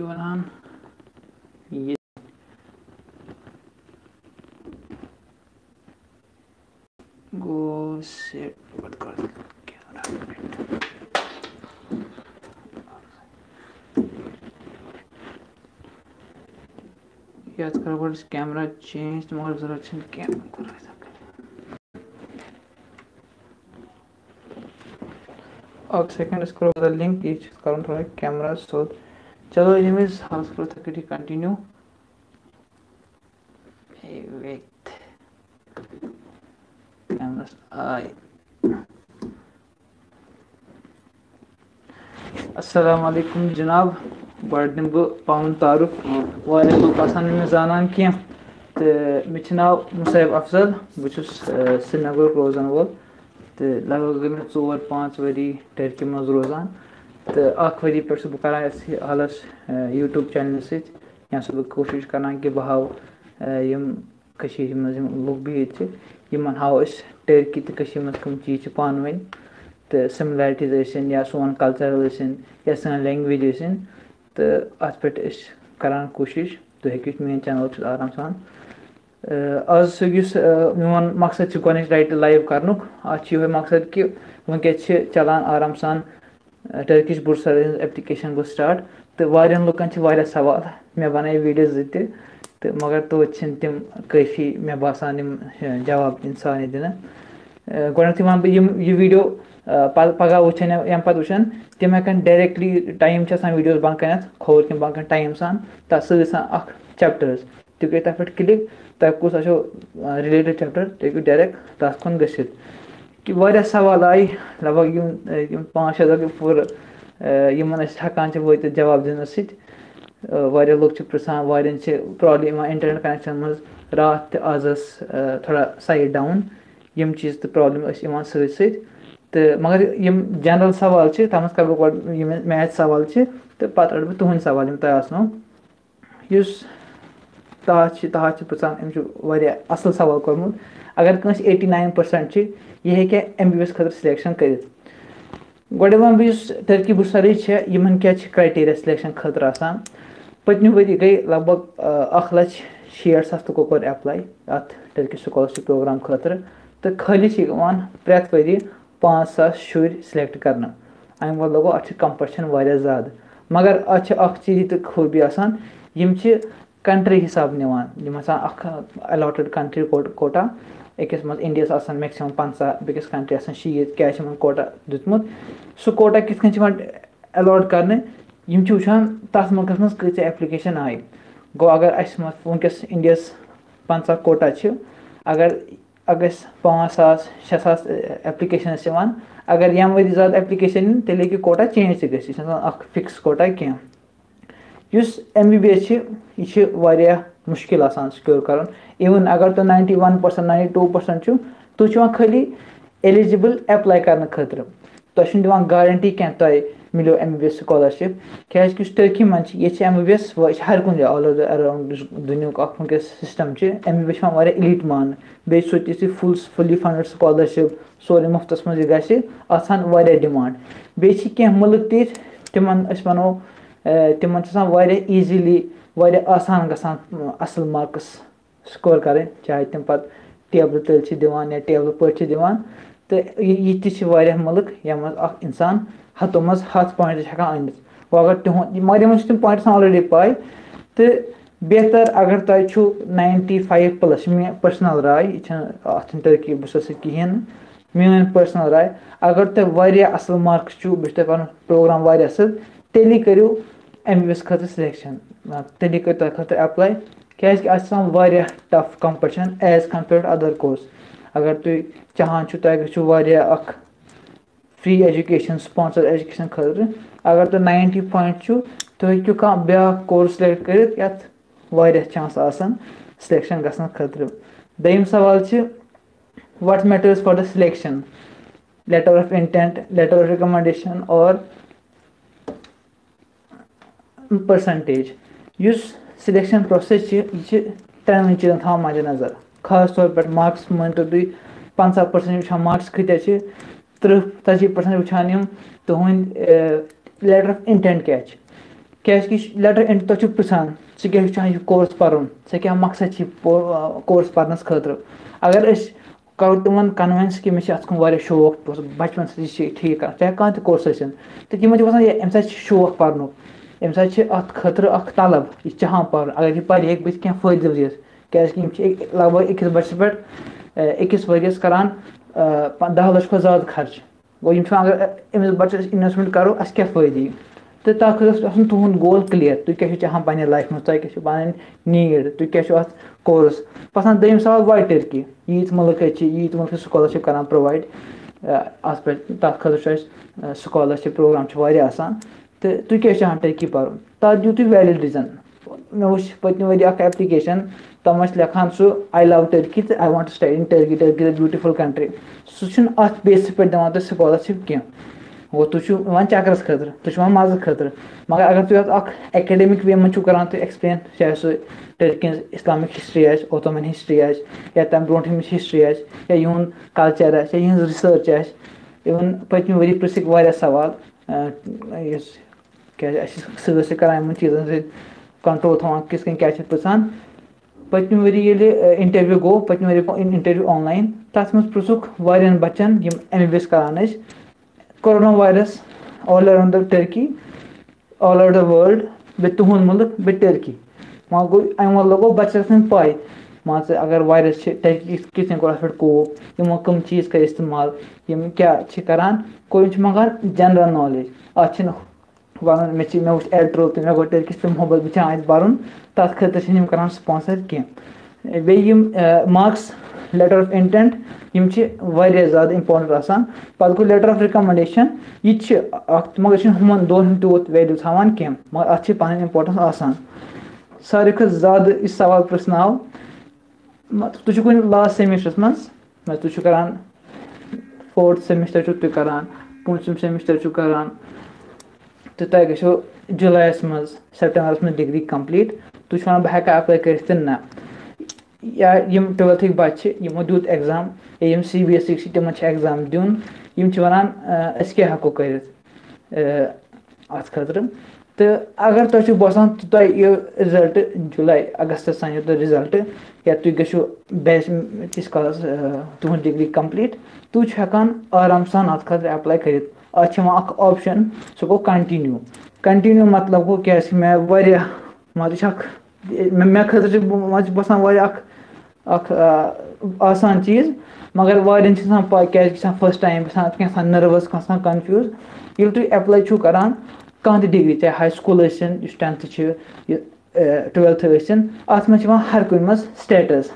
वनान ये गो सेट बंद कर कैमरा याद कर वो कैमरा चेंज मगर जरूरत है कैमरा और सेकंड इसको बदल लिंक ये करूँ थोड़ा कैमरा सो चलो इमेज हाउस करो तक कंटिन्यू वेट कैमरा आई अस्सलाम वालेकुम जनाब गड बह पावन तारुफ वाले लोग आसान में जानान क्या तो मे नाव मुसैब अफजल बहुत श्रीनगर रोजान वोल तो लगभग गई मे 4-5 वरी टर्की मज रोजान तो अख वरी पे बह कर हालस यूट्यूब चैनल सह बह कोशिश करान कि बह हाव मज लुक बिहित यमन हाव टर्की तो मज कम चीज पान वन तो सिमिलैरिटीज या सोन कल्चर या सन लैंग्वेज तो अत पे करान कोशिश तो हेकि मेन चैनल आराम सान आज मोन मकसद गोनिक राइट लाइव करनुक अत मकसद कि वनकस चलान आराम सान टर्किश बुरसर एप्लिकेशन गो स्टार्ट तो वारियन लुकन वारिया सवाल मे बनाए वीडियो तो मगर तो तम काफ़ी मे बासान जवाब इंसान दिन गोडक वन बह वीडियो पगह वुचन यम पे वुचन तम हेकन डायरेक्टली टाइम वीडियोस बंद कर खोर कम बंद कर टाइम सान तथ सह चैप्टर्स तुम कर तथ पे क्लिक तह कुछ रिलेटेड चैप्टर तुम डायरेक्ट तथ कुन गसित कि वारिया सवाल आई लगभग 5-6 दफे पूर यमन हेकान वत जवाब दिन वारिया लोग पृछान वारियन प्रॉब्लम इंटरनेट कनेक्शन मज रात आज थोड़ा साइड डाउन यम चीज तो प्रॉब्लम सत तो मगर यम जनरल सवाल तम कर बह मैथ सवाल तो पत् रट बह तुहद सवाल यम तह आसनो तह पृछान अम असल सवाल कोर्मुत अगर कंस 89% यह हेके MBBS खतर सिलेक्शन कर गोडे वन बह टर्की बुरसर यमन क्या क्राइटेरिया सिलेक्शन खतर आसान पत्म वरी गई लगभग 1,60,000 तो कोर एप्लाई अत टर्की स्कॉलरशिप प्रोग्राम खतर तो खाली प्रेत वरी 5,000 शुर सिलेक्ट कर अम वो लगो अत कंपटिशन वारिया ज़्यादा मगर अत चीज तो खूबी आसान यम कंट्री हिसाब निवान अलॉटेड कंट्री कोटा अकिस मज इंडिया मैक्सिमम 50 बेकिस कंट्री 60 क्या कोटा दुतमुत सह कोटा कित अलॉट कर वुचान तथ मुल्कस मज कत एप्लिकेशन आई गो अगर वनकस इंडिया 50 कोटा अगर 5,000-6,000 एप्लिकेशन अगर यम वरी ज़्यादा एप्लिकेशन तेल हेकि कोटा चेंज तक फिक्स कोटा क्या MBBS यह वारिया मुश्किल आसान सिक्योर कर इवन अगर तो 91% 92% तुम खाली एलिजिबल एप्लाई करने खतर तुम दिवान गारंटी क्या तुम मिलो MBBS स्कॉलरशिप क्या टर्की मन ये MBBS हर कुछ ऑल ओवर अराउंड दुनिया सिस्टम MBBS वारिया इलीट मान बे फुली फंडेड स्कॉलरशिप सोरे मुफ्तस मज गसान वारिया डिमांड बे क्या मुल्क तिमन वनो तिमन वारिया ईजीली वारिया आसान गसान असल मार्क्स स्कोर करें चाहे तम पे टेबल तल दिवान या टेबल पे दिवान तो ये वारिया मुल्क यम इंसान हतों मज 100 पॉइंट हेकान अनित वो अगर तुम मगर यमन तम पॉइंट्स ऑलरेडी पाई तो बेहतर अगर तुम 95+ मे पर्सनल राय टर्की बस कहें मेन पर्सनल राय अगर तुम वारिया असल मार्क्स बह तुम प्रोग्राम वारिया असल तेली करू MBBS खतर सिलेक्शन तेली कर तुम खतर एप्लाई क्या वारिया tough competition as compare to other course अगर तुम चाहान तुम गो वारिया फ्री एजुकेशन स्पॉन्सर एजुकेशन खतर अगर तुम 90 पॉइंट तुम हेकु कह ब्या कोर्स सिलेक्ट कर यत वारिया चांस आसान सिलेक्शन गसन खतर दयम सवाल what matters for the selection letter of intent letter of recommendation और परसेंटेज सिलेक्शन प्रोसेस यह 3 चीज़न था मद्देनजर खास तौर पर मार्क्स मान तो तुम 50% वुचान मार्क्स कत्या 30-40% वुचान तुहद लेटर ऑफ इंटेंट क्या کیازِ کہِ لیٹر اینڈ تۄہہِ چھُو پرژھان ژٕ کیٛاہ چھُ چاہان یہِ کورس پَرُن ژےٚ کیٛاہ مقصد چھِ کورس پَرنَس خٲطرٕ اگر أسۍ کرو تِمن کَنوِنس کہِ مےٚ چھِ اَتھ کُن واریاہ شوق بَچپَن سۭتۍ چھِ ٹھیٖک کَران چاہے کانٛہہ تہِ کورس ٲسِن تہٕ تِمن چھِ باسان اَمہِ سۭتۍ چھِ شوق پَرنُک اَمہِ سۭتۍ چھِ اَتھ خٲطرٕ اکھ طلب یہِ چاہان پَرُن اگر یہِ پَرِ ہیٚکہِ بٔتھِ کینٛہہ فٲیدٕ دِتھ کیازِ کہِ یِم چھِ لگ بگ أکِس بَچَس پٮ۪ٹھ أکِس ؤرِیَس کران 10 لَچھ کھۄتہٕ زیادٕ خرچ گوٚو یِم چھِ اگر أمِس بَچَس اِنویسٹمنٹ کرو اَسہِ کیاہ فٲیدٕ یی تہٕ تَتھ خٲطرٕ گژھِ آسُن تُہُنٛد گول کٕلیر تُہۍ کیاہ چھِو چاہان پَنٕنہِ لایفہِ منٛز تۄہہِ کیاہ چھِ پَنٕنۍ نیٖڈ تُہۍ کیاہ چھِو اَتھ کورس پَتہٕ دوٚیِم سوال واے ٹٔرکی ییٖتۍ مُلک چھِ ییٖتۍ مُلک سکالرشِپ کران پرووایڈ اَتھ پٮ۪ٹھ تَتھ خٲطرٕ چھُ اَسہِ سکالرشِپ پروگرام چھُ واریاہ آسان تہٕ تُہۍ کیاہ چاہان ٹٔرکی پَرُن تَتھ دِیِو تُہۍ ویلِڈ ریٖزن مےٚ وٕچھ پٔتمہِ ؤرۍ اکھ ایپلِکیشن تَتھ منٛز چھِ لیکھان سُہ آی لو ٹٔرکی تہٕ I want to study in Turkey Turkey is a beautiful country سُہ چھُنہٕ اَتھ بیسَس پٮ۪ٹھ دِوان تۄہہِ سکالرشِپ کینٛہہ گوٚو تُہۍ چھِو یِوان چکرَس خٲطرٕ تُہۍ چھِو یِوان مَزٕ خٲطرٕ مگر اگر تُہۍ اَتھ اکھ ایکیڈمِک وے منٛز چھِو کران تُہۍ ایٚکٕسپلین چاہے سُہ ٹٔرکی ہِنٛز اِسلامِک ہِسٹری آسہِ اوتومین ہِسٹری آسہِ یا تَمہِ برونٛٹھِمِچ ہِسٹری آسہِ یا یِہُنٛد کَلچَر آسہِ یا یِہٕنٛز رِسٲرٕچ آسہِ اِوٕن پٔتمہِ ؤری پِرٛژھِکھ واریاہ سوال یُس کیٛازِ اَسہِ چھِ سۭتۍ سۭتۍ کران یِمن چیٖزَن سۭتۍ کَنٹرول تھاوان کِتھ کٔنۍ کیٛاہ چھِ پِرٛژھان پٔتمہِ ؤری ییٚلہِ اِنٹرویو گوٚو پٔتمہِ ؤری گوٚو اِنٹرویو آن لاین تَتھ منٛز پِرٛژھُکھ واریاہَن بَچَن یِم ایم بی بی ایس کران ٲسۍ corona virus all around the Turkey all over the world بیٚیہِ تُہُنٛد مُلک بیٚیہِ ٹٔرکی وۄنۍ گوٚو اَمہِ وَلہٕ لوگو بَچَس ژھٕنٕنۍ پاے مان ژٕ اگر وایرس چھِ ٹٔرکی کِتھ کٔنۍ کوٚر اَتھ پٮ۪ٹھ کوپ یِمو کٕم چیٖز کٔرۍ اِستعمال یِم کیاہ چھِ کران گوٚو یِم چھِ منٛگان جنرل نالیج اَتھ چھِنہٕ وَنُن مےٚ وٕچھ ایڈ ترٛوو تہٕ مےٚ گوٚو ٹٔرکِش تہٕ محبت بہٕ چھُس اَتہِ پَرُن تَتھ خٲطرٕ چھِنہٕ یِم کران سُپانسر کینٛہہ بیٚیہِ یِم مارکٕس لیٹر آف اِنٹینٹ یِم چھِ واریاہ زیادٕ اِمپاٹنٹ آسان پَتہٕ گوٚو لیٹر آف رِکَمنڈیشن یہِ تہِ چھِ اکھ مگر چھِنہٕ ہُمن دۄن ہُنٛد تیوٗت ویلیوٗ تھاوان کینٛہہ مگر اَتھ چھِ پَنٕنۍ اِمپاٹنس آسان ساروی کھۄتہٕ زیادٕ یہِ سوال پرٛژھناو تُہۍ چھِو کُنہِ لاسٹ سیمِسٹرس منٛز تُہۍ چھِو کران 4th سیمِسٹر چھِو تُہۍ کران 5م سیمِسٹر چھِو کران تہٕ تۄہہِ گژھیو جُلایَس منٛز سٮ۪پٹمبرس منٛز ڈگری کَمپلیٖٹ تُہۍ چھِو وَنان بہٕ ہٮ۪کا ایپلاے کٔرِتھ کِنہٕ نہ یا یِم 12تھٕکۍ بَچہِ چھِ یِمو دیُت ایٚگزام یا یِم سی بی ایس سی چھِ تِمن چھِ ایٚگزام دیُن یِم چھِ وَنان أسۍ کیاہ ہٮ۪کو کٔرِتھ اَتھ خٲطرٕ تہٕ اگر تۄہہِ چھُو باسان تۄہہِ یِیو رِزلٹ جُلاے اَگستس تام یِیو تۄہہِ رِزلٹ یا تُہۍ گٔژھِو تِس کالس تُہنٛد ڈگری کَمپلیٖٹ تُہۍ چھِو ہٮ۪کان آرام سان اَتھ خٲطرٕ ایپلاے کٔرِتھ اَتھ چھِ یِوان اکھ آپشن سُہ گوٚو کَنٹِنیوٗ مطلب گوٚو کیازِ کہِ مےٚ واریاہ مان ژٕ یہِ چھِ اکھ مےٚ خٲطرٕ چھِ مان ژٕ باسان واریاہ اکھ آسان چیٖز مگر واریاہَن چھِ آسان پاے کیازِ گژھان فٔسٹ ٹایم گژھان کینٛژھا نٔروَس گژھان کَنفیوٗز ییٚلہِ تُہۍ ایپلاے چھِو کران کانٛہہ تہِ ڈگری چاہے ہاے سکوٗل ٲسِن یُس 10th چھِ یہِ 12th ٲسِن اَتھ منٛز چھِ یِوان ہر کُنہِ منٛز سِٹیٹَس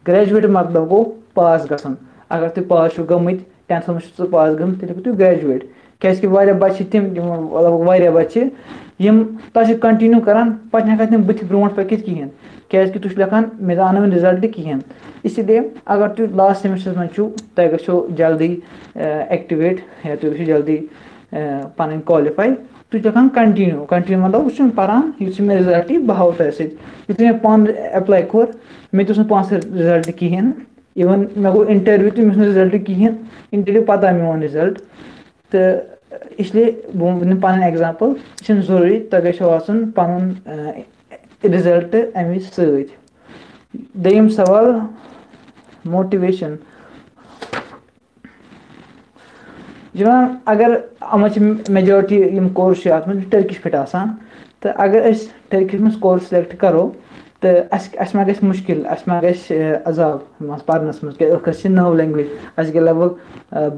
گریجویٹ مطلب گوٚو پاس گژھُن اگر تُہۍ پاس چھِو گٔمٕتۍ 10تھَس منٛز چھِو پاس گٔمٕتۍ تیٚلہِ ہیٚکِو تُہۍ گریجویٹ کیازِ کہِ واریاہ بَچہِ چھِ تِم واریاہ بَچہِ یِم تَتھ چھِ کَنٹِنیوٗ کران پَتہٕ چھِنہٕ ہٮ۪کان تِم بٕتھِ برونٛٹھ پٔکِتھ کِہینۍ کیازِ کہِ تُہۍ چھِو لیکھان مےٚ آو نہٕ وُنہِ رِزلٹ کِہینۍ اسی لیے اگر تُہۍ لاسٹ سیمِسٹرس منٛز چھِو تۄہہِ گژھیو جلدی ایٚکٹِویٹ یا تُہۍ گٔژھِو جلدی پَنٕنۍ کالِفاے تُہۍ چھِو لیکھان کَنٹِنیوٗ مطلب بہٕ چھُس پَران یُتھُے مےٚ رِزلٹ یی بہٕ ہاوو تۄہہِ سۭتۍ یُتھُے مےٚ پانہٕ ایپلاے کوٚر مےٚ تہِ اوس نہٕ پانَس رِزلٹ کِہینۍ اِوٕن مےٚ گوٚو اِنٹرویو تہِ مےٚ اوس نہٕ رِزلٹ کِہینۍ اِنٹرویو پَتہٕ آو میون رِزلٹ تہٕ اِسلیے بہٕ وَنہٕ پَنٕنۍ ایٚگزامپٕل یہِ چھُنہٕ ضروٗری تۄہہِ گژھیو آسُن پَنُن رِزلٹ اَمہِ وِزِ سۭتۍ دوٚیِم سوال موٹِویشن جِناب اگر اَتھ منٛز چھِ میجارٹی یِم کورس چھِ اَتھ منٛز ٹٔرکِش پٮ۪ٹھ آسان تہٕ اگر أسۍ ٹٔرکِش منٛز کورس سِلیکٹ کَرو تہٕ اَسہِ ما گژھِ مُشکِل اَسہِ ما گژھِ عذاب مان ژٕ پَرنَس منٛز کیٛازِ ٲخٕر چھِ نٔو لینٛگویج اَسہِ گٔے لگ بگ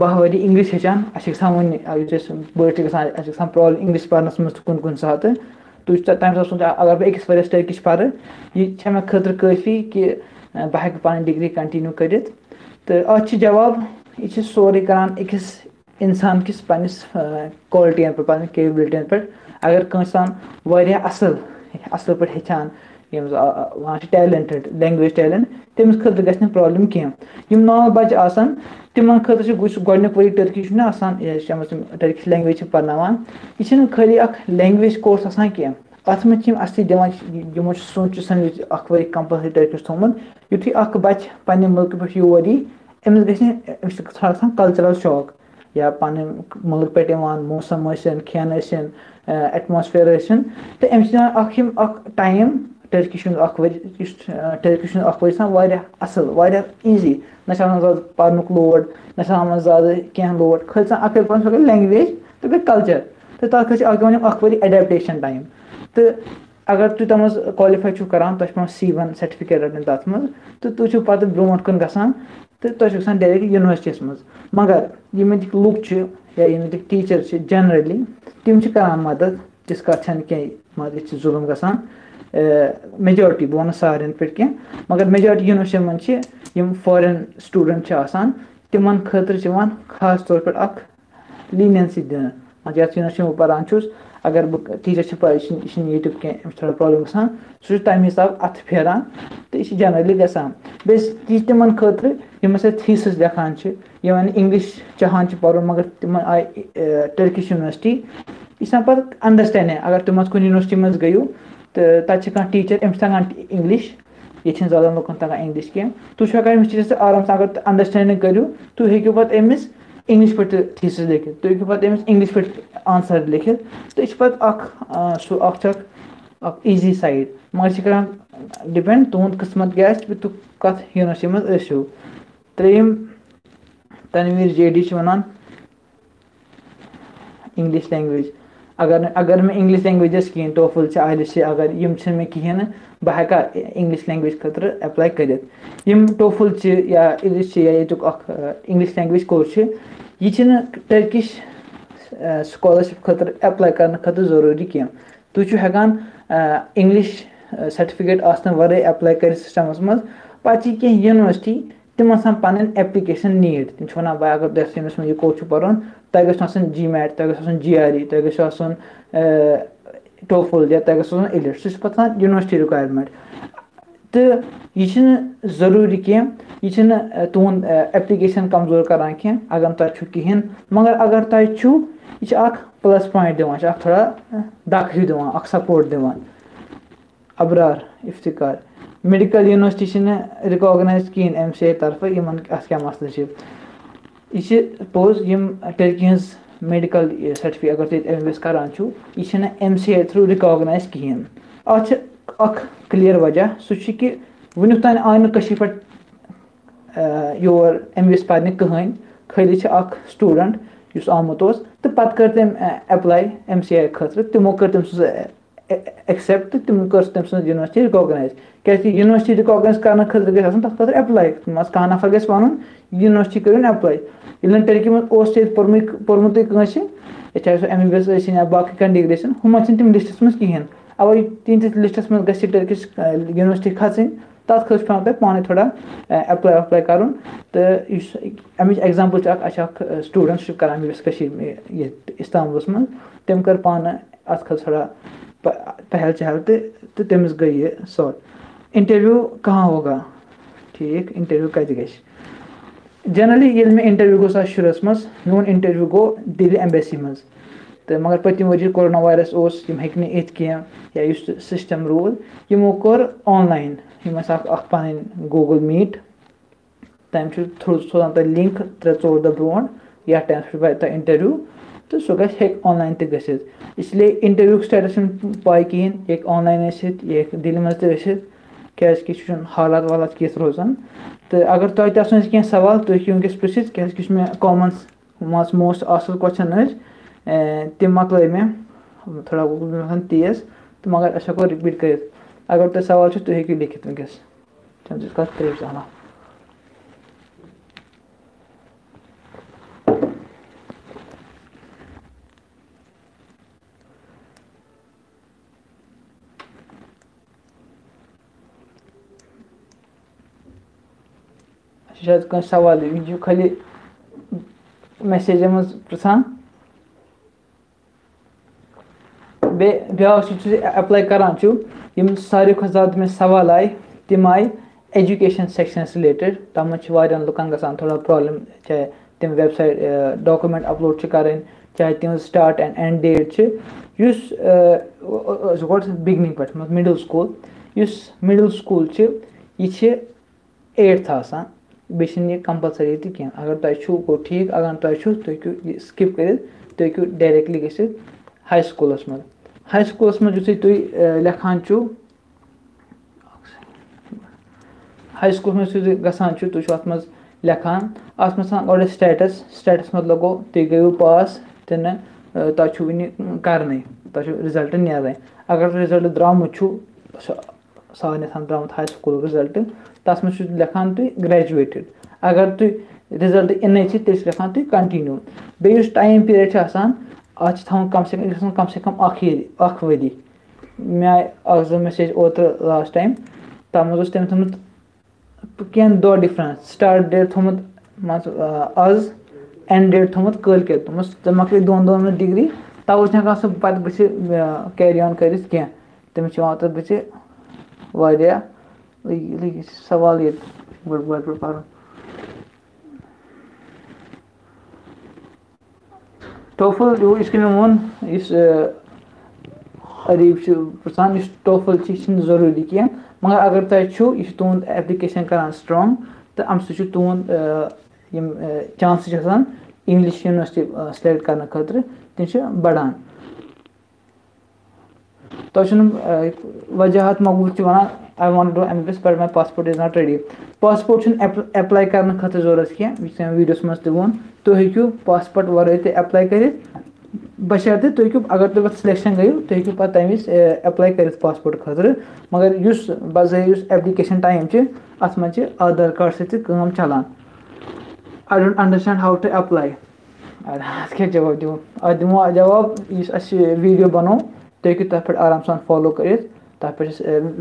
10 ؤری اِنٛگلِش ہیٚچھان اَسہِ چھِ گژھان وٕنہِ یُتھُے أسۍ بٔڑۍ چھِ گژھان اَسہِ چھِ گژھان پرٛابلِم اِنٛگلِش پَرنَس منٛز تہِ کُنہِ ساتہٕ تُہۍ تَمہِ ساتہٕ سونٛچان اگر بہٕ أکِس ؤرِیَس ٹٔرکِش پَرٕ یہِ چھےٚ مےٚ خٲطرٕ کٲفی کہِ بہٕ ہٮ۪کہٕ پَنٕنۍ ڈِگری کَنٹِنیوٗ کٔرِتھ تہٕ اَتھ چھِ جواب یہِ چھِ سورُے کَران أکِس اِنسان کِس پنٛنِس کالٹِیَن پٮ۪ٹھ پَنٕنۍ کیپبِلٹِیَن پٮ۪ٹھ اگر کٲنٛسہِ تام واریاہ اَصٕل پٲٹھۍ ہیٚچھان یِم وَنان چھِ ٹیلَنٹِڈ لینٛگویج ٹیلَنٹ تٔمِس خٲطرٕ گژھِ نہٕ پرٛابلِم کینٛہہ یِم نارمَل بَچہِ آسان تِمَن خٲطرٕ چھُ گۄڈٕنیُک ؤری ٹٔرکی چھُنہ آسان یَتھ منٛز تِم ٹٔرکِش لینٛگویج چھِ پَرناوان یہِ چھِنہٕ خٲلی اَکھ لینٛگویج کورس آسان کینٛہہ اَتھ منٛز چھِ یِم اَصلی دِوان یِمو چھُ سونٛچِتھ سَمجِتھ اَکھ ؤری کَمپَلسری ٹٔرکِش تھوٚمُت یُتھُے اکھ بَچہِ پنٛنہِ مُلکہٕ پٮ۪ٹھ یور یی أمِس گژھِ نہٕ أمِس چھِ تھوڑا گژھان کَلچرَل شاک या पन्ने मुल्क पे मौसम खेन एटमॉस्फेयर तो अम्स टाइम टर्किश टर्किश वरी असल ईजी ना ज़्यादा पर्नुक लोड ना ज़्यादा क्या लोड खाली अक सो गई लैंग्वेज तो गई कल्चर तो तक वरी एडेप्टेशन टाइम तो अगर तुम तम क्वालिफाई करान तुम C1 सर्टिफिकेट रटन तथ मज तो तुम पे ब्रोट कन गसान तो तुम डायरेक्ट यूनिवर्सिटी मज मगर यमिक लुक या यमिक टीचर जनरली तम करान मदद तिस कथ कह मत जुलम गसान मेजॉरिटी बह वन सारे पे कह मगर मेजॉरिटी यूनिवर्सिटी मन फॉरेन स्टूडेंट तिमन खतर खास तौर पर लीनियंसी दिन यथ यूनिवर्सिटी में पान अगर बह टीचर पे ये थोड़ा प्रॉब्लम गसान सह तम हिसाब अथ फेरान तो यह जनरली गसान बेस तिमन खतर यम थीसिस लिखान इंग्लिश चाहान पर्न मगर तिम आय टर्किश यूनिवर्सिटी यह पे अंडरस्टैंडिंग अगर तुम कुछ यूनिवर्सिटी मज गयु तो तक टीचर अम्स तगान इंग्लिश ये ज़्यादा लुकन तगान इंग्लिश कह तुम टीचर से आराम से अगर अंडरस्टैंडिंग करू तुम हेकू पे अमिस इंग्लिश पे थीसिस लिखित तुम हेकू पे अमिस इंग्लिश पे आंसर लिखित तो यह पे ईजी साइड मगर करान डिपेंड तुंद किस्मत क्या तुम कत यूनिवर्सिटी मज त्रेम Tanveer JD one English language अगर मैं इंग्लिश लैंग्वेजेस कहें टोफल IELTS अगर यम मे कहें बह हेका इंग्लिश लैंग्वेज खतर अप्लाई कर टोफल या IELTS या ये इंग्लिश लैंग्वेज कोर्स यह टर्किश स्कॉलरशिप खतर अप्लाई करने खतर जरूरी कह तुम हेकान इंग्लिश सर्टिफिकेट आसने वरे अप्लाई कर सिस्टमस मज पे कह यूनिवर्सिटी तिम पन एप्लिकेशन नीड तिम वन भाई अगर दस में यह कोर्स पर्न तह गो GMAT तह गो GRE तह गो टोफल या तह गो IELTS सह पे यूनिवर्सिटी रिक्वायरमेंट तो यह जरूरी कह यह तुंद एप्लिकेशन कमजोर करान कह अगर तुम कहें मगर अगर तुम यह प्लस पॉइंट दिवान थोड़ा दख हिं दिवान सपोर्ट दिवान Abrar Iftikhar medical university recognize कहें MCA तरफ इन क्या मसल यह पोज टर्की हज मेडिकल सर्टिफिकेट अगर तुम MBBS करान यह MCA थ्रू रिकॉग्नाइज कहें अख क्लियर वजह सह कि वनुक तान आय पे योर MBBS पाने कहें खाली स्टूडेंट उस आमुत तो पे कर तम अप्लाई MCA खतर तमो कर तम एक्सेप्ट तम कर तम यूनिवर्सिटी रिकॉग्नाइज क्या यूनिवर्सिटी रिकॉग्नाइज करने खतर गई तथ खतर अप्लाई कह नफर गई वन यूनिवर्सिटी कर अप्लाई ये टर्की मज पोर्मुत चाहे सो MBBS या बाकी कह डिग्री हम तम लिस्टस मज कहें अवे तीस लिस्टस मज ग टर्किश यूनिवर्सिटी खचन तथ खत पे तुम पाने थोड़ा अप्लाई कर तो अमिच एग्जाम्पल स्टूडेंट कर MBBS इस्तांबुलस मज तम कर पान अत खत थोड़ा पहल चहल तो तमिस गई ये सॉल्व इंटरव्यू कहाँ होगा ठीक इंटरव्यू कत ग जनरली ये मे इंटरव्यू गो शुरस मज मोन इंटरव्यू गो दिल्ली एम्बेसी मज तो मगर पतम वरी कोरोना वायरस हेक कह या सिस्टम रूल यमो कोर ऑनलाइन पन गूगल मीट तम थ्रू सोजान तुम लिंक 3-4 दह ब्रो या टाइम पे इंटरव्यू तो सह गि ऑनलाइन तथ इसलिए इंटरव्यू स्टेटस पाई कहें एक ऑनलाइन ये दिल्ली मज क्या हालात वालात किस रोजान तो अगर तुम कह सवाल तुम वनकस पृछित क्या मे कॉमन मोस्ट असल क्वेश्चन तम मकल मे थोड़ा गूगल तेज तो मगर अस हेको रिपीट कर अगर तुम सवाल तुम हेकू लिखित वनकस कत त्रेश आना शायद कह सवाल यह खाली मैसेज मज पृछान ब्या अप्लाई करान सारे खुद ज्यादा मे सवाल आए तम आए एजुकेशन सेक्शन रिलेटेड तम वारियान लुकन गसान थोड़ा प्रॉब्लम चाहे तम वेबसाइट डॉक्यूमेंट अपलोड करें चाहे तम स्टार्ट एंड एंड डेट गो बिगनिंग पे मिडिल स्कूल मिडिल स्कूल यह 8th बेशि कंपलसरी तक अगर तुम गो ठीक अगर तुम तुम स्किप कर तुम डायरेक्टली गसित हाई स्कूलस मज हाई स्कूलस मज तुम लेखान हाई स्कूल में गसान तुम अत लेखान अत गो स्टेटस मतलब गो तुम गो पास तो न तुम वन करने तुम रिजल्ट नेर अगर रिजल्ट द्रामुत सावन द्रामुत हाई स्कूल रिजल्ट तथ मे लेखान तुम ग्रेजुएटेड अगर तुम रिजल्ट इन तेल लेखान तुम कंटिन्यू बे टाइम पीरियड अत कम से कम अख वरी मे आए मैसेज ओतर लास्ट टाइम तथ मज तम थोमुत कह दह डिफरेंस स्टार्ट डेट थोमुत आज एंड डेट थोमुत कल के मकल दोन डिग्री तवे हेकान सह पे कैरी ऑन कर तमिस बच्चे वारिया सवाल ये बड़ पर टोफल इस मे वोन इस अरीब पृछान इस टोफल जरूरी कह मगर अगर तुम यह तुंद एप्लिकेशन करान स्ट्रांग तो अम सह तुंद चांसेस इंग्लिश यूनिवर्सिटी सिलेक्ट करने खतर तम बढ़ान तुम वजहत मकबूल वन I want to MBBS but my passport is not ready passport apply करने खतर जरूरत कह वीडियोस मज तुम तुम हेकू पासपोर्ट वर एप्लाई कर बशर्ते तुम अगर तुम सिलेक्शन गयु तुम पे तम वज एप्लाई कर पासपोर्ट खतर मगर बज़ाहिर एप्लिकेशन टाइम अत मज आधार कार्ड सत्म चलान I don't understand how to apply अत क्या जवाब दिमो अत दिमो जवाब इस वीडियो बनो तुम हेकू तथ पे आराम सान फॉलो कर तथ पे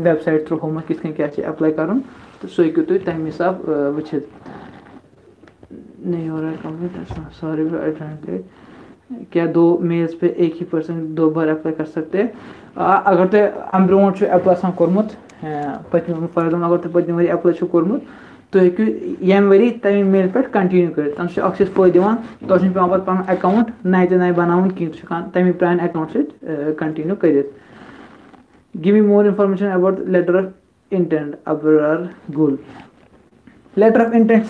वेबसाइट थ्रू होमत किस क्या अप्लाई कर तो सह हेकू तुम तम हिसाब वुचित नहीं हो रहा है कंप्लीट सॉरी क्या 2 मेल्स पे एक ही पर्सन 2 बार अप्लाई कर सकते हैं अगर तुम अम ब्रो अप्लाई कोर्मुत पत्म फॉर एग्जाम्पल अगर तुम पत्म वरी अप्लाई कोर्मुत तुम हेकू यम वरी तम मेल पे कंटिन्यू कर तम से फायदे दिवान तुम पे पन अकाउंट नए बनावन कह तमें प्रान अकाउंट सत कंटिन्यू कर give me more information about letter of intent Abrar Gul letter of intent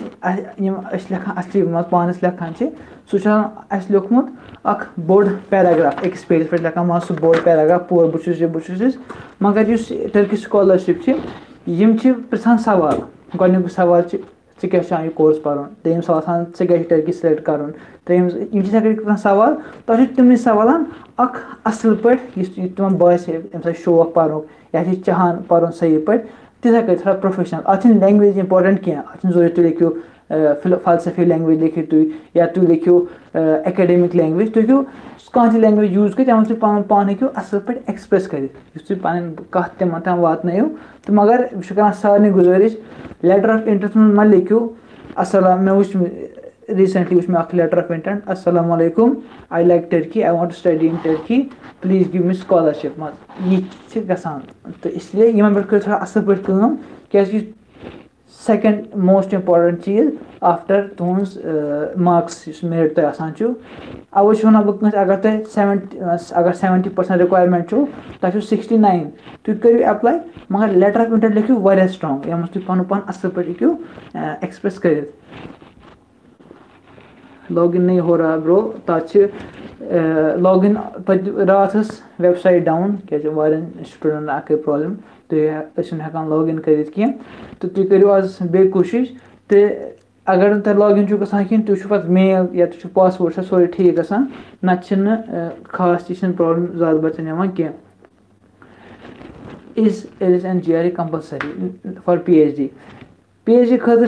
लेखान असली पानस लेखान सह लिखमुत अख बोड़ पैराग्राफ अकिस पेज पे लेखान मान सह बोड़ पैराग्राफ पूर बुस मगर इस टर्किश स्कॉलरशिप पृछान सवाल गोडनिक सवाल क्या कोर्स पर्न दोम सवाल क्या टर्की सिलेक्ट कर त्रीम सवाल तुम तमन सवाल अख असल पे तुम बासे अमे शौक पर्न या चाहान पर्न सही पे तिथा कर थोड़ा प्रोफेशनल अत लैंग्वेज इंपॉर्टेंट कह अत जरूरत तुम लिखियो फलसफी लैंग्वेज लिखियो तुम या तुम लिखियो एकेडमिक लैंग्वेज तुम हेकू कह लैंग्वेज यूज कर तमें तुम पान हेकू असल पे एक्सप्रेस कर पन कत तम तम वातनो तो मगर कर सारे गुजारिश लेटर ऑफ इंटेंट मा लिखियो अस्सलाम मे वो रिसेंटली वो मे लेटर ऑफ इंटेंट अस्सलाम वालेकुम I like Turkey I want to study in Turkey please give me scholarship यह गसान तो इसलिए इन पे कर थोड़ा असल पे क्या सेकंड मोस्ट इम्पॉर्टेंट चीज आफ्टर तुज मार्क्स मेरिट तुम अवे वन बह अगर अगर 70% रिक्वायरमेंट तुम 69 तुम करो अप्लाई मगर लेटर ऑफ इंटेंट लिखियो वारिया स्ट्रांग यम तुम पन असल पे हेकू एक्सप्रेस कर लॉग इन नहीं हो रहा ब्रो तथ लॉग इन रात वेबसाइट डाउन क्या स्टूडेंट अक प्रॉब्लम तुम लॉग इन कर तो तुम करो आज बे कोशिश तो अगर तुम लॉग इन गसान कह तुम पे मेल या तुम पासपोर्ट सोरे ठीक गसान न खास तह प्रॉब्लम ज़्यादा बच्चन कह is N G R compulsory for PhD खतर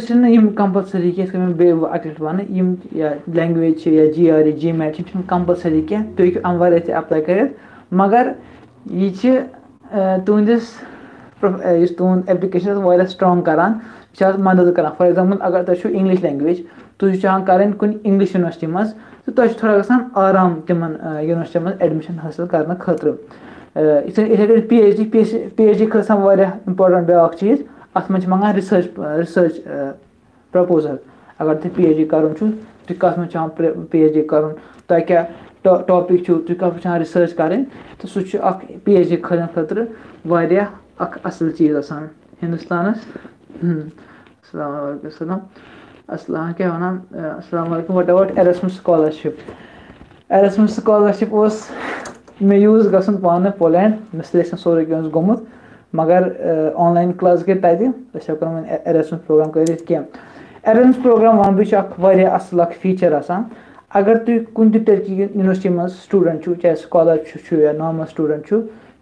कंपलसरी कह बे अकट वन या लैंग्वेज या GRE GMAT कंपलसरी कह तुम अम वर अप्लाई कर मगर यह तुंदिस तुंद एप्लिकेशन वारिया स्ट्रांग करान मदद करान फॉर एग्जाम्पल अगर तुम इंग्लिश लैंग्वेज तुम चाहान कर कुन इंग्लिश यूनिवर्सिटी मज तो तुम थोड़ा गसान आराम तिम यूनिवर्सिटी मज एडमिशन हासिल करने खतर PhD खतर वारिया इंपॉर्टेंट ब्या चीज अत मे मंगान रिसर्च प्रपोजल अगर तुम PhD कर तुम कत मे PhD कर तुम क्या टॉपिक तुम कत चाहान रिसर्च करें तो सह PhD खतर वारिया असल चीज आसान हिंदुस्तानस अस्सलाम वालेकुम। क्या वनान अस्सलाम वालेकुम what about Erasmus scholarship Erasmus scholarship ओस मे यूज गसन पाने पोलैंड मे सिलेक्शन सोरे के गोमुत मगर ऑनलाइन क्लास गई तत हेको एरास्मस प्रोग्राम कर एरास्मस प्रोग्राम वन बह वारिया असल फीचर आसान अगर तुम कुन टर्की यूनिवर्सिटी मज स्टूडेंट चाहे स्कॉलर या नॉर्मल स्टूडेंट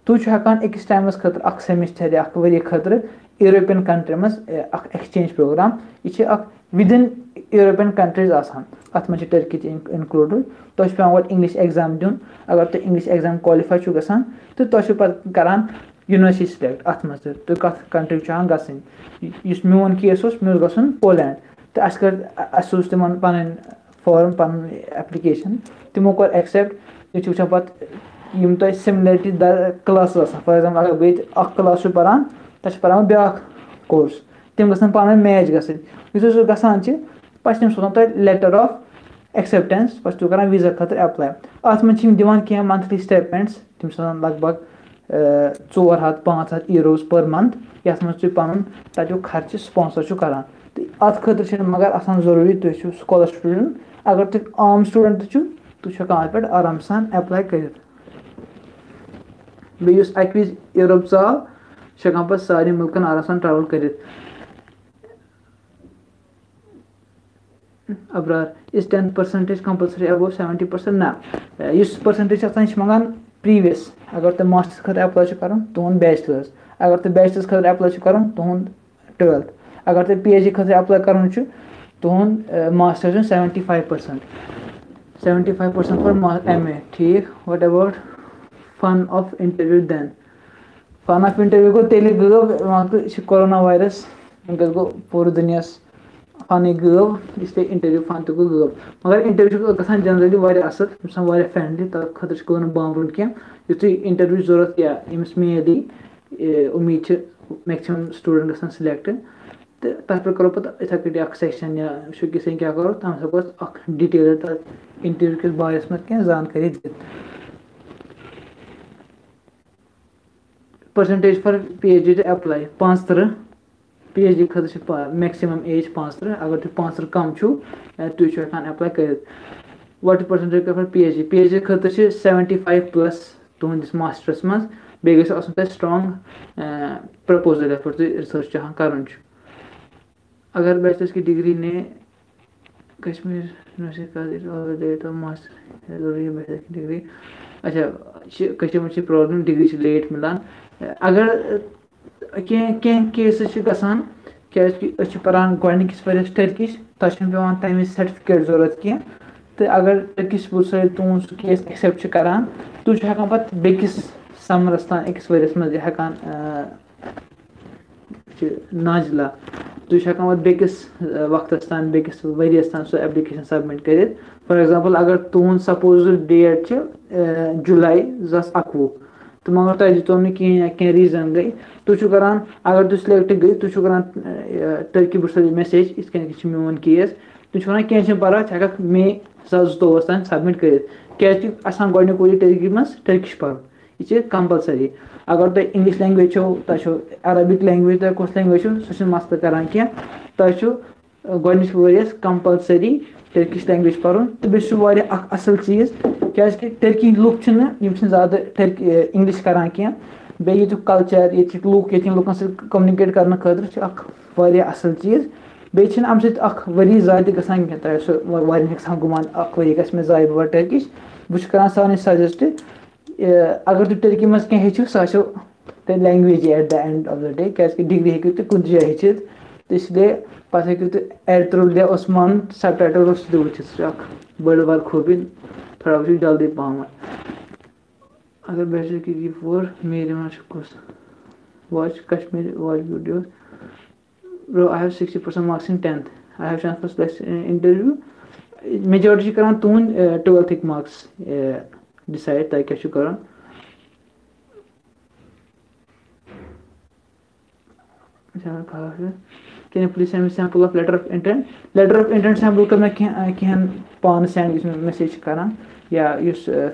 तुम हेकान अकिस टाइमस खतर सेमिस्टर या वरी खतर यूरोपियन कंट्री मज एक्सचेंज प्रोग्राम यह विदिन यूरोपियन कंट्रीज आसान अत मज टर्की इनक्लूड तुम पे इंग्लिश एग्जाम दिन अगर तुम इंग्लिश एग्जाम क्वालिफाई गसान तो तुम पे करान यूनिवर्सिटी सिलेक्ट अत मज तुम कत कंट्री चाहान गस मोन केस मे गसन पोलैंड तो अस तिम पन फॉर्म पन एप्लिकेशन तिमो कोर एक्सेप्ट तुम पे तुम सिमिलरिटी क्लास फॉर एग्जाम्पल अगर बह क्लास पान तक पान ब्या कोर्स तम गन पान मैच गो गसान पे तम सोजान तुम लेटर ऑफ एक्सेप्टेंस पे तुम करान वीजा खतर एप्लाई अत मज दिवान मंथली स्टेटमेंट्स तम सोजान लगभग 400-500 यूरोज पर मंथ ये मज तुम तक खर्च स्पॉन्सर करान तो अत खतर मगर आसान जरूरी तुम स्कॉलर स्टूडेंट अगर तुम आम स्टूडेंट तुम अत पे आराम सान एप्लाई कर बेस अक वज यूरोप चाल हेकान पे सारे मुल्कन आराम सान ट्रैवल कर अब्रार इस 10% कंपलसरी अबव 70% ना इस परसेंटेज मंगान प्रीवियस अगर तुम मास्टर्स खतर एप्लाई कर तुंद बैचलर्स अगर तुम बैचलर्स खतर एप्लाई कर तुंद 12th अगर तुम PhD खतर एप्लाई कर तुंद मास्टर्स 75% फॉर MA ठीक what about fun of interview then fun of interview गो तेल गो कोरोना वायरस गो पूरे दुनिया फन गब इसलिए इंटरव्यू फन तो गब मगर इंटरव्यू गसान जनरली वारिया असल वारिया फ्रेंडली तक खतर गो बामरुन कह युत इंटरव्यू जरूरत या यमिस मेद उम्मीद मैक्सिमम स्टूडेंट गसान सिलेक्ट तो तथ पे करो पे इथे कटी सेक्शन या किसी क्या करो तम सब डिटेल तक इंटरव्यू किस बारे में क्या जानकारी दी percentage for PhD to apply 35 PhD खतर मैक्सिमम एज 35 अगर तुम 35 कम तुम हेकान अप्लाई कर व्हाट परसेंटेज फॉर PhD खतर 75+ तुंदिस मास्टर्स मज बे गो स्ट्रॉन्ग प्रपोजल पे तुम रिसर्च चाहान कर अगर बैचलर्स की डिग्री ने कश्मीर यूनिवर्सिटी मास्टर जरूरी बैचलर की डिग्री अच्छा मे प्रॉब्लम डिग्री लेट मिलान अगर कह केस गसान क्या पान गोकिस वर्ष टर्किश तक पे तमें सर्टिफिकेट जरूरत कह तो अगर टर्किश तुम सह केस एक्सेप्ट करान तुम हेकान पे बेकिस समरस तान अकिस वर्ष मज हेकान नाजिला तुम हेकान पे बेकिस वक्त तान बेकिस वरियस तान सो एप्लिकेशन सबमिट कर फॉर एग्जाम्पल अगर तुम सपोज डेट जुलाई 2021 तो मगर तुम दितो कह रीजन गई तुम करान अगर तुम सिलेक्ट गई तुम करान टर्की बह मैसेज इत मोन केस तुम वन कह परा हेक मे 2022 तान सबमिट कर क्या गोडनिक टर्की मज टर्किश पर यह कंपलसरी अगर तुम इंग्लिश लैंग्वेज तुम अरबिक लैंग्वेज तुम कुछ लैंग्वेज सह मसल करान कह तुम गोडनिक वरियस कंपलसरी टर्किश लैंग्वेज पर तो बे असल चीज़ क्या टर्की लुक ज़्यादा इंग्लिश करान कह बे कल्चर ये लुक ये लुकन सह कम्युनिकेट करने खतर असल चीज़ बे अम वरी ज़ाय गसान कह सह गुमान वरी मे ज़ाय बह टर्किश बह कर सारे सजेस्ट अगर तुम टर्की मज कह सह language eight the end of the day क्या डिग्री हेकू तुम कुछ जाए हेचित तो इसलिए पे हेकू तुम एड थ्रू द ओस्मान सब टाइटल वो बड़ बार खूबी थोड़ा वो जल्दी पहम अगर बैचलर की फोर मेरे कुछ watch Kashmir watch videos bro I have 60% marks in 10th I have chance for selection interview majority करान तुन 12th marks decide तय क्या करान can you please send me sample of letter of intent sample कर मैं कह पान सेंड मैसेज करान या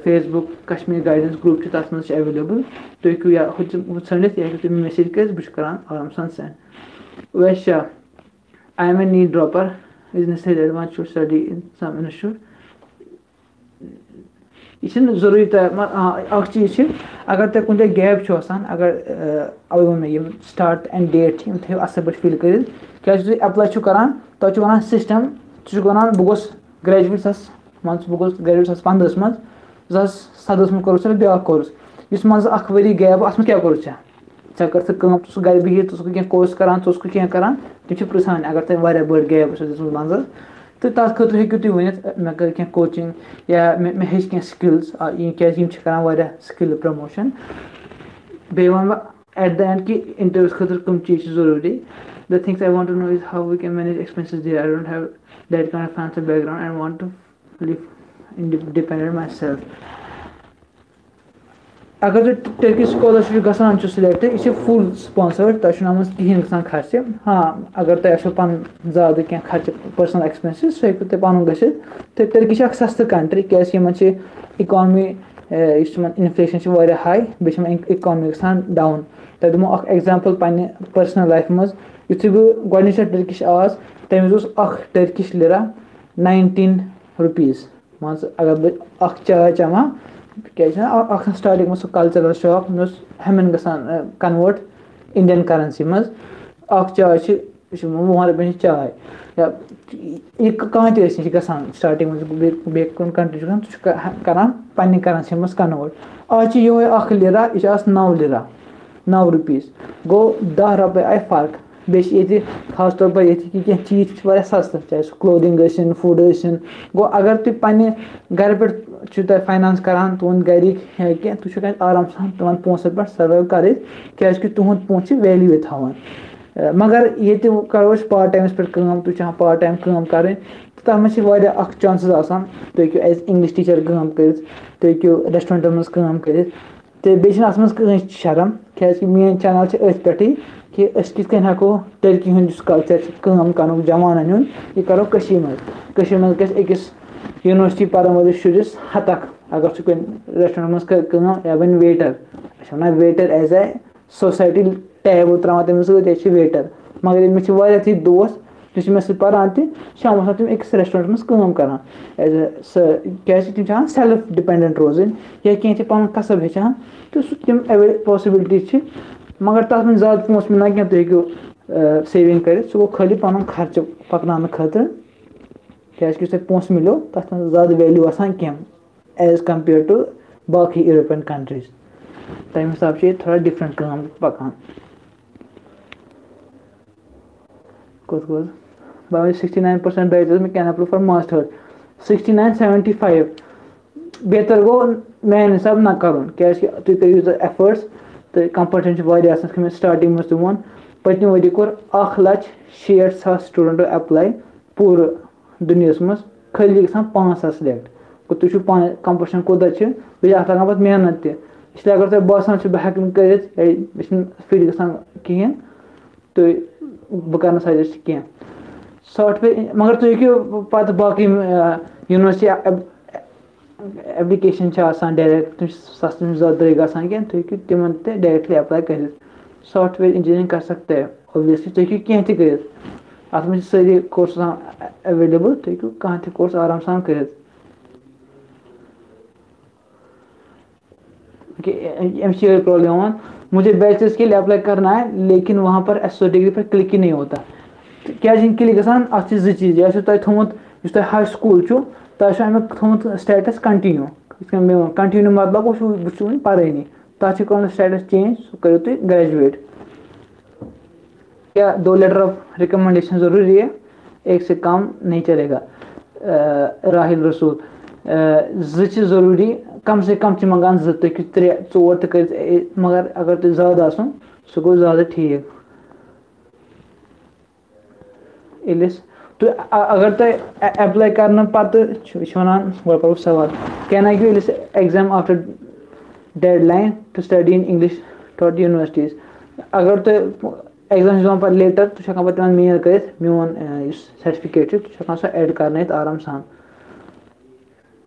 फेसबुक कश्मीर गाइडेंस ग्रुप तथ मज अवेलेबल तुम हूँ या षंडित या तुम मैसेज कर बह करान आराम सान सेंड वैश्य I am a NEET dropper is necessary that one should study in some institute. यह छुन जरूरी अख चीज अगर तुम कुछ गैप अगर अवे वो मे स्टार्ट एंड डेट थो असल पे फिल कर क्या एप्लाई करान तुम वन सिस्टम वन बहुत ग्रेजुएट मान बहुत ग्रेजुएट 15 मज 2017 मज कोर ब्या कोर्स इस मज वरी गैप अत क्या कोर चे कर सह गर बिहित क्या कोर्स करान क्या करान तुम पृछान अगर तुम बड़ गैप मंज तो तथ खत हेकू तुम वन मे कर क्या कोचिंग या मे हेच क्या स्किल्स क्या स्किल प्रमोशन बे वन एट द एंड कि इंटरव्यूज खतर कम चीज जरूरी the things I want to know is how we can manage expenses there I don't have that kind of financial background I want to live independent myself अगर तुम Turkish scholarship गसान select यह full sponsored तुम कहें गसान खर्च हाँ अगर तुम पन ज्यादा क्या खर्च पर्सनल एक्सपेंसेस सह तुम पन गि तो टर्की सस्त कंट्री क्या इकॉनमी इन्फ्लेशन हाई बे इकॉनमी गसान डाउन तुम दिमो एग्जाम्पल पे पर्सनल लाइफ मज युथु बह गोडनिच टर्किश आवाज तमें टर्किश लिरा 19 रुपीज़ मान अगर बह चाय चमा क्या स्टार्टिंग में सह कल्चरल शॉक मे हेमन गसान कन्वर्ट इंडियन करेंसी मज चाय 1 रुपये चाय या कह गसान स्टार्टिंग बे कंट्री करान पन्ने करेंसी मज कन्वर्ट आज ये लिरा यह 9 लिरा 9 रुपीज़ गो 10 रुपये आई फर्क बे खास तौर पर ये क्या चीज सस्त चाहे सह क्लोथिंग फूड गो अगर तुम पन्ने घर पे फाइनेंस करान तुंद गरिक या क्या तुम आराम सान तुम पोसन पे सर्वाइव कर क्या तुंद पोस वैल्यू थवान मगर ये करो पार्ट टाइमस पे तुम पार्ट टाइम कम कर तथ मे चांसेस आसान तुम हेकू एज इंग्लिश टीचर कम कर तुम हेकू रेस्टोरेंटन मज कम कर बेस मज शर्म क्या मेन चैनल अथ पे कि कित हेको टर्की हूँ कल्चर कम कर जवान यह करो मज गस यूनिवर्सिटी पान वोलिस शुरिस हतक अगर सह रेस्टोरेंट मज कम या one waiter one waiter as a society टैब त्रावान तमिस सह वेटर मगर मे थी दोस्त जो मे पान शाम तुम अकिस रेस्टोरेंट मज कम कर एज क्या तुम सेल्फ डिपेंडेंट रोजन या कह पन कसब हेचान तो तम पॉसिबिलिटी मगर तथ में ज्यादा पोस मिलान क्या तुम हेकू सेविंग कर सह गो खाली पन खर्च पकन खतर क्या पोस मिलो तथ में ज्यादा वैल्यू आसान कह एज कम्पेयर टू बाकी यूरोपियन कंट्रीज तम हिसाब से थोड़ा डिफरेंट काम पकान कुछ 69% बैचलर्स में कैन अप्लाई फॉर मास्टर्स 69-75 बेहतर गो मेन हिसाब ना कर क्या तुम करो एफर्ट्स तो कंपटीशन स्टार्टिंग में तुम वो पत्म वरी कोर 1,60,000 स्टूडेंटो अप्लाई पूरे दुनिया मज खाली गसान 500 सिलेक्ट गो तुम पान कंपटीशन कोता बे लगा पे मेहनत इसलिए अगर तुम बासान बह कर फिट गसान कहें तो बह कर सजेस्ट कह सॉफ्टवेयर मगर तुम हेकू पे बाकी यूनिवर्सिटी एप्लीकेशन डायरेक्ट तुम सस्त ज्यादा दर गसान क्या तुम हेकू तिमन डायरेक्टली अप्लाई कर सॉफ्टवेयर इंजीनियरिंग कर सकते हैं ऑब्वियसली तुम हेकू कह कर अत में सारी कोर्स अवेलेबल तुम हेकू कह कोर्स आराम सान कर प्रॉब्लम मुझे बैचलर्स के लिए अप्लाई करना है लेकिन वहाँ पर एसओ डिग्री पर क्लिक ही नहीं होता क्या क्लिक गसान अत जो चीज यह थोमुत हाई स्कूल तमिक थोमुत स्टेटस कंटिन्यू कंटिन्यू मतलब वो पानी तथ स्टेटस चेंज सह करो तुम ग्रेजुएट क्या 2 लेटर ऑफ रिकमेंडेशन जरूरी है एक से काम नहीं चलेगा राहिल रसूल जरूरी कम से कम मंगान 2 तुम 3-4 कर मगर अगर तुम ज्यादा आसन सह गो ज्यादा ठीक तो अगर तुम अप्लाई करने वन गो सवाल can I give exam after deadline to study in English taught universities अगर तुम एग्जाम पे लेटर तुम पे मेल कर मोन सर्टिफिकेट सह एड कर आराम सान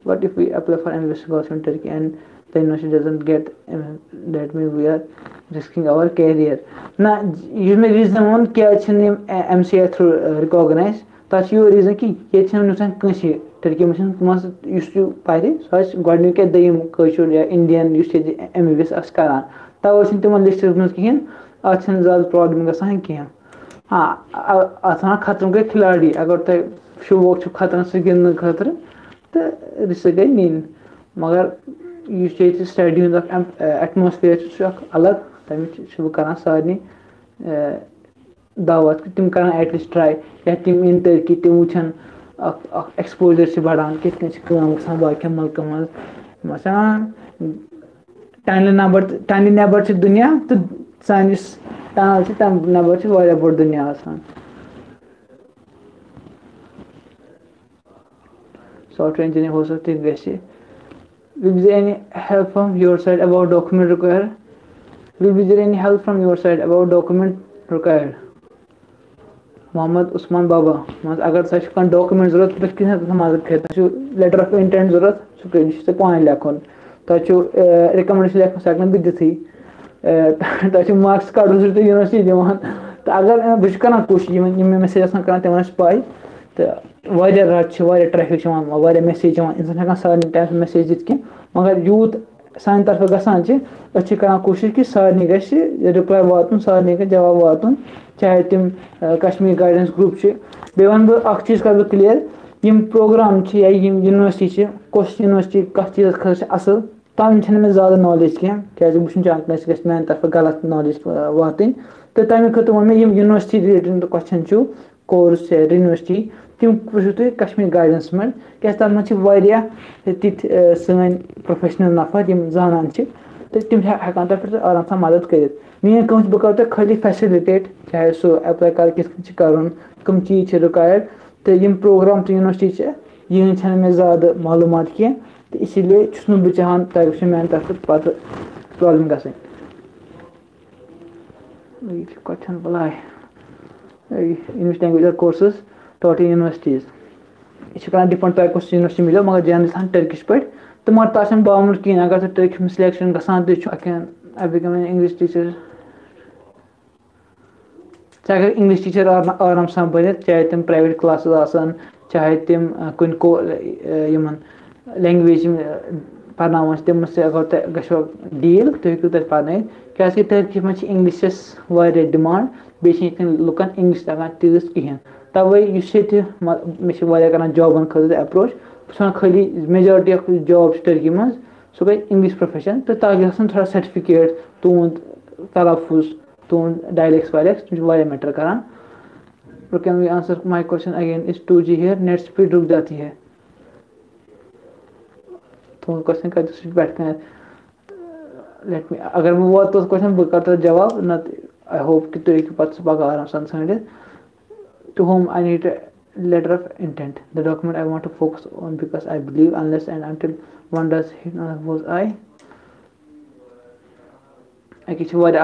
What if we apply for MBA scholarship in Turkey and the university doesn't get that means we are risking our career. Na, you may reason one क्या MCI through recognize तक यह reason कि ये Kans Turkey मज परि सह गोडनिक दम कशुर या इंडियन MBBS करान तवे तिमन लिस्ट मज कहें अत ज्यादा प्रॉब्लम गसान कह हाँ अत वन खतरों के खिलाड़ी अगर तुम शौक खतरन सह गिंदन खतर तो रिस्क गई नीन मगर यह स्टडी एटमोसफियर सह अलग तमें बह सारे दावत कि तिम कर एटलीस्ट ट्राई या तिम इन टर्की तिम वुचन एक्सपोजर बढ़ान कित गसान बाकी मुल्कन मज टनल नबर दुनिया तो सानिस टनल तम नबर वारिया बोड़ दुनिया आसान सॉफ्टवेयर इंजीनियर हो सकती है will be there any help from your side about document required will be there any help from your side about document required Mohammad Usman बाबा अगर तुम डॉक्यूमेंट जरूरत बह कि मदद कर लेटर ऑफ इंटेंट जरूरत सह पान लेखन तुम रिकमेंडेशन लेखन सह बह दिथी तुम मार्क्स कार्ड यूनिवर्सिटी दिवान तो अगर बह कर कोशिश मे मैसेज कर तम पाई तो रट ट्रैफिक मैसेज इंसान हेकान सारे टाइम मैसेज दिख कह मगर यूत सान तरफ गसान कर कोशिश कि सारे रिप्लाई वातन सारे जवाब वातन चाहे तिम कश्मीर गाइडेंस ग्रुप बे वन बह चीज़ कर क्लियर यम प्रोग्राम या यूनिवर्सिटी कस यूनिवर्सिटी कत चीज़ खर असल तम मे ज़्यादा नॉलेज कह क्या बहुत चाहता मान तरफ गलत नॉलेज वातन तो तमें खतर वो मे university related question course university तिम वुचु तुम कश्मीर गाइडेंस मज क्या तथ मज तिथ सन प्रोफेशनल नफर जानान तो तिम हेकान तथ आराम सान मदद कर मेन कम बह कर खाली फैसिलिटेट चाहे सो एप्लाई कर कित कर कम चीज़ रिक्वायर्ड तो यम प्रोग्राम तो यूनिवर्सिटी यह मे ज़्यादा मालूम कह तो इसीलिए बह चाहान तुम मान तरफ पत प्रॉब्लम गई क्वेश्चन बलाय English language courses taught universities यह डिपेंड तुम कस यूनिवर्सिटी मिलो मगर जनरल टर्किश पे तो मगर तक बावजूद कहें अगर तुम टर्की में सिलेक्शन गसान I become an English teacher चाहे इंग्लिश टीचर आराम सान बन चाहे तुम प्राइवेट क्लासेस आसान चाहे तुम कुन को लैंग्वेज पढ़ान तम अगर तुम गो डील तुम हेकू तक पढ़ क्या टर्की में इंग्लिशस डिमांड बे लुकन इंग्लिश तगान तीस कहें तवे मे कर जॉबन खतर अप्रोच बह खाली मेजॉरिटी ऑफ जॉब टर्की मज सह गई इंग्लिश प्रोफेशन तो तक गन थोड़ा सर्टिफिकेट तुंद तलफुज तुंद डायलेक्ट्स वायलेक्ट्स मैटर करान can we answer my question again is 2G here net speed रुक जाती है तुम क्वेश्चन कर बैठ लेट मी अगर मैं वो तो क्वेश्चन बह कर जवाब न आई होप कि तुम हेकू पे पगह आराम सान सँड़ित to whom I need a letter of intent. The document I want to focus on because I believe unless and until one does hit on was I. Aki छ वार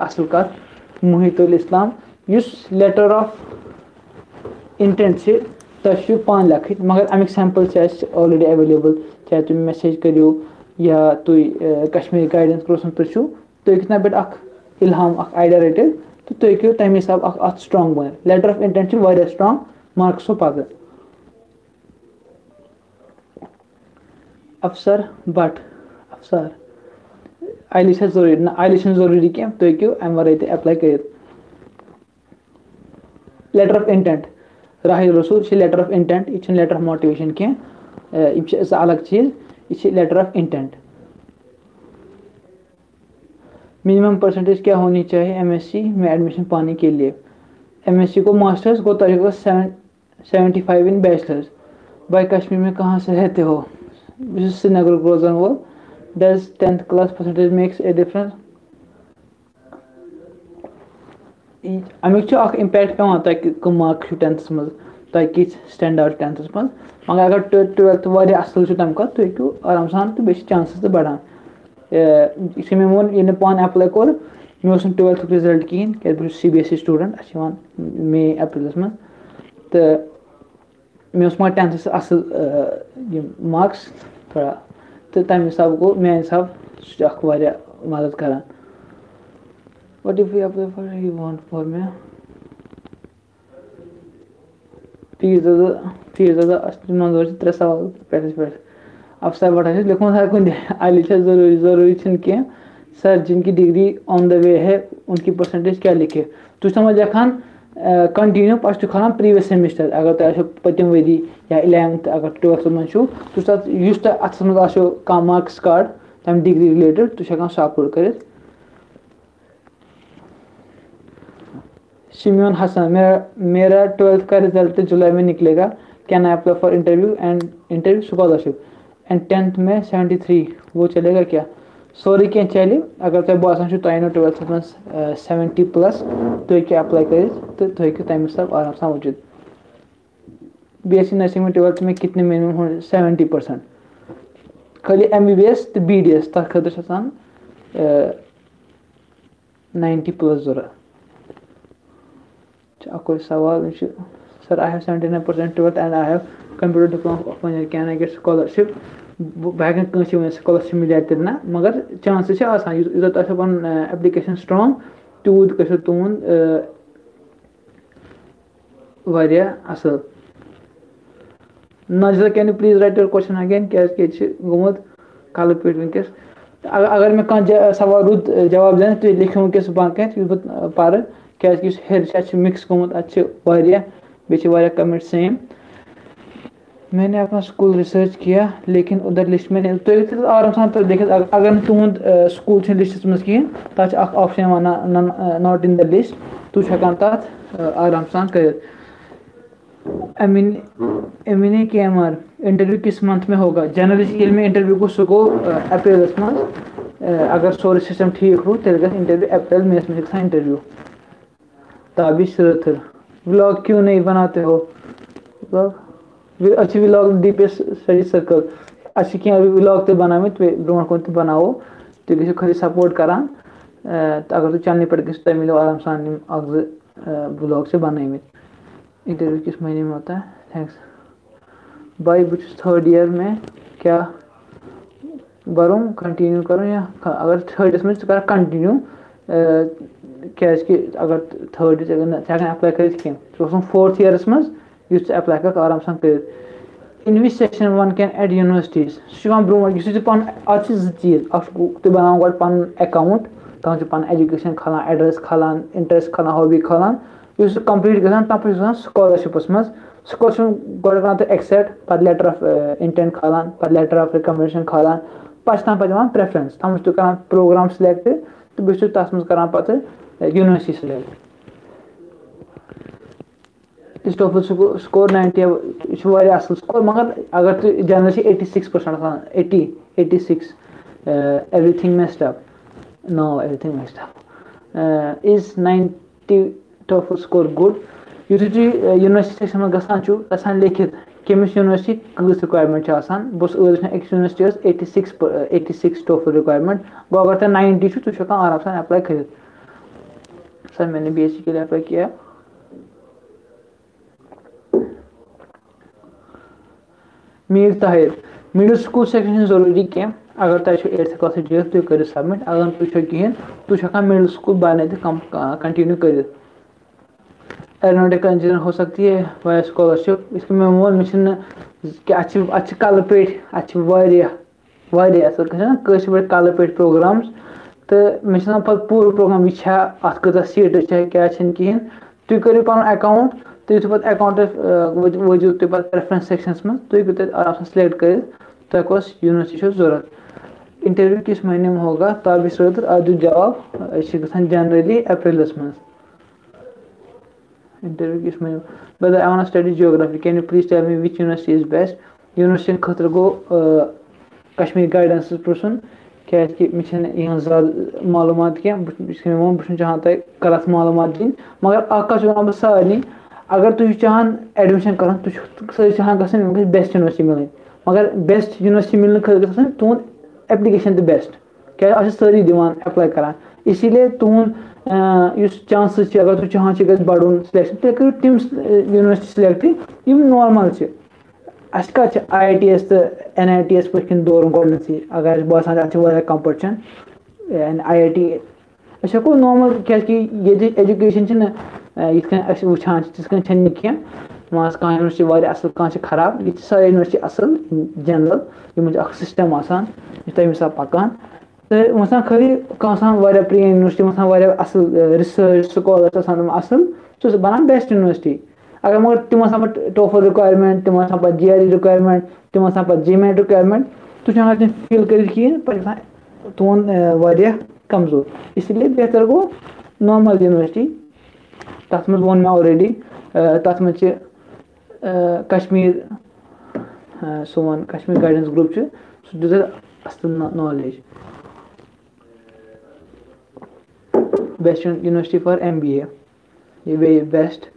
असल कत मुहितुल इस्लाम युस लेटर ऑफ इंटेंट से तश पान लखित मगर Amik sample already available चाहे तुम message करो या तुम कश्मीर गाइडेंस क्रोसन पृछू तो कितना बेट अख इल्हाम अख आइडिया रटित तो तुम हेकू तमें हिसाब अत स्ट्रांग बन लेटर ऑफ इंटेंट स्ट्रांग मार्क्सो पगह अफसर बट अफसर आइलिश जरूरी ना आइलिश जरूरी कह तुम हेकू अम वर अप्लाई कर letter of intent Rahil Rasool letter of intent यह लेटर ऑफ मोटिवेशन कह अलग चीज़ यह letter of intent minimum percentage क्या होनी चाहिए MSc में एडमिशन पाने के लिए MSc को मास्टर्स को तरीका 75 इन बैचलर्स भाई कश्मीर में कहाँ से रहते हो श्रीनगर रोजान वो does 10th class percentage makes a difference अमिक इम्पैक्ट पेवान तुम कम मार्क्स 10th मज तुम कित स्टैंड आउट 10th मज मगर अगर 12th वारिया असल तम तुम हेकू आराम सान तो बे चांसेस तो बढ़ान इसे मे वो ये पान अप्लाई कोर मे 12th रिजल्ट कहें क्या बहुत CBSE स्टूडेंट मे अप्रैलस मज तो मे मगर 10th असल मार्क्स थोड़ा तो तम हिसाब गो मे हिसाब सह मदद करान What if we apply for you want for me fees मंजूर 3 सवाल पे अफसर भट्टा लिखूँ हर कुछ अली ज़रूरी कह सर जिनकी डिग्री ऑन द वे है उनकी परसेंटेज क्या लिखे तुम समझ लेखान कंटिन्यू पे खान प्रीवियस सेमिस्टर अगर तुम पतम वरी या 11th अगर 12th मज अथस मज कह मार्क्स कार्ड तम डिग्री रिलेटेड तुम सह अपलोड कर शिमियोन हसन मेरा 12th का रिजल्ट जुलाई में निकलेगा can I apply for interview scholarship and 10th में 73 वो चलेगा क्या सोरी क्या चले अगर तुम बासान तुम 12th मज 70+ तुम क्या अप्लाई कर तो तुम हूँ तमें हिसाब आराम से वुचित BSc नर्सिंग में 12th में कितने मिनिमम 70% खाली MBBS तो BDS तथ खतर 90+ जरूरत कोई सवाल sir I have 79% 12th and I have computer diploma can I gate scholarship बह स्कॉलरशिप मिले ना मगर चांसेस यूत पन एप्लिकेशन स्ट्रांग तूत गो तुंद असल Nazira can you please write your question again क्या गोमुत कल पे वनकस अगर मैं कह सवाल रुद जवाब दें तो लिखो वनकस बह कह पर क्या हेर मिक्स गोमुत बे कमेंट सेम मैंने अपना स्कूल रिसर्च किया लेकिन उधर लिस्ट में नहीं आराम सान तो देखिए अगर तुंद स्कूल लिस्ट मज कहें तक option one not in the list तू तथ आराम सान कर एमिने KMR इंटरव्यू किस मंथ में होगा जनरली में इंटरव्यू को सो गो अप्रैल मज अगर सोरे सिस्टम ठीक रो तेल इंटरव्यू अप्रैल में इंटरव्यू ताबिश रथर व्लॉग क्यों नहीं बनाते हो अच्छी व्लॉग DPS स्टडी सर्कल अच्छी क्या व्लॉग तो बना ब्रो कन तो बनाओ तो गो खरी सपोर्ट करान तो अगर तुम चैनल पे गो मिलो आराम सान व्लॉग से बनाई इंटरव्यू किस महीने में होता है थैंक्स भाई बस 3rd ईयर में क्या बरूँ कंटिन्यू करूँ या अगर 3rd ईयर में कर कंटिन्यू क्या अगर 3rd अप्लाई कर 4th ईयरस मज अप्लाई कर आराम सान कर in which section one can add universities सह ब्रो पन आज 2 चीज़ तुम बनाओ गो पन अकाउंट तक पन एजुकेशन खालान एड्रेस खालान इंटरेस्ट खालान हॉबी खालान कंप्लीट गसान तब स्कॉलरशिपस मज स्कॉलरशिप गो तो एक्सेप्ट पे लेटर ऑफ इंटेंट खालान पे लेटर ऑफ रिकमेंडेशन खालान पे प्रेफरेंस तम तुम कर प्रोग्राम सिलेक्ट तो बस तथ मज कर यूनिवर्सिटी सिलेक्ट टोफल स्कोर 90 असल स्कोर मगर अगर तुम general 86% 86 everything messed up know everything messed up is 90 TOEFL score good you university section में गसान लिखित कमिस यूनिवर्सिटी कस रिक्वायरमेंट बस अक्स यूनिवर्सिटी 86 टोफल रिक्वायरमेंट गो अगर तुम 90 तुम आराम से अप्लाई कर सर मैंने BSc के लिए अप्लाई किया Mir Tahir middle school section जरूरी क्या अगर तुम 8th क्लास दिख तुम कर सबमिट अगर तुम कहें तुम मिडिल स्कूल बने कंटिन्यू कर एरोनॉटिकल इंजीनियर हो सकती है वाया स्कॉलरशिप इसके मैं मोन मिशन अच्छे कल पे असल कल पे प्रोग्राम्स तो मे पूरा प्रोग्राम यह अत कत सीट क्या कहें तुम करो पन अकाउंट तुम पे अकाउंट वो तुम पे प्रेफरेंस सेक्शनस में तुम हूँ आराम से सिलेक्ट कर तुम कस यूनिवर्सिटी जरूरत इंटरव्यू किस महीने में होगा ताबिश रदर आज जवाब जनरली अप्रैलस मज इंटरव्यू किस महीने brother I want to study geography can you please tell me which university is best university खतर गो कश्मीर गाइडेंस पृछन क्या मे ज़्यादा मालूमात क्या बह चाहान तुम गलत मालूमात दिन मगर कत वन सारे अगर तुम चाहान एडमिशन कर तुम चाहान ग बेस्ट यूनिवर्सिटी मिल मगर बेस्ट यूनिवर्सिटी मिलने खतर तुंद एप्लिकेशन तो बेस्ट क्या सारी दिवान अप्लाई करान इसीलिए तुंद चांसेस अगर तुम चाहान बढ़ सिलेक्शन तुम करो तम यूनिवर्सिटी सिलेक्ट नॉर्मल IITS तो NITS पे दौर गोडनसी अगर बासान कंपटिशन IIT हेको नॉर्मल क्या एजुकेशन वुचान तिथ कह मान कहाँ यूनिवर्सिटी वारिया असल कहाँ खराब ये सारी यूनिवर्सिटी असल जनरल ये सिस्टम आसान तमे हिसाब पकान तो वह खाली कह प्रिय यूनिवर्सिटी वह असल रिसर्च स्कॉलर्स असल सह बनान बेस्ट यूनिवर्सिटी अगर मगर तम टोफल रिक्वायरमेंट तम पे GRE रिक्वायरमेंट तम पे GMAT रिक्वायरमेंट तुम हूँ फिल कर कहें पे तुन कमजोर इसलिए बेहतर गो नॉर्मल यूनिवर्सिटी तथ मज वो मे ऑलरेडी तथ मज कश्मीर सोन कश्मीर गाइडेंस ग्रुप सह दित असल knowledge best university for MBA ये वे best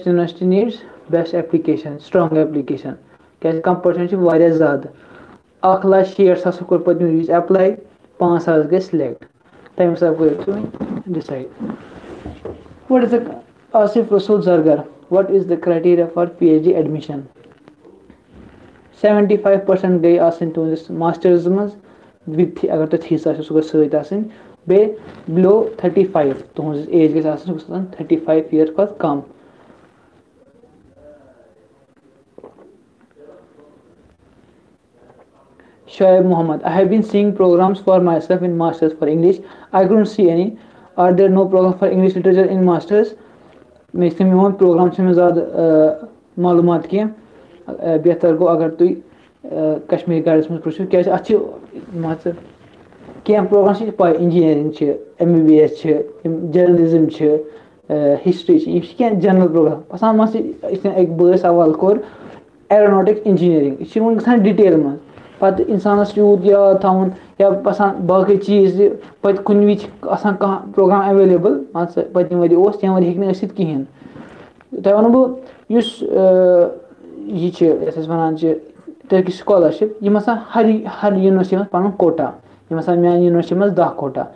university needs best application strong application क्या कंपटीशन ज़्यादा 1,60,000 कोर पत्म वज एप्लाई 5,000 गई सिलेक्ट तम हिसाब कर decide what is the Asif Rasool Zargar what is the criteria for PhD admission 75% गई तुंदिस मास्टर्स मज विथ अगर तुम थीस सह सत बे बिलो 35 तुज एज गई 35 ईयर पत कम Shoaib Muhammad, I have been seeing programs for myself in Masters for English. I couldn't see any. Are there no programs for English literature in Masters? मैं programme से ज़्यादा मालूमात की बेहतर गो अगर तुम कश्मीर गाइडेंस में पढ़ो क्या मान कह प्रोग्राम पाई इंजीनियरिंग MBBS जर्नलिज्म हिस्ट्री क्या जनरल प्रोग्राम पसान मान एक बे सवाल कोर एरोनॉटिक इंजीनियरिंग यह गसान डिटेल मज पत इंसानस यूत याद थवन या पसान बाकी चीज़ पे कुन वि कह प्रोग्राम अवेलेबल मान पतम वरी तम वरी हे कहें तह वो बह यह वन टर्किश स्कॉलरशिप हर यूनिवर्सिटी में पन कोटा मान यूनिवर्सिटी में 10 कोटा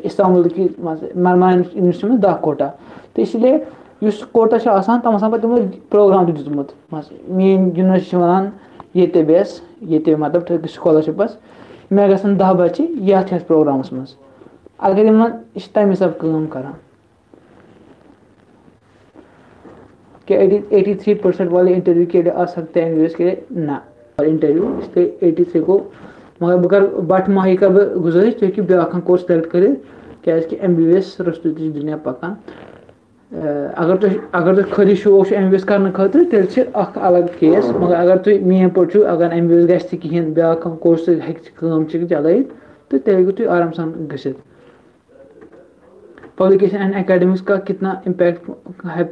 इस्तांबुल की मरमान यूनिवर्सिटी में 10 कोटा तो इसलिए उस कोटा तम पे तमो प्रोग्राम दितमुत मेन यूनिवर्सिटी वन ये बेस ये मतलब टर्किश स्कॉलरशिपस मे ग 10 बच्चे ये प्रोग्रामस मज अगर इन तम हिसाब कर क्या 83% वाले इंटरव्यू के लिए आ सकते हैं MBBS के लिए ना इंटरव्यू इसलिए 83 को मगर बह कर बट माही का गुजारिश तुम ब्या कोर्स सेलेक्ट कर क्या MBBS रस्तु दुनिया पकान अगर तुम खाली शौक MBBS करने खतर तेल अलग केस मगर अगर तुम मेन पे अगर MBBS गि कहें ब्या कोर्स चल तो तेल हूँ तुम आराम सान गसित पब्लिकेशन एंड एकेडमिक्स का कितना इम्पैक्ट है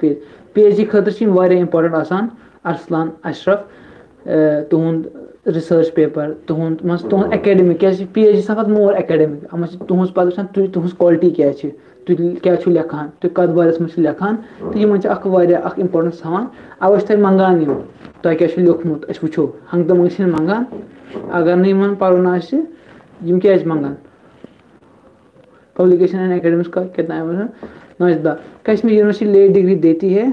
PhD खतर वारिया इंपॉर्टेंट आसान अरसलान अशरफ तुंद रिसर्च पेपर तुंद एकेडमिक क्या PhD सफत मोर एकेडमिक तुज पे तुज क्वालिटी क्या क्या लेखान तुम कत बारे में लेखान तो यह इंपॉर्टेंस थवान अवे तुम मंगान तुम क्या लिखमुत वो हंग तो मंग मंगान अगर नहीं पढ़न क्या मंगान पब्लिकेशन एंड एकेडमिक्स का कितना है नौजदा कश्मीर यूनिवर्सिटी लेट डिग्री देती है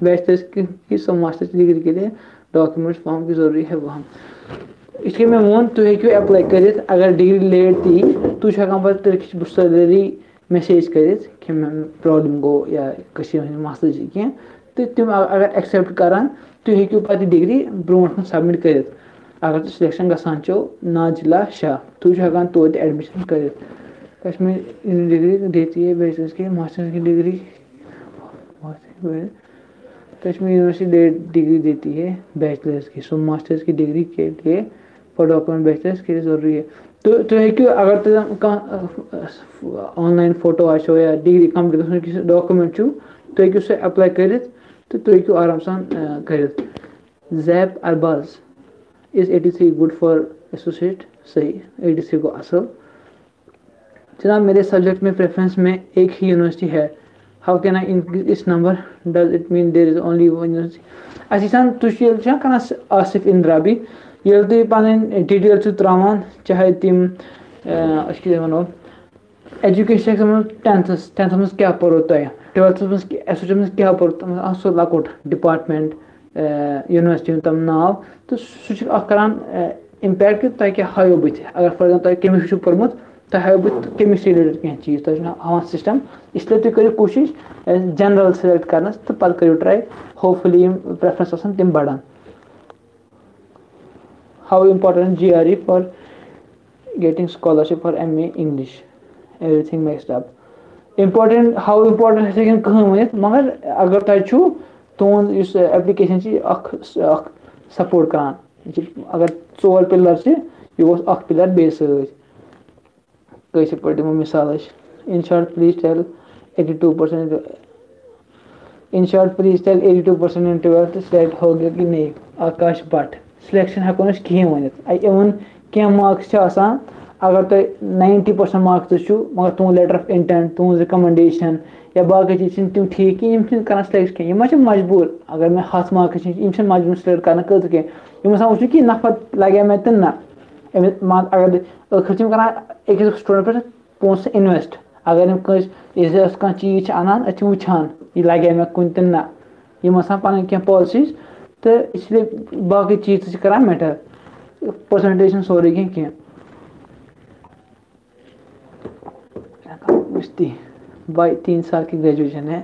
बैचलर्स की सब मास्टर्स डिग्री के लिए डॉक्यूमेंट्स फॉर्म की जरूरी है वहाँ इसलिए मैं वो तुम हूँ अप्लाई कर अगर डिग्री लेट दी तुम पे टर्किश बुक सैलरी मैसेज कर प्रॉब्लम गो या मसल कह तो तुम अगर एक्सेप्ट करान तुम हूँ पे डिग्री ब्रोट सबमिट कर अगर तुम सिलेक्शन गसान नाजिला शाह तुम हेकान तो एडमिशन कर कश्मीर डिग्री देती है बैचलर्स की मास्टर्स की डिग्री कश्मीर यूनिवर्सिटी डिग्री देती है बैचलर्स की सो मास्टर्स की डिग्री के लिए फॉर डॉक्यूमेंट बैचलर्स के लिए ज़रूरी है तो हूँ अगर तुम ऑनलाइन फोटो आो या डिग्री कंप्लीट डॉक्यूमेंट तो हूँ सह अप्लाई कर तो तुम हूँ आराम सान कर जैप Arbaz is 83 good for associate सही 83 को असल जनाब मेरे सब्जेक्ट में प्रेफरेंस में एक ही यूनिवर्सिटी है हाउ कैन आई इंक्रीज इस number does it mean there is only one university तुम आसिफ इंद्राबी ये तुम पन डिटेल त्रावान चाहे तुम वो एजुकेशन मज 10th मज क्या पो तुम 12th मज क्या पो सो लकुट डिपार्टमेंट यूनिवर्सिटी तम नाव तो सह कर इम्पैक्ट तुम क्या हायो बुत अगर फॉर एग्जाम्पल तुम कमिस पोर्मुत तो हाउ बह केमिस्ट्री रिलेटेड कह चीज तो हां सिस्टम इसलिए तुम करो कोशिश जनरल सिलेक्ट करना तो पे करो ट्राई होपफुली प्रेफरेंस तम बढ़ान how important GRE for getting scholarship for MA English everything mixed up important how important हेकन कहें वन मगर अगर तुम तुंद एप्लिकेशन सपोर्ट करान अगर 4 पिलर से यह गोस पिलर बे पे दिमो मिसाल in short please tell 82% in short please tell 82% in 12th select हो गया कि नहीं आकाश भट्ट सिलेक्शन हेको कहें वन इवन क्या मार्क्स अगर तुम 90% मार्क्स मगर तुम लेटर ऑफ इंटेंट तुम रिकमेंडेशन या बाकी चीज तुम ठीक कहें कर सिलेक्ट कहें मजबूर अगर मैं 100 मार्क्स मजबूर सिलेक्ट कर खतर कहें वो कि नफर लगे मे तो ना अगर आखिर कर स्टूडेंट पे पोस इन्वेस्ट अगर कह चीज अनान वुचान यह लगे मे कुन तो ना पन क्या पॉलिसीज तो इसलिए बाकी चीज कर मैटर परसेंटेज सोरे कह भाई 3 साल की ग्रेजुएशन है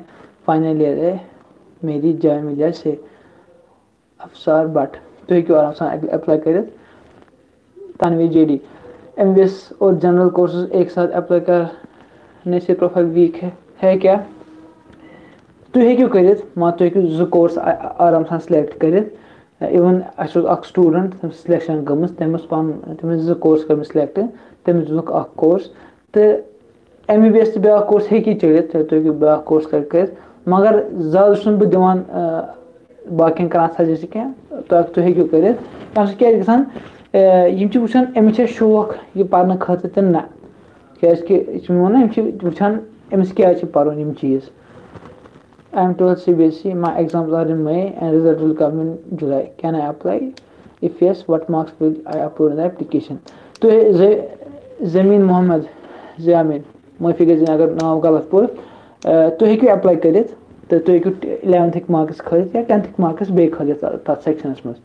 फाइनल ईयर है मेरी जामिया से अफसार भट्ट तो क्यों आराम से अप्लाई कर तनवी JD MBS और जनरल कोर्सेज एक साथ अप्लाई करने से प्रोफाइल वीक है क्या तुम क्यों कर तुम 2 कोर्स आराम से सिलेक्ट कर इवन स्टूडेंट तम सिलेक्शन गम तमिस 2 कोर्स कर सिलेक्ट तमिस दुक कोर्स तो MBBS ब्या कोर्स हेकी चलित तुम ब्या कोर्स कर मगर ज़्यादा बह दिवान बाकियन कर सजेस्ट क्या तुम हेकू कर क्या गसान वुचान अमिस शौक यह पढ़ने खतर तो ना क्या वन वुचान अमिस क्या पर्न चीज I am told CBSE my exams are in May and result will come in July. Can I apply? If yes, what marks will I upload in the application? तो ज़मीन मोहम्मद ज़मीन माफ़ी गई अगर नाम गलत पोर तुम हेकू अप्लाई कर तो तुम हेकू 11th मार्क्स खलित या 10th मार्क्स बे खलित तथ सेक्शनस मज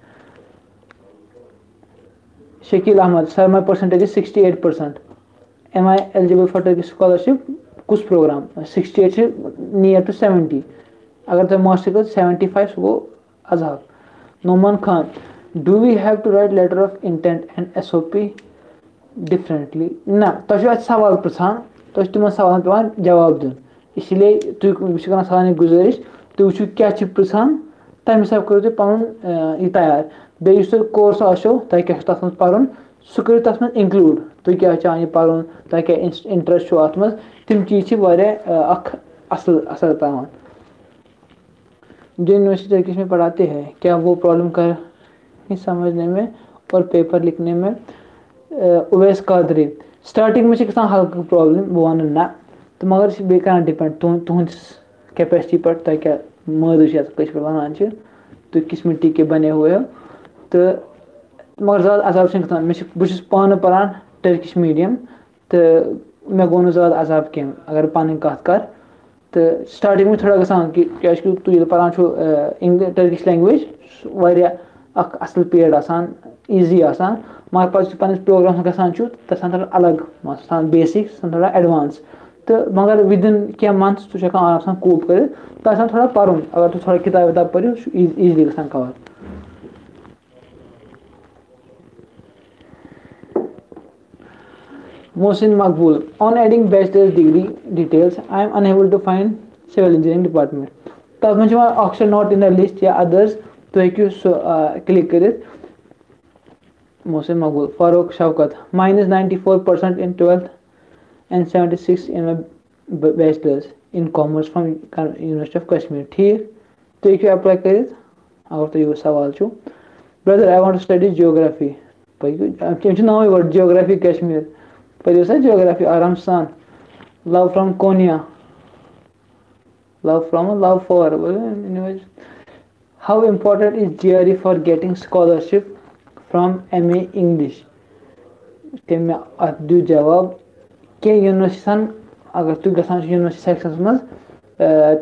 Shakeel Ahmad sir my percentage 68%. Am I eligible for Turkish scholarship? कुछ प्रोग्राम 68 नियर टू 70 अगर तुम मास्टर कर 75 सो गो अजहब Noman Khan do we have to write letter of intent and SOP differently ना तुम सवाल पृछान तुम तिमन सवाल पे जवाब दिन इसलिए तुम सानी गुजारिश तुम वो क्या पृछान तम हिसाब करो तुम पन यह तैयार बेस कोर्स आो तुम क्या तथ मज पर्न सह करो तथ मज इंक्लूड तुम क्या चाह पर्न तुम क्या इंटरेस्ट अत मज तम चीज असल असर पान जो यूनिवर्सिटी टर्किश में पढ़ाते हैं क्या वो प्रॉब्लम कर समझने में और पेपर लिखने में उवैस कादरी स्टार्टिंग में हल्का प्रॉब्लम बह वन ना तो मगर बे कर डिपेंड तुहद कैपेसिटी पर तुम क्या मद वन तुम किस मिट्टी के बने हुए हो तो मगर ज़्यादा अजाब बहुत पान पान टर्किश मीडियम तो मे गो ना ज़्यादा अजाब कह अगर पन कत कर तो स्टार्टिंग में थोड़ा गसान कि क्या तुम पान टर्किश लैंग्वेज असल पेड ईजी मगर पे पे प्रोग्राम गसान तसान थोड़ा अलग मान बेसिक थोड़ा एडवांस तो मगर विदिन क्या मंथ्स तुम आराम कूप कर थोड़ा पर्न अगर तुम थोड़ा किताब विताब पढ़ो ईजिली गसान cover Mohsin Maqbool on adding bachelor's degree details I am unable to find civil engineering department तब मुझे epsilon not in the list या अदर्स तो हेकू क्लिक कर Mohsin Maqbool Farooq Shaukat -94% in 12th and 76 in my bachelor's in commerce from University of Kashmir ठीक तो हेकू apply कर अगर तो ये सवाल छो brother I want to study geography पे नाम वर्ड जियोग्राफी कश्मीर पढ़ो सा जियोग्राफी आराम सान love from cornea love for how important is GRE for getting scholarship from MA English तम दु जवाब क्या यूनिवर्सिटी अगर तुम गसान यूनिवर्सिटी सेक्शन मज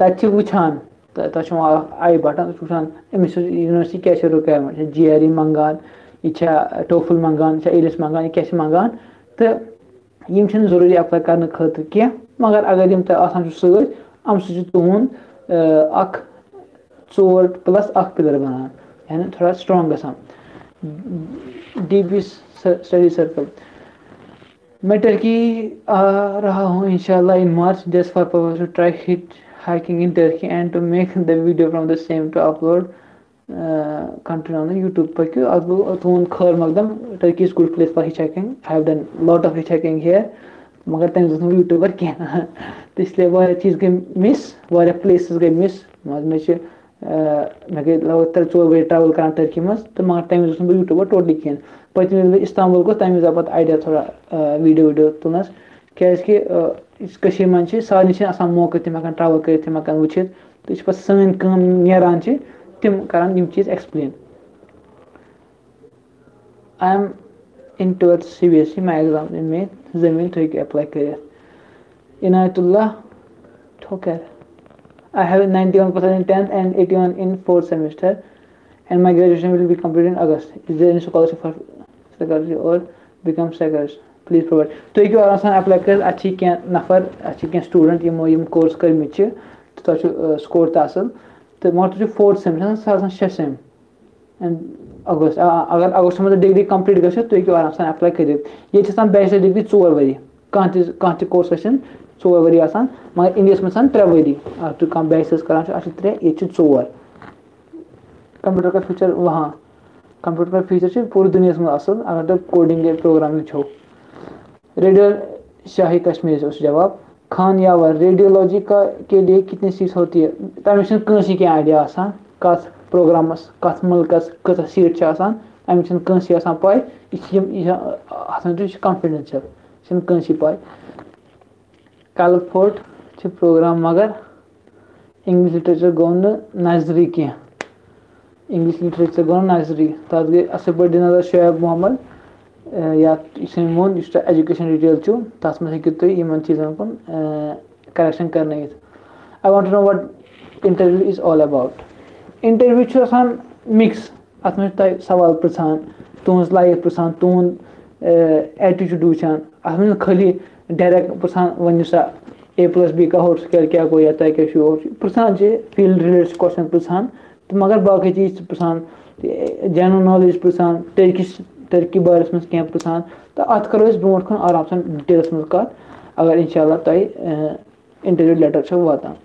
तक वुचान तक आई बटन वुचान अमिस यूनिवर्सिटी क्या रिक्वायरमेंट GRE मंगान यह टोफल मंगान इलिस मंगान यह क्या मंगान तो यम छन जरूरी अप्लाई करने खतर क्या मगर अगर यम तह आसान सत अम सह तुहद 4+1 पिलर बनान यानी थोड़ा स्ट्रॉन्ग गसान डीपी स्टडी सर्कल मैं टर्की आ रहा हूँ इंशाल्लाह in March just for purpose to try hit hiking in Turkey and to make the video from the same to upload content on YouTube पर अब तुम खर मकदम Turkey is good place for hitchhiking. I have done lot of hitchhiking here मगर तम this YouTube पर क्या तो इसलिए वो चीज़ गई मिस वो places गई मिस मैं गई लगभग 3-4 बजे ट्रैवल करान टर्की मज तो मगर तम दिस YouTube पर टोटली क्या पत्म इस्तांबुल को तम पत् आइडिया थोड़ा वीडियो तुलनस क्या इस मन सारे मौके तम ट्रैवल कर तम वुचित तो पे सन काम नान तम कर चीज़ explain I am in 12th CBSE my exam in May जमीन तुम एप्लाई कर इनायतुल्लाह ठोकर I have 91% in 10th and 81 in 4th semester and my graduation will be completed in August. Is there any scholarship for psychology or become psychologist? Please provide. तो ये आसान apply कर अच्छी क्या नफर अच्छी क्या स्टूडेंट यम कोर्स कर्मित तो स्कोर तसल तो मगर तुझे 4th semester 6 same and August अगर अगस्त में डिग्री कंप्लीट गो तो आसान अप्लाई कर ये बैचलर डिग्री 4 वरी कह कोर्स 4 वरी मगर इंडिया में 3 वरी तो कह बैचलर्स करान 3 ये 4 कंप्यूटर का फ्यूचर वहाँ कंप्यूटर का फ्यूचर पूरी दुनिया में असल अगर तो कोडिंग प्रोग्रामिंग छो रेडियो शाही कश्मीर से उस जवाब खान यावर रेडियोलॉजी का के लिए कितनी सीट होती है तमिश कंसी क्या आइडिया आसान कत प्रोग्रामस कत मुल्कस कत सीट अमिश कंसी पाई कॉन्फिडेंशियल कंसी पाई कल फोर्ट प्रोग्राम मगर इंग्लिश लिटरेचर गो नजरी क्या इंग्लिश लिटरेचर गो नजरी तथ गई असल पे नजर शुएब मोहम्मद या मोन इस एजुकेशन डिटेल तथ मे हेकि तुम इन चीज़न कुन करेक्शन कर I want to know what interview is all about interview मिक्स अत मे सवाल पृछान तुज लाइफ पृछान तुंद एटीट्यूड वुचान अत मे खाली डायरेक्ट पृछान वन सा A+B का होल स्केल क्या गो या तह क्या पृछान फील्ड रिलेटेड क्वेश्चन पृछान तो मगर बाकी चीज़ पृछान जनरल नॉलेज पृछान टर्की बारे में क्या पृछान तो अत करो ब्रो कुन आराम से डिटेल्स में कत अगर इंशाल्लाह तुम इंटरव्यू लेटर वातान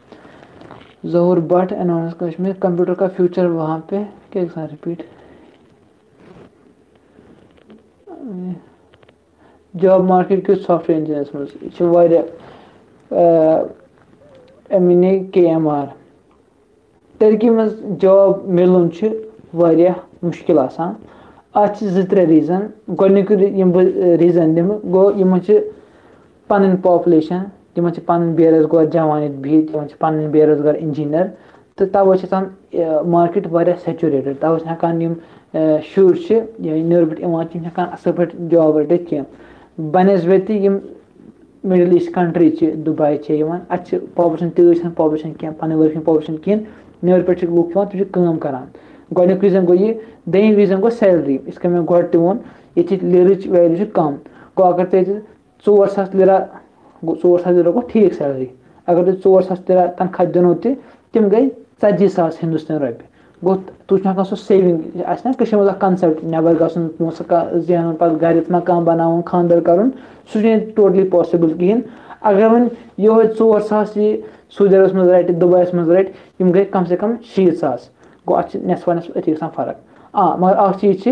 जहूर भट्ट एनवायरमेंट कश्मीर कंप्यूटर का फ्यूचर वहाँ पे क्या रिपीट जॉब मार्केट के सॉफ्टवेयर इंजीनियर्स में एमने KMR टर्की में जॉब मिलन मुश्किल आसान अत 2-3 रीजन गोनिक रीजन दिम गो पन पॉपुलेशन पन बेरोजगार जवान बिहित पन बेरोजगार इंजीनियर तो तवे मार्केट वारिया सेचुरेटेड तवे हेकान शुर नबर हेकान असल पे जॉब रटित क्या बनस्बत मिडल ईस्ट कंट्री दुबई अत पॉपुलेशन तीज पॉपुलेशन क्या पन वर्किंग पॉपुलेशन कहें नबर पे लूक तुम काम करान गोनिक रीजन गो ये दोम रीजन गो सैलरी इसका मैं गो वोन ये लिरच वैल्यू कम गो अगर तुम 4,000 लिरा 4,000 लिरा गो ठीक सैलरी अगर तुम 4,000 लिरा तनख्वाह दिन तम गई 40,000 हिंदुस्तान रुपये गो तुम सो सेविंग ना कंसेप्ट नबर गसन जेन पे गर मकान बनावन खानदर कर टोटली पॉसिबल कहें अगर वन ये 4,000 सऊदी अरब में रट दुबई में रट गई कम से कम 60,000 गो नेसफा नेसफ अथी फारक मगर अ चीज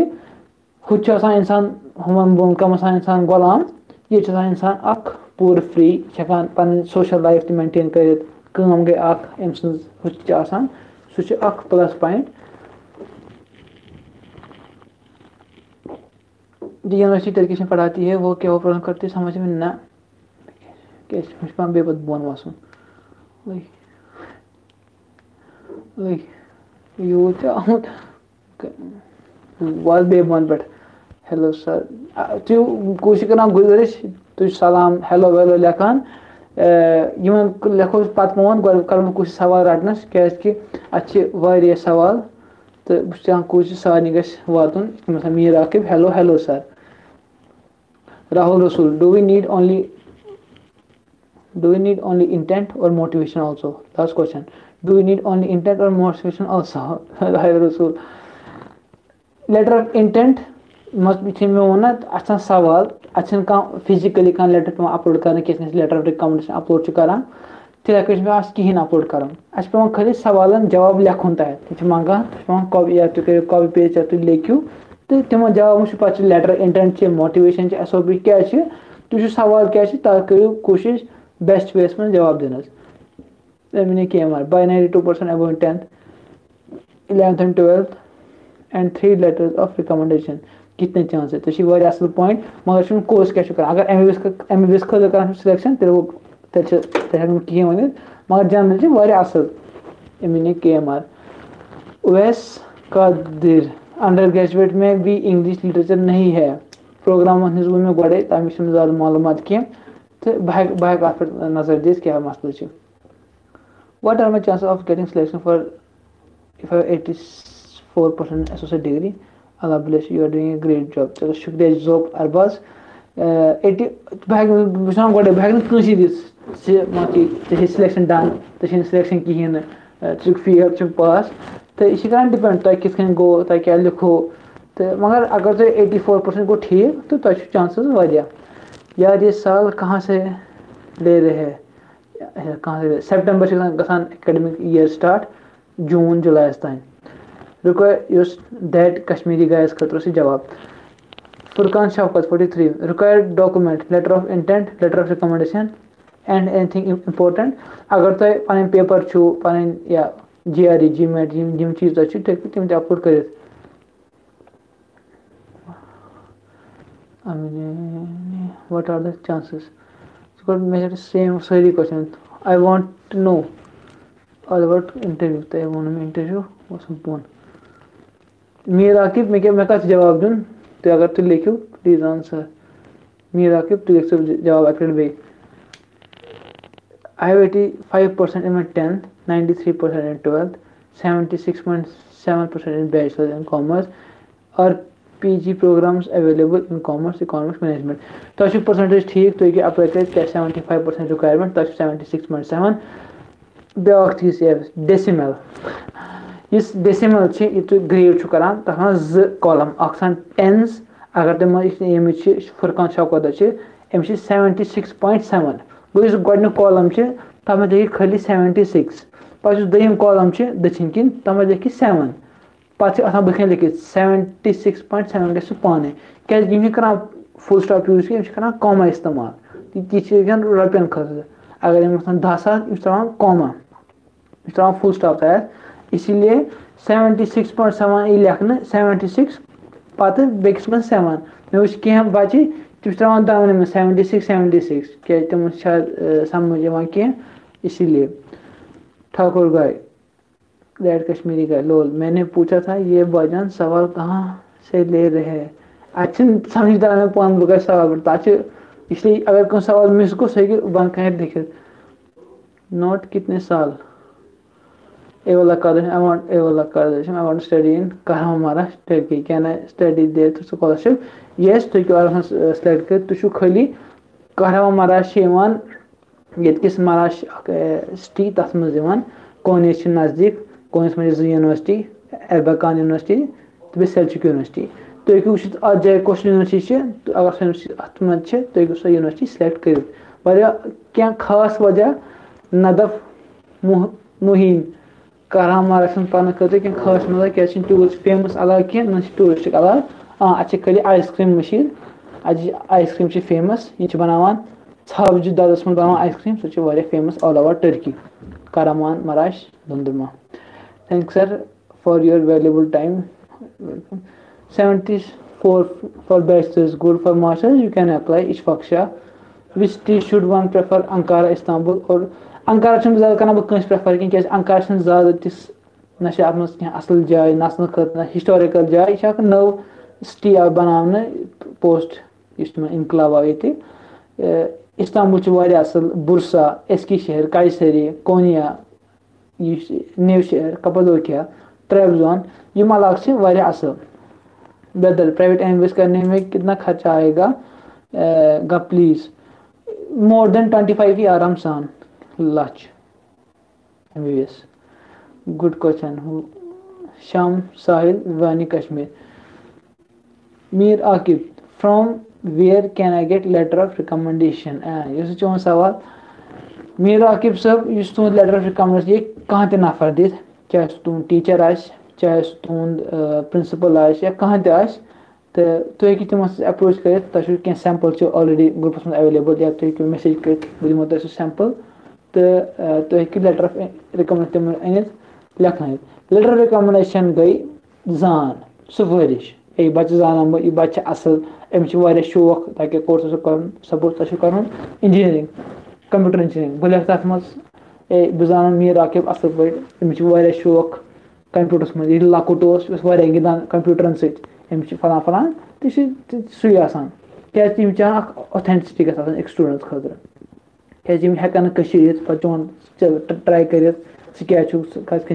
हुत इंसान हम बोन कम इंसान गुलाम ये इंसान पूर फ्री हेकान पन सोशल लाइफ तो मेंटेन कर गई अम सह प्लस पॉइंट जो यूनिवर्सिटी टर्की में पढ़ाती है वो क्या वो प्रॉब्लम करती है समझ में ना क्या बेपत बोन वासून यूथ वाल बेबन पे हेलो सर तुम कोशिश कर गुजारिश तुम सलाम हेलो वेलो लेखान लेखो पे मोन कर कोशिश सवाल रटनस क्या अत सवाल तो बस कोशिश सारे गो वातन Mir Aqib hello hello sir Rahul Rasul, do we need only intent or motivation also? Last question. Do we need only intent or motivation also? Rahul Rasul. Letter of intent must be में होना अच्छा सवाल अच्छा का फिजिकली का letter पे upload करना किसने लेटर ऑफ रिकमेंडेशन अपलोड करान तिला कश में आज कहीं अपलोड करान आज पे खाली सवालन जवाब लिखुन तय तो मांगा कॉपी या तो कॉपी पेज या तो लिखियो तो तम जवाब पे लेटर इंटेंट मोटिवेशन एसओपी क्या तुम सवाल क्या तक करो कोशिश बेस्ट वेस में जवाब दिन KMR by 92% above 10th 11th and 12th and 3 letters of recommendation कितने चांस है तो असल पॉइंट मगर कोर्स क्या कर अगर MBBS खुद कर सिलेक्शन तेल कहें वन मगर जनरल असल एम KMR Uwais Qadir undergraduate में भी इंग्लिश लिटरेचर नहीं है प्रोग्राम वो मे गए तमिक ज़्यादा मालूमात कह तो बह अत पे नजर दिस क्या muscle What are my chances of getting selection for if I have 84% associate degree? Allah bless you, are doing a great job. चलो शुक्रिया जोब अरबाज 80 बह गए बह कंसी दिस माकी सिलेक्शन डन तो सिलेक्शन कहें चुक फेल चुक पास तो यह कर डिपेंड तुम किस गो तुम क्या लिखो तो मगर अगर तुम 84% गो ठीक तो तुम चांसेस वारिया यार ये साल कहाँ से ले रहे हैं कहाँ से सितंबर से गसान एकेडमिक ईयर स्टार्ट जून जुलाई तान रिक्वायर दैट कश्मीरी गायस खतरों से जवाब Furqan Shaukat 43 required document letter of intent letter of recommendation and anything important अगर तुम पन पेपर छो पन या GRE GMAT जिम चीज तुम अपलोड कर what are the chances measure same सारी question I want to know all about interview तो वो में इंटरव्यू वो संपूर्ण मीर आकिब मैं का जवाब दूं तो अगर तू लिखो प्लीज आंसर मीर आकिब तू लिख जवाब अकेले बे I have 85% in my 10th 93% in 12th 76.7% in bachelor in commerce और PG programs available in commerce economics management तो परसेंटेज ठीक तो ये अप्लाई कर 75% रिक्वायरमेंट तो 76.7 ब्याक चीज डेसिमल इस डेसिमल यू ग्रेड करान तथा 2 कॉलम टेंस अगर तुम ये फुरकान शौकत अम 76.7 गो इस गोडनिक कॉलम तथ मे लिखि खाली 76 पे दोम कॉलम दक्षिण किन तथ मे लिखि 7 पे बखन लिखित 76.7 गु पाने क्या कर फुल स्टॉप यूज कर कॉमा इस्तेमाल यह रुपयन खर अगर 10,000 त्रावान कॉमा त्रावान फुल स्टॉप तैयार इसीलिए 76.7 यह लेखन 76 पे बेस में 7 मे वो कह बच्चे तुम त्रावान दावन में 76 क्या तुम समझ कह इसीलिए ठाकुर गाय दैट कश्मीरी गाय लोल मैंने पूछा था ये भाईजान सवाल कहाँ से ले रहे हैं अच्छे समझदार में पान बुका सवाल पढ़ता इसलिए अगर कोई सवाल मिस को सही बन कह देखे नोट कितने साल ए वाला I want to study in Kahramanmaraş Turkey can I study there through scholarship yes तो क्यों आराम select कर तो शु खाली Kahramanmaraş यमान ये किस महाराष्ट्र सिटी तथ मज कोनेश नज़दीक कोनेश में यूनिवर्सिटी एरबकान यूनिवर्सिटी तो सेल्चुक यूनिवर्सिटी तो वो अत जाए कस यूनिवर्सिटी अगर अत मे तो सो यूनिवर्सिटी सिलेक्ट कर क्या खास वजह नदफ मुहीन Kahramanmaraş पढ़ने खतर क्या खास मजा क्या टूरिस्ट फेमस अलग कह न टूरिस्ट अलग अच्छे खाली आइसक्रीम मशीन आइसक्रीम फेमस ये बनावान छावज ददस में बनावान ice cream so famous all over Turkey Kahramanmaraş Dondurma thanks sir for your valuable time 74 for bachelor's good for masters you can apply Ishfaksha which city should one prefer Ankara Istanbul और Ankara ज़्यादा करना बह Kans prefer क्या Ankara ज़्यादा तिस ना क्या असल जाए नसन खतर हिस्टोरिकल जाए यह नव सिटी आव बनाने पोस्ट इनकलाब आव ये इस्तांबुल असल बुरसा एस्की शहर कायसरी कोनिया न्यू शहर कपाडोकिया ट्रेबजॉन यम इलाक असल बेहतर प्राइवेट इन्वेस्ट करने में कितना खर्चा आएगा गा प्लीज मोर देन 25 ही आराम सान लच MBBS गुड क्वेश्चन शाम Sahil Wani Kashmir Mir Aqib from where can I get letter of recommendation यह चौन सवाल मीर आकिब सब इस तुंद लेटर ऑफ रिकमेंडेशन ये कहाँ ते नफर दित चाहे तुम टीचर आस चाहे तुंद प्रिंसिपल आस या कहाँ ते आस तो तुम हेकि तमस अप्रोच कर तुम सैंपल ऑलरेडी ग्रुपस में अवेलेबल या तुम हेकि मैसेज कर बह दिमो तुम सैंपल तो तुम हेकि लेटर ऑफ रिकमेंडेशन अनित लेखन लेटर ऑफ रिकमेंडेशन गई जान सुफारिश ए बच्चे जान यह बच्चे असल अमिस शौक ताकि कोर्स कर सपोज तुम कर इंजीनियरिंग कंप्यूटर इंजीनियरिंग बह लेख तथ मज बह जान मीर आकिब असल पे अमिस शौक कंप्यूटरस मज यह लकुट गिंदान कंप्यूटरन सत फलान फलान तो सही क्या चाह ऑथेंटिसिटी गई एक स्टूडेंट खतर क्या हेकान पे चोन ट्राई कर क्या कथ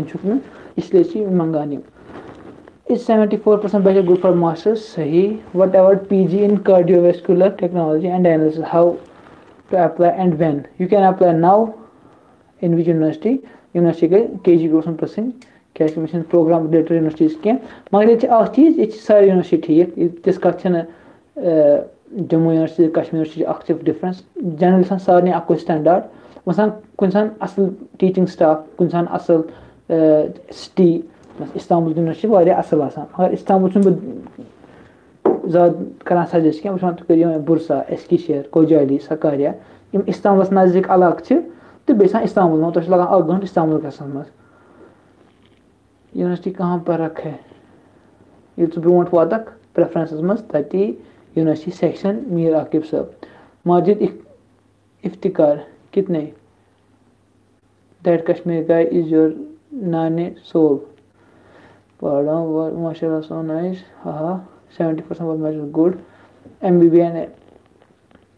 इसलिए मंगान Is 74% better good for masters? Sahi. What about PG in cardiovascular technology and diagnosis? How to apply and when? You can apply now. In which university? University के KG ग्रोसन प्रसिंग क्या इसमें प्रोग्राम रिलेटेड यूनिवर्सिटीज के मगर ये अख चीज ये सारी यूनिवर्सिटी ठीक तिस कथ जम्मू यूनिवर्सिटी कश्मीर यूनिवर्सिटी अख डिफरेंस जनरल सारे अक स्टैंडर्ड वह कुन सान असल टीचिंग स्टाफ कुन सान असल सिटी इस्तांबुल यूनिवर्सिटी वारिया असल मगर इस्तांबुल ज़्यादा करान सजेस्ट क्या वह करो बुरसा एस्कीशेर कोजाली सकारिया इस्तांबुलस नज़दीक इलाक़ तो बेसा इस्तांबुल में तुम लगान 1 घंटे इस्तांबुल गसन मज यूनिवर्सिटी कहाँ पर रख है ये ब्रोट वातक प्रेफरेंस मज तती यूनिवर्सिटी सेक्शन मीर आकिब साहब माजिद इफ्तिकार कितने that Kashmir guy is your नानी सोल पढ़ा माशाल्लाह सो नाइस हाँ 70% गुड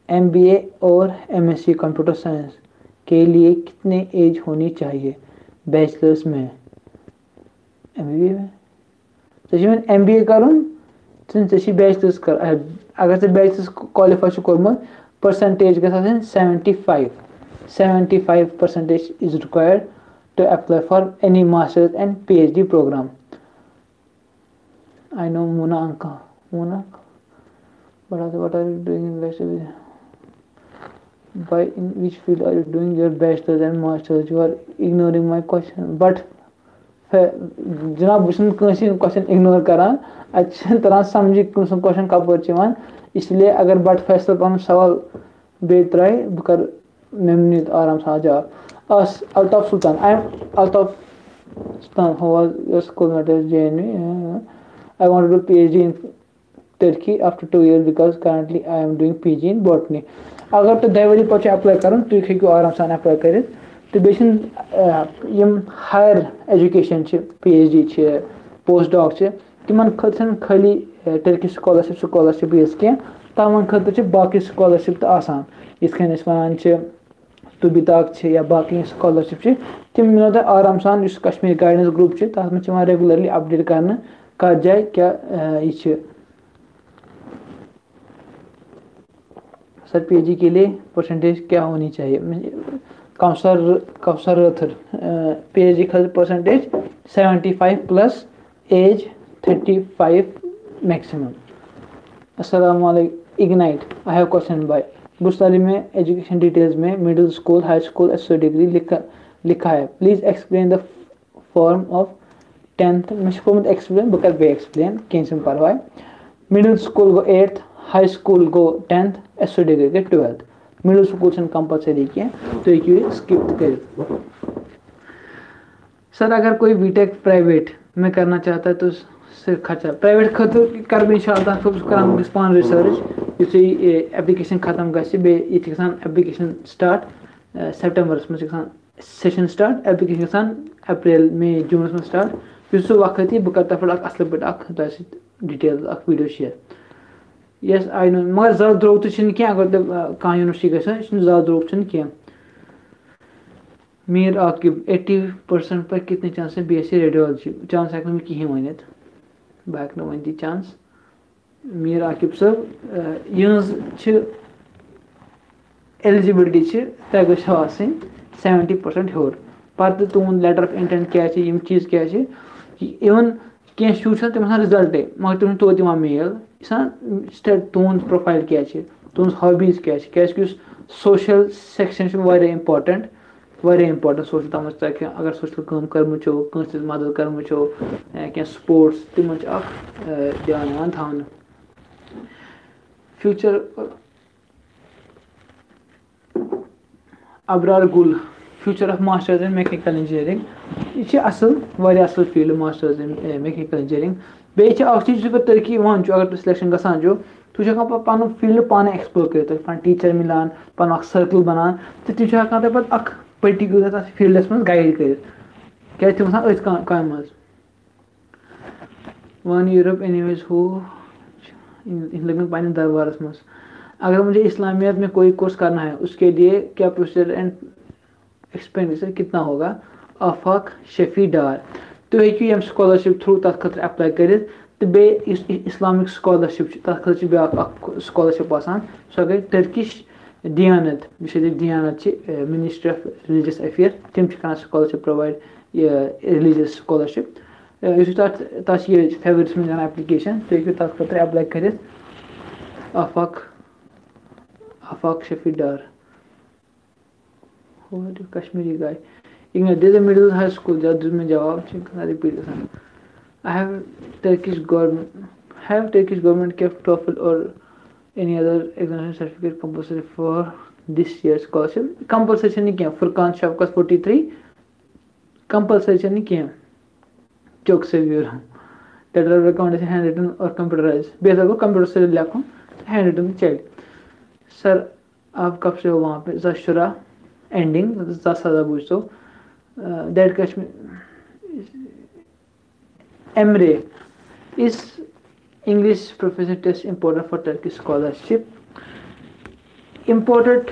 MBA और MSc कंप्यूटर साइंस के लिए कितने एज होनी चाहिए बैचलर्स में MBA में तो MBA करुन तो बैचलर्स कर अगर से बैचलर्स क्वालिफाई कोर्मुत परसेंटेज गई 75% is required to apply for any master's and PhD program. I know Muna Anka. Muna, what are you doing in bachelor's? By in which field are you doing your bachelor's and master's? You are ignoring my question. But जनाब बस question ignore करान अच्छा तरह समझी question Kapoor इसलिए अगर but Faisal पन सवाल बे त्राय बह कर मेमनी आराम सा जवाब Altaf Sultan I am Altaf Sultan who was your schoolmate at JNU. I want to do PhD in Turkey after 2 years because currently I am doing PG in botany. अगर तो दही पे अप्लाई कर तुम हेकू आराम सान अप्लाई कर तो बेम higher education PhD post doc तिमन खतर खाली टर्की स्कॉलरशिप कह तमन खतर बाकी स्कॉलरशिप तो आसान इथन वन तुबिताक या बाकी स्कॉलरशिप तिम मिलो तुम आराम सान कश्मीर गाइडेंस ग्रुप तथ में रेगुलरली अपडेट कर कत जाए क्या ये सर PhD के लिए परसेंटेज क्या होनी चाहिए कौसर रथर PhD खतर परसेंटेज 75 प्लस एज 35 मैक्सिमम. अस्सलाम वालेकुम इग्नाइट आई हैव क्वेश्चन बाय बुस्ताली में एजुकेशन डिटेल्स में middle school high school SO degree लिखा है please explain the form of 10th मैं एक्सप्लेन बह कर एक्सप्लेन कहीं परवाय मिडिल स्कूल गो 8th हाई स्कूल गो 10th एसओ डिग्री गई 12th मिडिल स्कूल कंपलसरी कह तो ये स्किप कर. सर अगर कोई बीटेक प्राइवेट में करना चाहता है तो सिर्फ खर्चा प्राइवेट खतर कर बह इंशाअल्लाह कर पान रिसर्च यु एप्लिकेशन खत्म गए एप्लिकेशन स्टार्ट सितंबरस में सेशन स्टार्ट एप्लिकेशन अप्रैल मई जून में स्टार्ट सह वक्त बह कर तथ पे असल पे detail video share yes I know मगर ज़्यादा द्रोग तो कह अगर कह यूनिवर्सिटी गई ज़्यादा द्रोग कह. मीर आकिब 80% पर कितने चांस है BSc रेडियोलॉजी चांस हेक मैं कहें वन बह हेक वन चांस मीर आकिब साहब यहज एलिजिबिलिटी तह गो आसनी 70% होर पे तुंद लेटर ऑफ इंटेंट क्या चीज़ क्या इवन कह शुर तम रिजल्टे मगर तुम तो दिवान मेल तुंद प्रोफाइल क्या तुज हॉबीज क्या सोशल सेक्शन इंपॉर्टेंट सोशल तम अगर सोशल कम कर्म मदद कर्म क्या स्पोर्ट्स तिम ध्यान थवन फ्यूचर अबरार गुल future of masters in mechanical engineering यह असल field masters in mechanical engineering बेच चीज तरक्की वन अगर तुम सिलेक्शन गसान तुम पन फील्ड पाने एक्सप्लोर कर टीचर मिलान पन सर्कल बनान तो तुम पे पर्टिकुलर फील्डस मज गाइड कर क्या तुम अथ काम मज वन यूरोप एनीवेज हो लग पे दरबारस मज अगर मुझे इस्लामियत में कोई कोर्स करना है उसके लिए क्या प्रोसीजर एंड एक्सपेंडिचर कितना होगा आफाक शफी डार तो हेम स्कॉलरशिप थ्रू तथ खतर अप्लाई कर तो बे इस्लामिक स्कॉलरशिप तथ खतर ब्या स्कॉलरशिप सो गई Turkish Diyanet Diyanet ministry of religious affair तम स्कॉलरशिप प्रोवाइड रिलीजियस स्कॉलरशिप तथ फेवरिट्स में एप्लिकेशन तो हेकू तथ खतर अप्लाई कर आफाक शफी डार कश्मीरी गाय इग्नोर मिडिल हाई स्कूल में जवाब repeat I have Turkish government kept TOEFL or any other examination certificate compulsory for this year's scholarship. Compulsory नहीं किया फुरकान शफकत 43 compulsory नहीं किया चौक से भी रहा letter of recommendation handwritten or computerized बेहतर को कंप्यूटर से लिखो handwritten चाहिए सर आप कब से हो वहाँ पे ज़शुरा एंडिंग ज़्यादा पूछो that Kashmir Emre, is English proficiency test important for Turkish scholarship? Important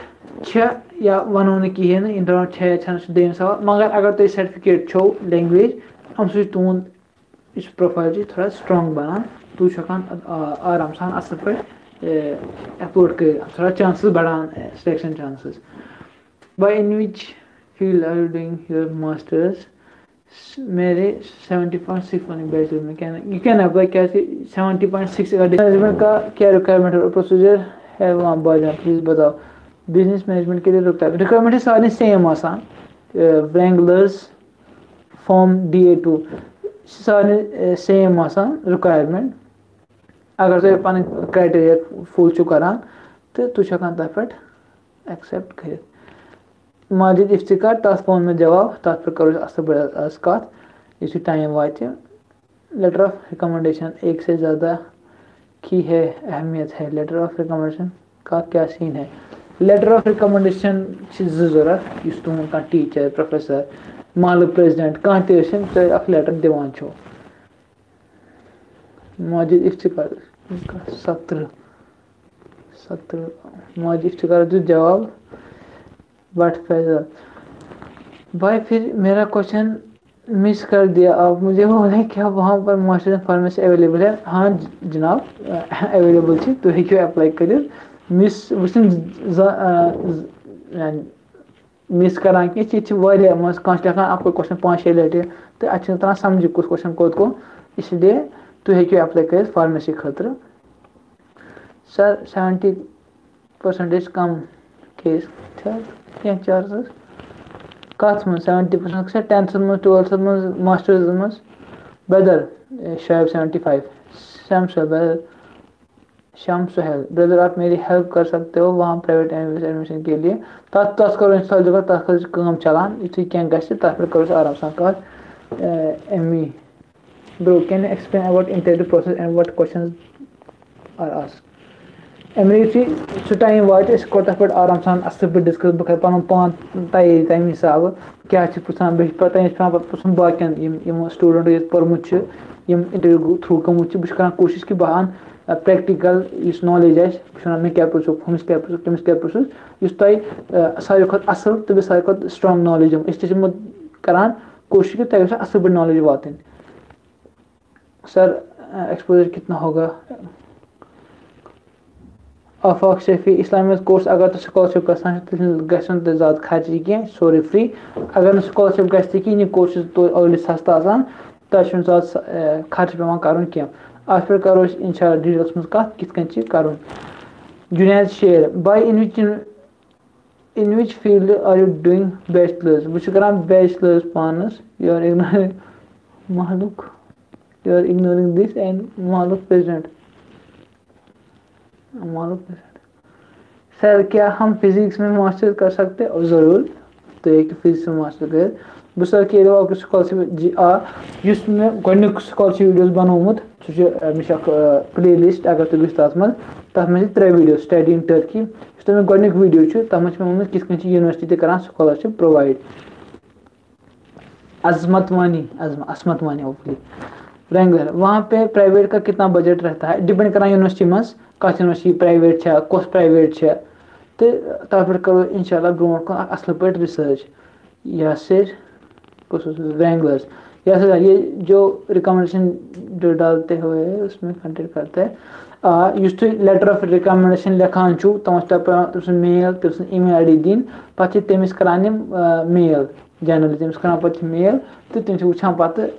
या वनो न कहें इंटरनेट देन सवाल मगर अगर तुम सर्टिफिकेट छो लैंग्वेज अम सो तुंद इस प्रोफाइल थोड़ा स्ट्रॉन्ग बनान तू आराम सान असल पे अपलोड कर थोड़ा चांसेस बढ़ान सिलेक्शन चांसेस बाय in which field are you doing your masters मेरे 70.6 वाली बैचलर में क्या यू कैन अप्लाई क्या 70.6 मैनेजमेंट का क्या रिक्वायरमेंट और प्रोसीजर है वहाँ बाजा प्लीज़ बताओ बिजनेस मैनेजमेंट के लिए रिक्वायरमेंट सारे सेम आसान ब्रैंगलर्स फॉर्म DA2 सारे सेम आसान रिक्वायरमेंट अगर तुम पन क्राइटेरिया फुल चु करान तो तुम तथ पे एक्सेप्ट कर माजिद इफ्तिकार तथ फोन में जवाब तथ पर करो असल पे कत इस टाइम वात लेटर ऑफ रिकमेंडेशन एक से ज़्यादा की है अहमियत है लेटर ऑफ रिकमेंडेशन का क्या सीन है लेटर ऑफ रिकमेंडेशन ज़रूरत इस तुम का टीचर प्रोफेसर माल प्रेसिडेंट कह तो लेटर दिवान छो माजिद इफ्तिकार 17 माजिद इफ्तिकार जवाब बट फैजल भाई फिर मेरा क्वेश्चन मिस कर दिया आप मुझे बोले क्या वहाँ पर मास्टर फार्मेसी अवेलेबल है हाँ जनाब अवेलेबल थी तो हेकू अप्लाई कर मिस मिस करान कि मज कह आपको क्वेश्चन 5-6 लटे तो अच्छे तरह समझ कुछ क्वेश्चन कोत को इसलिए तो हेकू अप्लाई कर फार्मेसी खतर सर 70% कम केस क्या चार्जेस कत मन 70% 10th मज 12th मज मास्टर्स मज ब्रदर शायद 75 शाम सुहेल ब्रदर आप मेरी हेल्प कर सकते हो वहाँ प्राइवेट एडमिशन के लिए तथ करो इंस्टॉल जगह तथ काम चलान यु क्या तथ पे करो आराम सान कत एमी bro can you explain about interview process and what questions are asked सह टाइम वात तथ पे आराम सान असल पे डिस्कस बह कर पन पान तैयारी तम हिसाब क्या पुछान पे पुछन बाकियन स्टूडेंट ये पोर्मुत इंटरव्यू थ्रू गमुत बह कोशिश कि बह अन प्रैक्टिकल इस नॉलेज बह मे क्या पुछो हमिस क्या पुछो तमिस क्या पुछो तुम सारे खुद असल तो सारे खुद स्ट्रॉन्ग नॉलेज करान कोशिश कि तुम असल पे नॉलेज वात सर एक्सपोजर कितना होगा आफाक शफी इस्लामिक कोर्स अगर तो स्कॉलरशिप गसान गसन तो ज़्यादा खर्ची कह सोरे फ्री अगर स्कॉलरशिप गि कहीं यह कोर्स तो ऑलरेडी सस्ता आसान तुम ज़्यादा खर्च पेवान कर कह अत पे करो इंशाल्लाह डिटेल्स मज कत कित कर जुनैद शेर बाय in which field are you doing bachelors बह करान बैचलर्स पानस यू आर इग्नोरिंग मालूक you are ignoring this and मालूक प्रेजेंट सर क्या हम फिजिक्स में मास्टर कर सकते हैं? और ज़रूर तो एक फिजिक्स में मास्टर कर बस सर के स्कॉलरशिप जी आ मे गोक स्कॉलरशिप वीडियोस बनोमुत मे प्ले लिस्ट अगर तुम तथ मे 3 वीडियो स्टडी इन टर्की मे गोक वीडियो तथ मे वोनमुत किस यूनिवर्सिटी करान स्कॉलरशिप प्रोवाइड असमत वानी होपफुली रेंगुलर वहाँ पे प्राइवेट का कितना बजट रहता है डिपेंड करा यूनिवर्सिटी मज कत यूनिवर्सिटी प्राइवेट कस प्राइवेट तो तथ पे करो इंशाल्लाह ब्रो असल पे रिसर्च यासिर रेंगुलर्स यासिर ये जो रिकमेंडेशन जो डालते हुए उसमें कंटेक्ट करते हैं उस तुम लेटर ऑफ रिकमेंडेशन लिखान तम मेल तम ईमेल आई डी दिन पे तमिस करान मेल जनरली तमिस करान पे मेल तो तम वुचान पे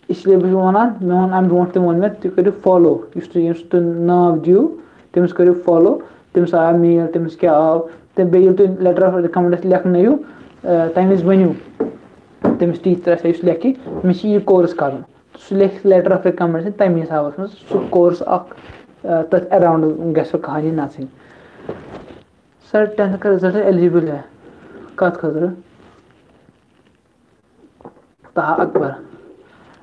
इसलिए बस वन मे वो अम ब्रो तम वो तुम करो फॉलो तुम नाव दिव तमिस करो फॉलो तमिस आया मेल तमिस क्या आव तो बे तुम लेटर ऑफ रिकमेंडेशन लिखन तम वज वनू तमिस टीचर लिखि मे यह कोर्स कर सह लिख लेटर ऑफ रिकमेंडेशन तमे हिसाब मज सह कोर्स तथ अराउंड गो कहानी नचन सर 10th का रिजल्ट एलिजिबल है कत खतर ताहा अकबर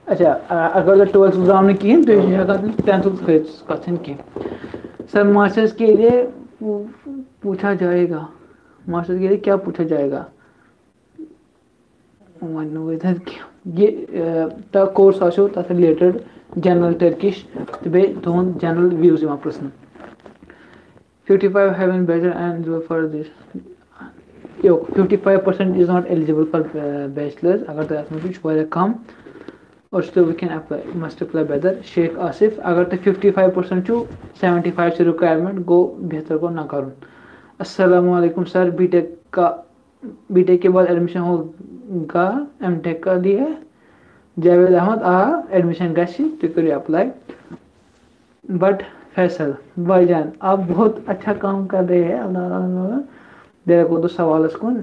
अच्छा अगर तो 12th एग्जाम नहीं कहें तो हेकान 10th कथन कह सर मास्टर्स के लिए पूछा जाएगा मास्टर्स के लिए क्या पूछा जाएगा वन इधर ये कोर्स आशो तथ रिलेटेड जनरल टर्किश तो बे तुम जनरल व्यूज प्रश्न 55 have been better and for this 55% is not eligible for bachelor's अगर तो अत मे कम और still we can apply must apply better Sheikh Asif अगर तो 55% चु 75 से रिक्वायरमेंट गो बेहतर को ना करूँ अस्सलाम वालेकुम सर बीटेक के बाद एडमिशन होगा एमटेक का लिए जावेद अहमद एडमिशन गि तो करो अप्लाई बट फैसल भाईजान आप बहुत अच्छा काम कर रहे हैं अल्लाह दे को तो सवाल कौन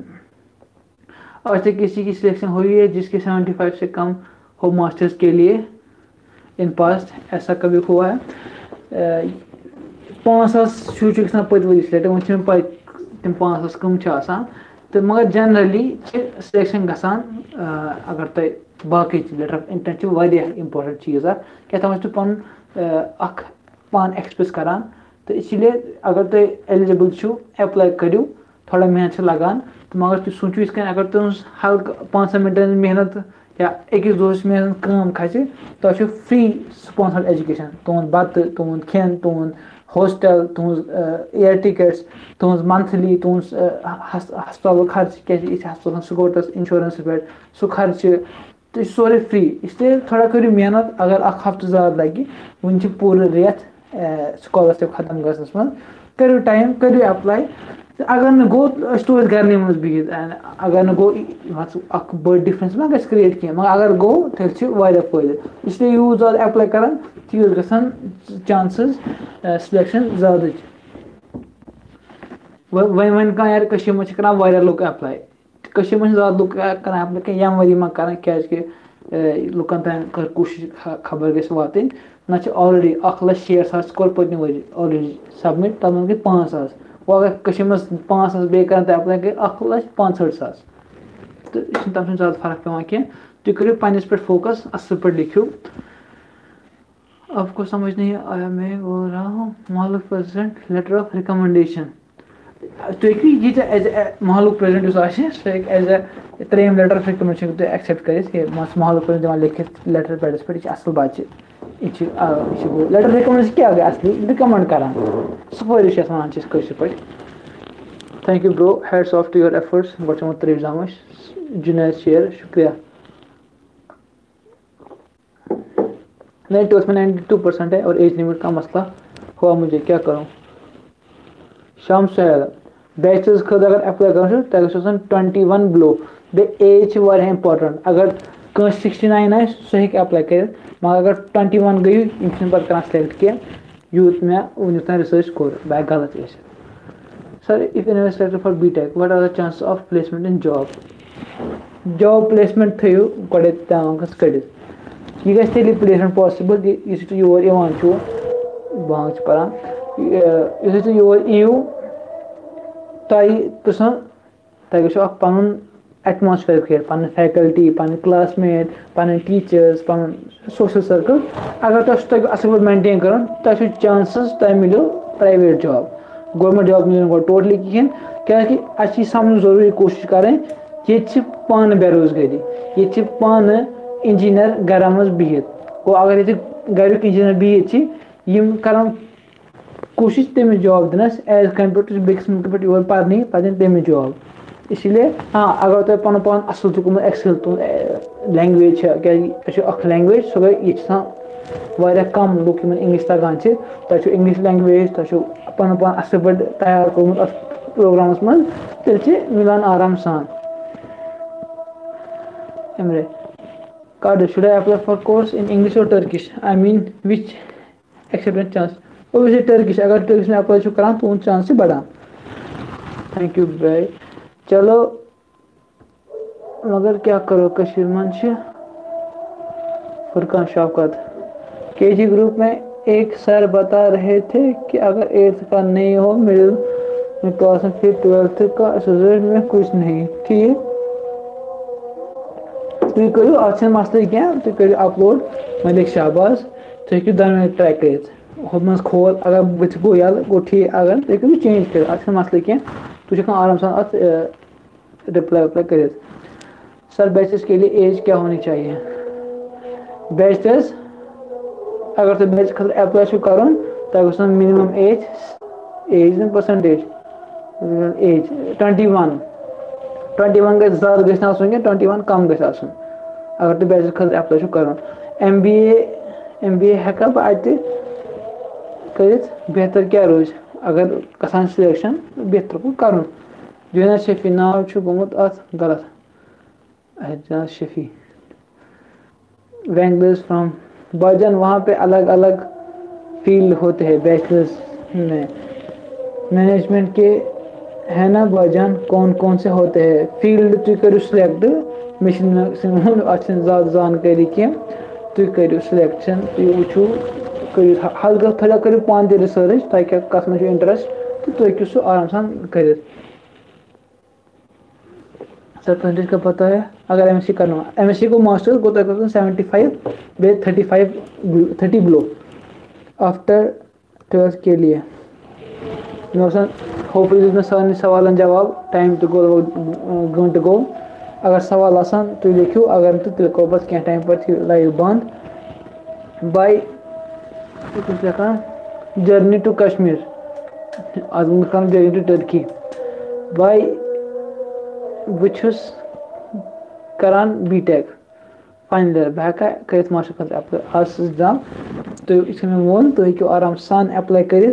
आज तक किसी की सिलेक्शन हुई है जिसके 75 से कम हो मास्टर्स के लिए इन पास्ट ऐसा कभी हुआ है 5,000 शुरू पत वरी सिलेक्ट वो पे तम 5,000 कम तो मगर जनरली सिलेक्शन गसान अगर तुम बाकी लेटर ऑफ इंटेंट इंपॉर्टेंट चीज़ क्या तुम पन पान एक्सप्रेस करान तो इसलिए अगर तुम एलिजिबल अप्लाई करो थोड़ा मेहनत लगान तो मगर तुम सोचो इस अगर तुम हल्क 5 मिनटन मेहनत या अकिस दोस मेहनत कम खस तो फ्री स्पॉन्सर्ड एजुकेशन तुम बत तुम खेन तुम हॉस्टल तुम एयर टिकट्स तुम मंथली तुम हस्पताल खर्च क्या हस्पताल सकोटस इंश्योरेंस पे सह खर्च तो सोरे फ्री इसलिए थोड़ा करो मेहनत अगर हफ्त ज़्यादा लगे वन पूरे रेत स्कॉलरशिप खत्म गसनस मज करो टाइम करो अप्लाई अगर न गो तो घर मज बिहित अगर न गो बड़ डिफरेंस मा गस क्रिएट कह मगर अगर गो तेल फायदे इसलिए यूज ज़्यादा अप्लाई करान तीज गसान चांसेस सिलेक्शन ज़्यादा वन कह यार मज कर लुक अप्लाई मज ज़्यादा लुक कर अप्लाई यम वरी मा कर क्या लुकन तान कर कोशिश खबर गई वातन ना ऑलरेडी 1,60,000 कोर पत्म वरी ऑलरेडी सबमिट तब गई 5,000 वो अगर मज 5,000 बे कर अप्लाई गई 1,65,000 तो तम ज़्यादा फर्क पे कह तुम करो पन्नस पे फोकस असल पे लिखो आपको समझ नहीं आया मैं बोल रहा हूँ मालूक प्रेसिडेंट लेटर ऑफ रिकमेंडेशन तो ये मालूक president as a 3 letter of recommendation तुम एक्सेप्ट कर मालूक प्रेसिडेंट दिवान लिखित लेटर पैडस पे असल बच्चे लेटर रिकमेंडेशन क्या गई असली रिकमेंड करान सफारिश वन पे thank you bro heads off to your efforts गो 3 एग्जाम जुनैद शेर शुक्रिया नहीं 92% है और एज लिमिट का मसला हुआ मुझे क्या करूं शाम सहल बैचलर्स खतर अगर एप्लाई कर तक 21 बिलो बे एज इंपॉर्टेंट अगर कस 69 आ सह हे एप्लाई कर मगर अगर 21 गई पे कर सिलेक्ट कह यूथ मे वुन रिसर्च कोर बह गलत sir if in selected for BTech what are the chances of placement in job placement though गो तस कड़ित यह तेल प्लेसमेंट पॉसिबल यु योर बांग पान यु तुम योर यू तुम पृछन तुम गो पन एटमॉस्फेयर क्रिएट पन फैकल्टी पन क्लासमेट पन टीचर्स पन सोशल सर्कल अगर तुम असल पे मेंटेन कर तुम चांसेस तुम मिलो प्राइवेट जॉब गवर्नमेंट जॉब मिल गो टोटली कहें क्या समझ जरूरी कोशिश करें ये पान बेरोजगारी ये पान इंजीनियर घर मज बिहित गो अगर ये गुक इंजीनियर बिहित कर कोशिश तमिस जॉब दिनस एज कम्पेयर टू बेस मुल्क पे योर पानी पे तमिस जॉब इसलिए हाँ अगर तुम पन पान असल तुम एक्सेल तुम लैंग्वेज क्या लैंग्वेज सो गई ये कम लूक इंग्लिश तगान तुम इंग्लिश लैंग्वेज तुम पन पान असल पे तैयार कोर्मुत प्रोग्रामस मज तेल मिलान आराम सान Emre, Carter, should I apply for course in English or Turkish? I mean, which acceptance chance? Obviously Turkish. अगर Turkish में apply करा तो उन chance से बढ़ा. Thank you भाई. चलो मगर क्या करो कशीर मंच फुरकान शौकत केजी ग्रुप में एक सर बता रहे थे कि अगर 8th का नहीं हो मिडिल क्लास में फिर 12th का रिजल्ट में कुछ नहीं ठीक तुम करो अच्छे मसले क्या तुम करो अपलोड मलिक शहबाज तुम हेकू दन ट्राई कर मज खोल अगर बुथ गो यल गो ठीक अगर तुम करो चेंज कर अच्छे मसले क्या तुम आराम सान अत रिप्लाई वप्लाई कर सर बैचलर्स के लिए एज क्या होनी चाहिए बैचलर्स अगर तुम बैच खतर अप्लाई कर तुम मिनिमम एज परसेंटेज एज 21 गई ज्यादा गई 21 कम गई अगर तुम बैचलर खतर अप्लाई कर MBA हेका बह अत कर बेहतर क्या रोज अगर गसान सिलेक्शन बेहतर को कर जुनैद शफी नाव गोमुत अत गलत जुनैद शफी बैंगलर्स फ्रॉम बजन वहाँ पे अलग अलग फील्ड होते हैं बैचलर्स में मैनेजमेंट के है ना बजन कौन कौन से होते हैं फील्ड तुम करो सिलेक्ट मिशन अच्छे ज़्यादा जानकारी कह तुम करो सिलेक्शन तुम वो करो हल्का थोड़ा करो पान ते रिसर्च ताकि कस में इंटरेस्ट तो तुम हेकू सह आराम सान कर सर परसेंटेज का पता है अगर MSc करना MSc को मास्टर्स गो तक 75 बे 30 बिलो आफ्टर 12th के लिए होपफुली सारे सवाल जवाब टाइम तो गो घंटे गो अगर सवाल आसान तुम लिखो अगर तो तेल गो बस क्या टाइम पर लाइव बंद बाय जर्नी टू कश्मीर आज जर्नी टू टर्की बाय बहुत करान बीटेक फाइनल ईयर बह कर मास्टर खतर अप्लाई आज एग्जाम तो ये वोन तुम हेकू आराम सान अप्लाई कर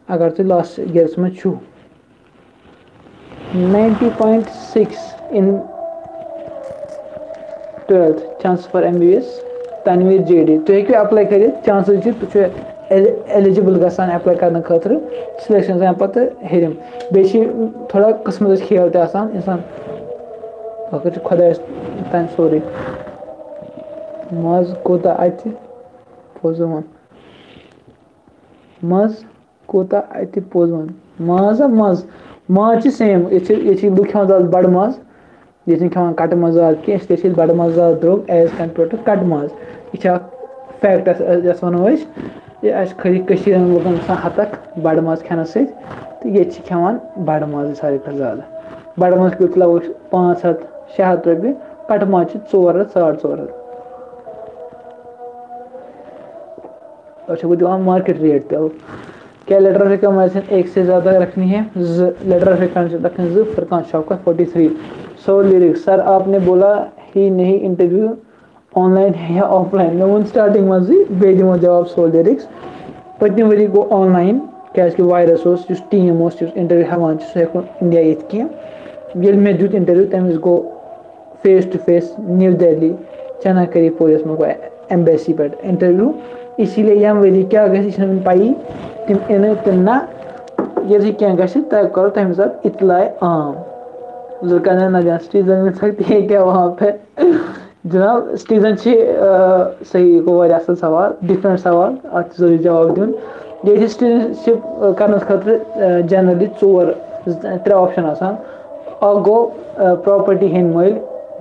अगर तुम लास्ट ईयर्स में 90.6 in 12th chance for MBBS Tanveer JD तुम हेकू अप्लाई कर चांसेस तुम एलिजिबल गसान अप्लाई करने खतर सिलेक्शन जान पे हेरम बे थोड़ा किस्मत खेल तसान इंसान बाकी खुदा तान सोरे मज कोता अत पोज वन मज कोता अत पोज वन माज सेम ये लुक खान बड़ माज ये खान कट मज कह बड़ माज द्रोग एज कम्पेयर टू कट माज यह फैक्ट वनो ये खरी लुकन हतक बड़ माज खान तो ये खान बड़ माज सारे ज़्यादा बड़ माज किलो लगभग 500-600 रुपये कट माज 400-450 अच्छा वो दिवान मार्केट रेट पे क्या लेटर ऑफ रिकमेंडेशन 1 से ज़्यादा रखनी है लेटर ऑफ रिकमेंडेशन रखनी है फुरकान शौकत 43 सो लिरिक्स सर आपने बोला ही नहीं इंटरव्यू ऑनलाइन है या ऑफलाइन मैं वो स्टार्टिंग मजी बे दिमो जवाब 100 लिरिक्स पत्नी वरी गो ऑनलाइन کیٛازِکہِ وایرَس اوس یُس ٹیٖم اوس یُس اِنٹَروِو ہٮ۪وان چھِ سُہ ہیٚکہِ نہٕ اِنڈیا یِتھ کینٛہہ ییٚلہِ مےٚ دیُت اِنٹَروِو تَمہِ وِزِ گوٚو فیس ٹُو فیس نِو دہلی چناکری پوٗرِس منٛز گوٚو ایمبیسی پٮ۪ٹھ اِنٹَروِو اسی لیے ییٚمہِ ؤری کیٛاہ گژھِ یہِ چھَنہٕ وٕنہِ پَیی تِم اِنہٕ کِنہٕ نہ ییٚلہِ کینٛہہ گژھِ تۄہہِ کَرو تَمہِ حِساب اطلاع عام لڑکا نے نہ جان سٹیٖزن مِل سکتی ہے کیا وہاں پہ جِناب سٹیٖزن چھِ صحیح گوٚو واریاہ اَصٕل سوال ڈِفرنٛٹ سوال اَتھ چھِ ضروٗری جواب دیُن ییٚتہِ سٹیٖزنشِپ کَرنَس خٲطرٕ جنرلی 3 آپشن آسان اکھ گوٚو پراپرٹی ہیٚنۍ مٔلۍ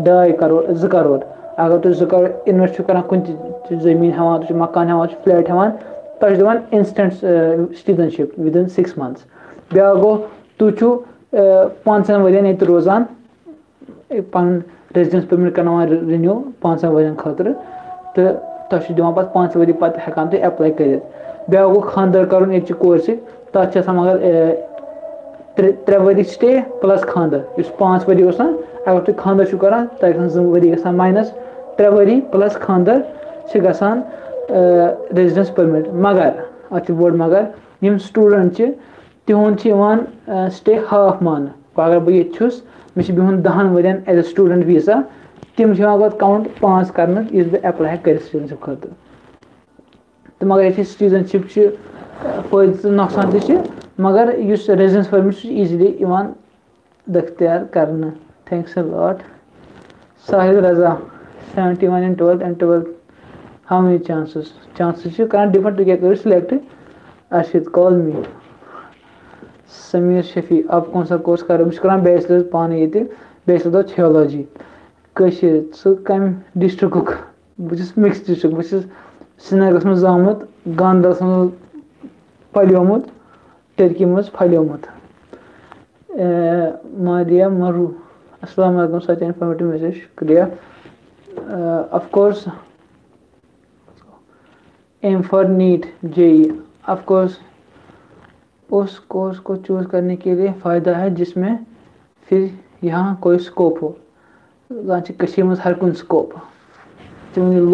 2 کَرور 2 کَرور اگر تُہۍ 2 کَرور اِنویسٹ چھِو کَران کُنہِ تہِ زٔمیٖن ہٮ۪وان تُہۍ چھِو مکان ہٮ۪وان چھِ فلیٹ ہٮ۪وان تۄہہِ چھِ دِوان اِنسٹنٛٹ سٹیٖزنشِپ وِدِن 6 months بیٛاکھ گوٚو تُہۍ چھُو 5 ؤرۍیَن ییٚتہِ روزان پَنُن ریزِڈنس پٔرمِٹ کَرناوان رِنیوٗ 5 ؤرۍیَن خٲطرٕ تہٕ تۄہہِ چھُ دِوان پَتہٕ 5 ؤری پَتہٕ ہٮ۪کان تُہۍ ایپلاے کٔرِتھ بیٛاکھ گوٚو خانٛدر کَرُن ییٚتہِ چہِ کورِ سۭتۍ تَتھ چھِ آسان مگر 3 ؤری سِٹے پٕلس خانٛدر یُس 5 ؤری اوس نا اگر تُہۍ خانٛدر چھِو کَران تۄہہِ گژھان 2 ؤری گژھان ماینَس 3 ؤری پٕلس خانٛدر چھِ گژھان ریزِڈنس پٔرمِٹ مگر اَتھ چھُ بوٚڑ مگر یِم سٹوٗڈنٛٹ چھِ تِہُنٛد چھِ یِوان سِٹے ہاف ماننہٕ اگر بہٕ ییٚتہِ چھُس مےٚ چھُ بِہُن 10 ؤرۍیَن ایز اے سٹوٗڈنٛٹ ویٖزا تِم چھِ یِوان پَتہٕ کاوُنٛٹ 5 کَرنہٕ یُس بہٕ ایپلاے ہٮ۪کہٕ کٔرِتھ سٹیٖزنشِپ خٲطرٕ تہٕ مگر یُتھُے سٹیٖزنشِپ چھِ فٲیدٕ تہٕ نۄقصان تہِ چھِ مگر یُس ریزِڈنس پٔرمِٹ چھُ ایٖزلی یِوان دٔستِیاب کَرنہٕ thanks a lot Sahil Raza 71 in 12th and 12th how many chances چھِ کَران ڈِفرنٛٹ تُہۍ کیٛاہ کٔرِو سِلیکٹ ارشد کال می سمیٖر شفیع آپ کون سا کورس کَرو بہٕ چھُس کَران بیچلٲرٕز پانہٕ ییٚتہِ بیچلٲرٕز آف تھیولوجی کٔشیٖر ژٕ کَمہِ ڈِسٹرکُک بہٕ چھُس مِکٕس ڈِسٹرک بہٕ چھُس سرینگرَس منٛز زامُت گاندربَلس منٛز پَلیومُت ٹٔرکی منٛز پھلیومُت ماریا مروٗ السلام علیکُم سچ اِنفارمیٹِو میسیج شُکریہ of course aim for NEET JEE of course उस कोर्स को चूज करने के लिए फ़ायदा है जिसमें फिर यहाँ कोई स्कोप हो कश्मीर में हर कुछ स्कोप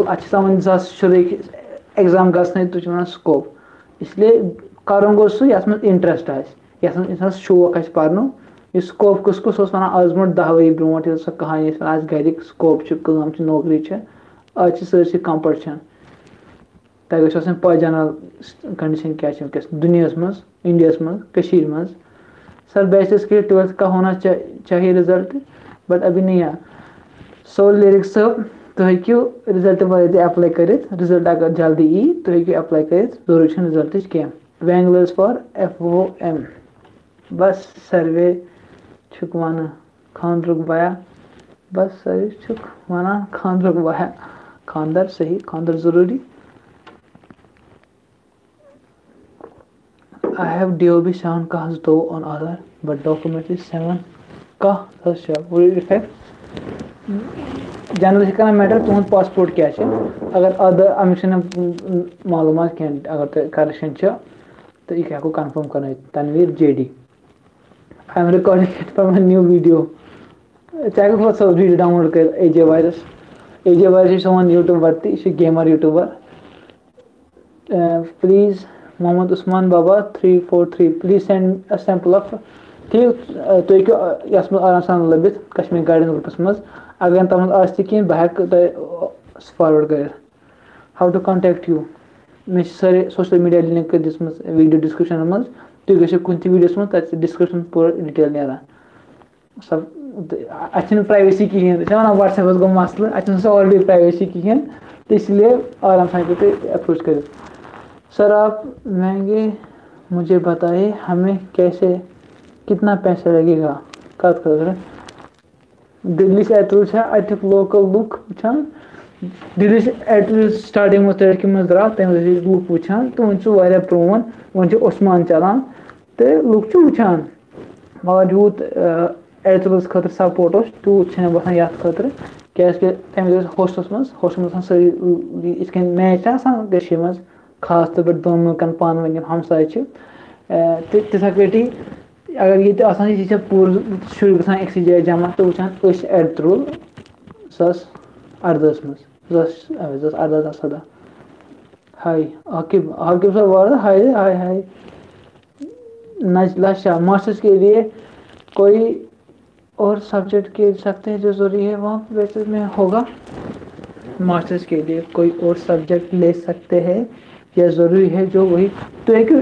अच्छा वन 2014 एग्जाम गए तो स्कोप इसलिए करूँ गो सह ये इंटरेस्ट इंसान शौक पर्न यह स्कोप कस कस वन आज ब्रो 10 वरी ब्रो सो कहानी आज घर स्कोप नौकरी आज सरसी कॉम्पिटिशन तक गई पा जनरल कंडीशन क्या वस दुनिया मज इंडिया मज मज सर बैचलर्स के 12th का होना चाहिए रिजल्ट बट अभी नहीं आया सोल लिरिक्स साहब तो हेक्यू रिजल्ट वाले एप्लाई कर रिजल्ट अगर जल्दी यी तो हेक्यू एप्लाई कर जरूरी रिजल्ट कह वैंगलर्स फॉर FOM बस सर्वे छुक वन खानद्रुक बया बस सर्वे छुक वन खानद्रुक बया खानदर सही खानदर जरूरी I have DOB 7 kahas do on Aadhaar, but document is 7 kah dasya. Will it affect? Generally kana matter तुहंद पासपोर्ट क्या है अगर आधार अमिक मालूमात कह अगर करेक्शन तो यह क्या कन्फर्म करना Tanveer JD I am recording it for my new video चाहे बहुत सब वीडियो डाउनलोड कर AJ Virus is someone YouTuber she gamer YouTuber please Mohammad Usman Baba 343 please send a sample of ठीक तो यस आराम सान लबित कश्मीर गार्डन ग्रुपस मज अगर तम कहें बह फॉरवर्ड कर हाउ टू कॉन्टैक्ट यू मे सारे सोशल मीडिया लिंक दिसमस वीडियो डिस्क्रिप्शन मज तुम गो कुछ वीडियोस मज तक डिस्क्रिप्शन पूरा डिटेल नारान सब अच्छे प्राइवेसी कहें वन व्हाट्सएप गो मसल अच्छे ऑलरेडी प्राइवेसी कहें तो इसलिए आराम सान अप्रोच कर सर आप महंगे मुझे बताइए हमें कैसे कितना पैसा लगेगा कत खर दिल्ली से एतरुल अतुक लोकल लुक वुचान दिल्ली से एतरुल स्टार्टिंग में तरक्की मज द्राव तमें लुक वुचान तो वन वारिया प्रोन वन उस्मान चलान तो लुक वुचान मगर यूत एतरुल खतर सपोर्ट तूत बसान ये खतर क्या तमें होस्टस मज सारी इस मैच मज खास तौर पर दोन मुल्कन पान वन हमसाय तिथा पेटी अगर ये पूर शुरू गसान एक जाए जमा तो वुचान एतरुल 2018 मज 2018 हाय आकिब सर वार हाय हाय हाय नजला शाह मास्टर्स के लिए कोई और सब्जेक्ट के सकते हैं जो ज़रूरी है वहाँ वैसे में होगा। मास्टर्स के लिए कोई और सब्जेक्ट ले सकते हैं या ज़रूरी है जो वही तो है कि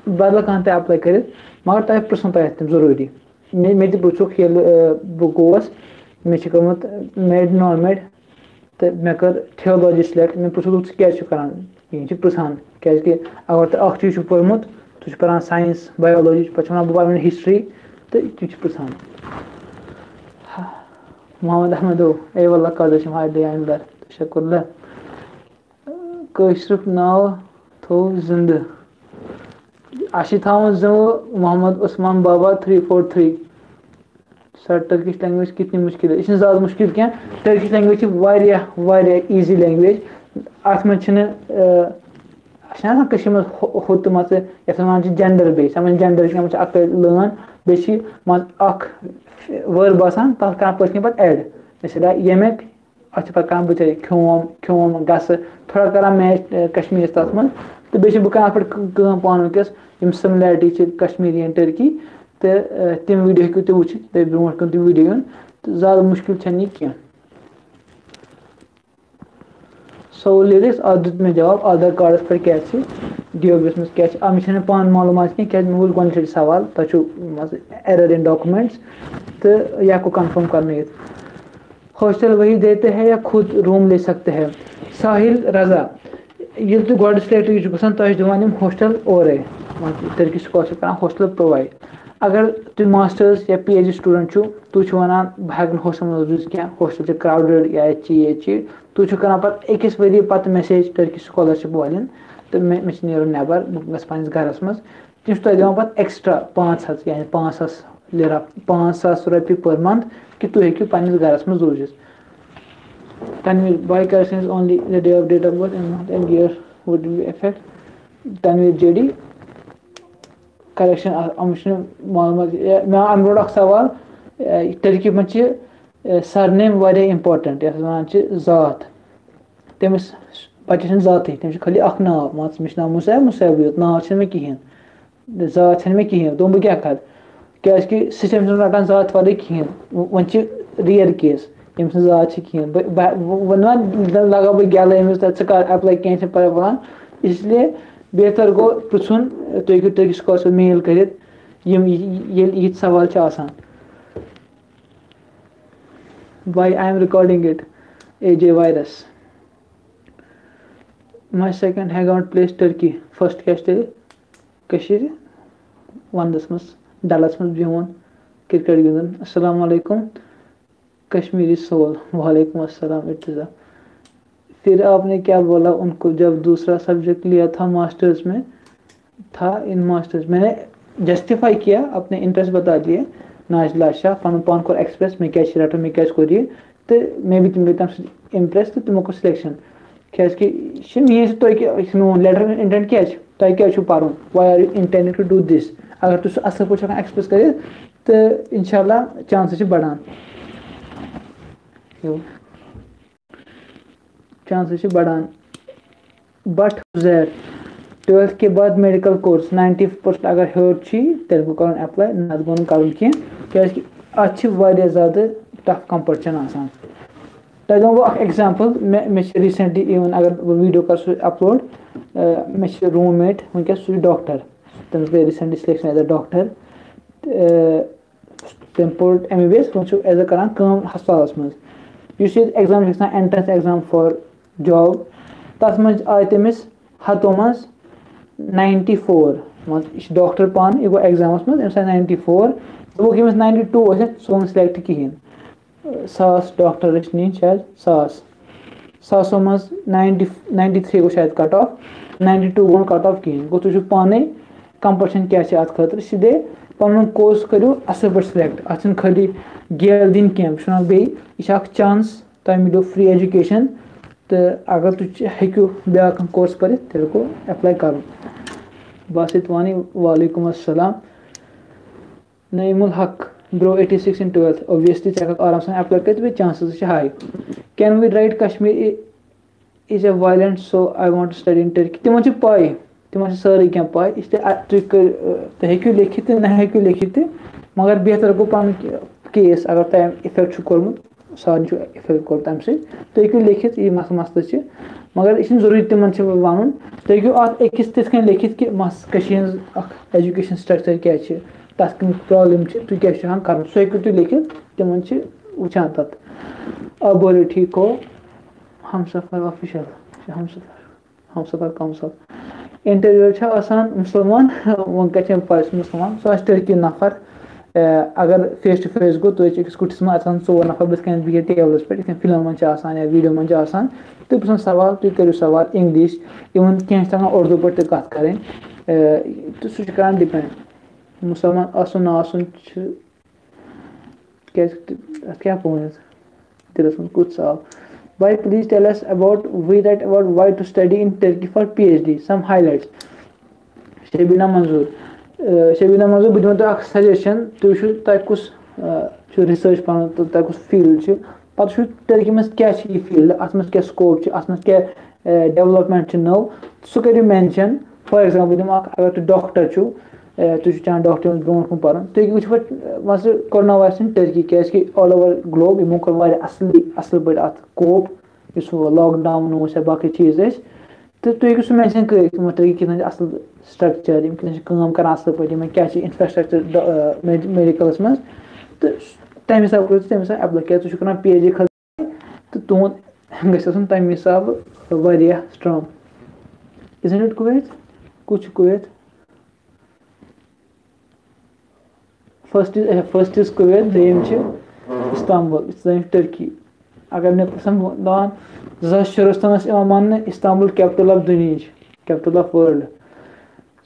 बदल कहाँ अप्लाई कर मगर तह पृन तम ज़रूरी मे तु बह गोस मे मेड नॉन मेड तो मे कर थियोलॉजी सिलेक्ट मे पृछुक क्या करान ये पृछान क्या अगर तो अख चीज पोर्मुत तु पान साइंस बायोलॉजी पे बह हिस्ट्री तो यह पृछान। मोहम्मद अहमदो ए वल्ला कदम हादे आइंदा शकुल्ला कशरुक नाव थो जिंद अशी थावन जो मोहम्मद उस्मान बाबा 343 सर टर्किश लैंग्वेज कितनी मुश्किल है यह ज़्यादा मुश्किल क्या टर्किश लैंग्वेज वारिया ईजी लैंग्वेज अत मज हुत मत जेंडर बेस जेंडर अक लर्न बे वर्ब आसान तथ कर पे एड मिसल यमिक अत पे बचे खोम खोम गस थोड़ा कर मैच कश्मीर तथ मज तो बे बह पे पान वस सिमिलैरिटी कश्मीरी टर्की तो तम वीडियो हेकू तुम वुचित तो ब्रो कन तुम वीडियो इन तो ज़्यादा मुश्किल यह क्या। सवाल लिख दित मे जवाब आधार कार्डस पे क्या डीओबीएस मज क्या अब मे पान मालूम क्या मे वुल गो सवाल तुम एरर इन डॉक्यूमेंट्स तो यह को कन्फर्म करने हॉस्टल वही देते हैं या खुद रूम ले सकते हैं। साहिल रजा ये तुम गो सिलेक्ट ग तुम हॉस्टल और तर्की स्कॉल हॉस्टल प्रोवाइड अगर तुम मास्टर्स या पीएचडी स्टूडेंट तुम वन बह हॉस्टल मज रूज क्या हॉस्टल क्राउडेड या ये तुम कर पे अकिस वरी पे मैसेज टर्की स्कॉलरशिप वालन तो मे नीर नबर बह गरस मज तम तुम पे एक्स्ट्रा 500 यानी 500 लिरा 5,000 रुपये पर मंथ कि तुम हेकू पे गरस मज रूजित। तनवीर बाय correction only the day of date of birth and month and year would be effect Tanveer जेडी करेक्शन मालूम मे अम ब्रो सवाल टर्की मज सरनेम वारिया इंपॉर्टेंट वन ज़ात तमिस बच्चे ज़ात तमिस खाली अख नाव मान मे नाव मुसैब मुसैब योत नाव मे कहें ज़ात मे कहें दोप क्या कर क्या सिस्टम रटान ज़ात वाले कहें वन रियर केस यम ज़ात कहें वन लगा बह गल अमिस अप्लाई कहें पान इसलिए बेहतर गो पृछुन तुम हेकू टर्किश स्कॉलर मेल कर सवाल आसान। Why I am recording it? AJ virus. My second hangout place Turkey. First cast Kashir. Wandus mas Dallas mas biwan cricket गिंदन। अस्सलाम वालेकुम कश्मीरी सोल। वालेकुम अस्सलाम इर्तिजा। फिर आपने क्या बोला उनको जब दूसरा सब्जेक्ट लिया था मास्टर्स में था इन मास्टर्स मैंने जस्टिफाई किया अपने इंटरेस्ट बता दिए नाजला शाह पन पान को एक्सप्रेस मे क्या रटा मे क्या कोर तो मे भी तुम गई तम इम्प्रेस तो तुमो को सिलेक्शन क्या मे तुम लेटर इंटेंट क्या तुम क्या पार why are you intending to do this अगर तुम असल पे एक्सप्रेस कर तो इंशाल्लाह चांसेस बढ़ान बट जैर 12th के बाद मेडिकल कोर्स 90% अगर हेर तेल गो कर अप्लाई नत गो कर क्या ज़्यादा टफ कंपटिशन आसान तक दो एग्जाम्पल मे रिसेंटली इवन अगर बह वीडियो कर अपलोड मे रूममेट वनकस सह डॉक्टर तमिस गई recently selection as a doctor तम पोर MBBS वो एज अ करान हस्पताल मज exam entrance exam for job तथ मज आय तमिस हतो मज 94 मज डॉक्टर पान यह गो एग्जामस मज 94 दोक यमिस 92 सह सिलेक्ट कहें 1,000 डॉक्टर नी शायद 100 मज 93 गो शायद कट ऑफ 92 गो कट ऑफ कहें गो तुम पाने कंपटिशन क्या अत खतर सीधे पन कोर्स करो असल पे सिलेक्ट अत खाली गेल दिन क्या बे यह चांस तुम मिलो फ्री एजुकेशन तो अगर तुम हेकू ब्या कोर्स पर तेल को अप्लाई कर बस इत वानी वालेकुम अस्सलाम नईमुल हक ब्रो 86 in 12th obviously आराम से अप्लाई कर chances high can we write Kashmir is a violent so I want to study in Turkey तमन पाई तिमन सारी क्या पाए इसलिए तुम हेकु लिखित ना हेकु लिखित मगर बेहतर गो पन केस अगर तुम इफेक्ट कोर्मुत सारी इफेक्ट कोर तम तुम हेकु लिखित ये मसले मगर यह जरूरी तिमन वन तुम हेकु अकिस तिथ लिखित कि एजुकेशन स्ट्रक्चर क्या तथ कम प्रॉब्लम तुम क्या कर सह हेकु तुम लिखित तिमन वुचान तथ बोलो ठीक हो Humsafar official Humsafar council interview मुसलमान वो क्या मुसलमान सह टर्की नफर अगर फेस टू फेस गो तुम कुटिस में 4 नफर बत बिहित टेबलस पे फिल्म मन या वीडियो मन तुम पृछन सवाल तुम करो सवाल इंग्लिश इवन क्या तक उर्दू पे कत करें तो सह कर डिपेंड मुसलमान आसन आसन क्या दिलस मन कुछ सवाल Why please tell us about why to study in Turkey for PhD some highlights Shabina Manzoor बह दिमो तुम सजेशन तुम कुस रिसर्च पन तुम कुस फील्ड पे टर्की मज क्या फील्ड अत क्या स्कोप अत क्या डेवलपमेंट नौ सह करो मेंशन फॉर एग्जांपल दिम अगर तुम डॉक्टर तुम चाह डॉक्टर ब्रो कुन पर तुम वो पे मस कर्ना टर्की क्या ऑल ओवर ग्लोब यमो कोर असल पे अत कोप इस लॉकडाउन या बाकी चीज तो तुम हेकु सह मेंशन कर टर्की कितन असल स्ट्रक्चर यम कर असल पे क्या इंफ्रास्ट्रक्चर मेडिकलस मज तो तम हिसाब करो तम हिसाब एप्लाई क्या तुम कर PhD खत तो तुहद गम तम हिसाब वारिया स्ट्रांग इजंट इट कुवैत कुछ कुवैत फर्स्ट इज कुवैत दोम इस्तांबुल टर्की अगर मे दान 2014 मान इस्तांबुल कैपिटल ऑफ दुनिया कैपिटल ऑफ वर्ल्ड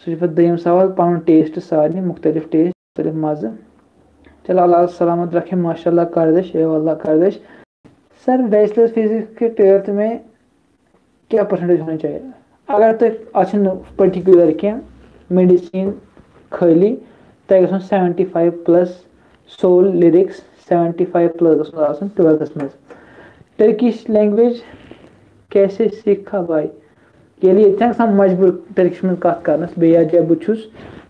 सह दोम सवाल पन टेस्ट सारे मुख्तलिफ टेस्ट मुख्तलिफ मज़े चलो अल्लाह सलामत रखे माशाल्लाह करदिश अल्लाह करदिश सर बैचलर फिजिक्स के 12th में क्या परसेंटेज होना चाहिए अगर तुम पर्टिकुलर क्या मेडिसिन खाली तुम गो 75+ सोल लिरिक्स 75+ गो 12th में टर्किश लैंग्वेज कैसे सीखा भाई ये लिए मजबूर टर्किश में कत कर बे बहुत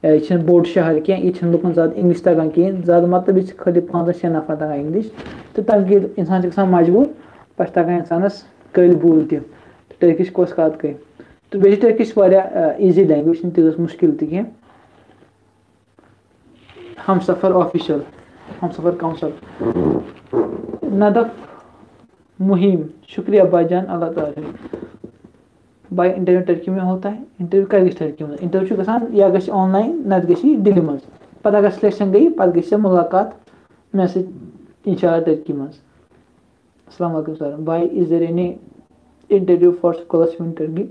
यह बोड़ शहर क्या यह लुकन ज़्यादा इंग्लिश तगान कहें ज़्यादा मतलब यह खाली 5-6 नफर तगान इंग्लिश तो तम इंसान मजबूर पे तगान इंसानस कल बूल टर्किश कस कत गई तो बे टर्किश ईजी लैंग्वेज तीस मुश्किल तह हमसफर ऑफिशियल हमसफर काउंसिल नदफ मुहिम शुक्रिया भाईजान अल्लाह ताला भाई इंटरव्यू टर्की में होता है इंटरव्यू कर टर्की में इंटरव्यू गसान या गश ऑनलाइन नत गशी दिल्ली मज पता अगर सिलेक्शन गई पत गश मुलाकात मे इंशाल्लाह टर्की मज अस्सलाम वालेकुम सर भाई is there any interview for scholarship in Turkey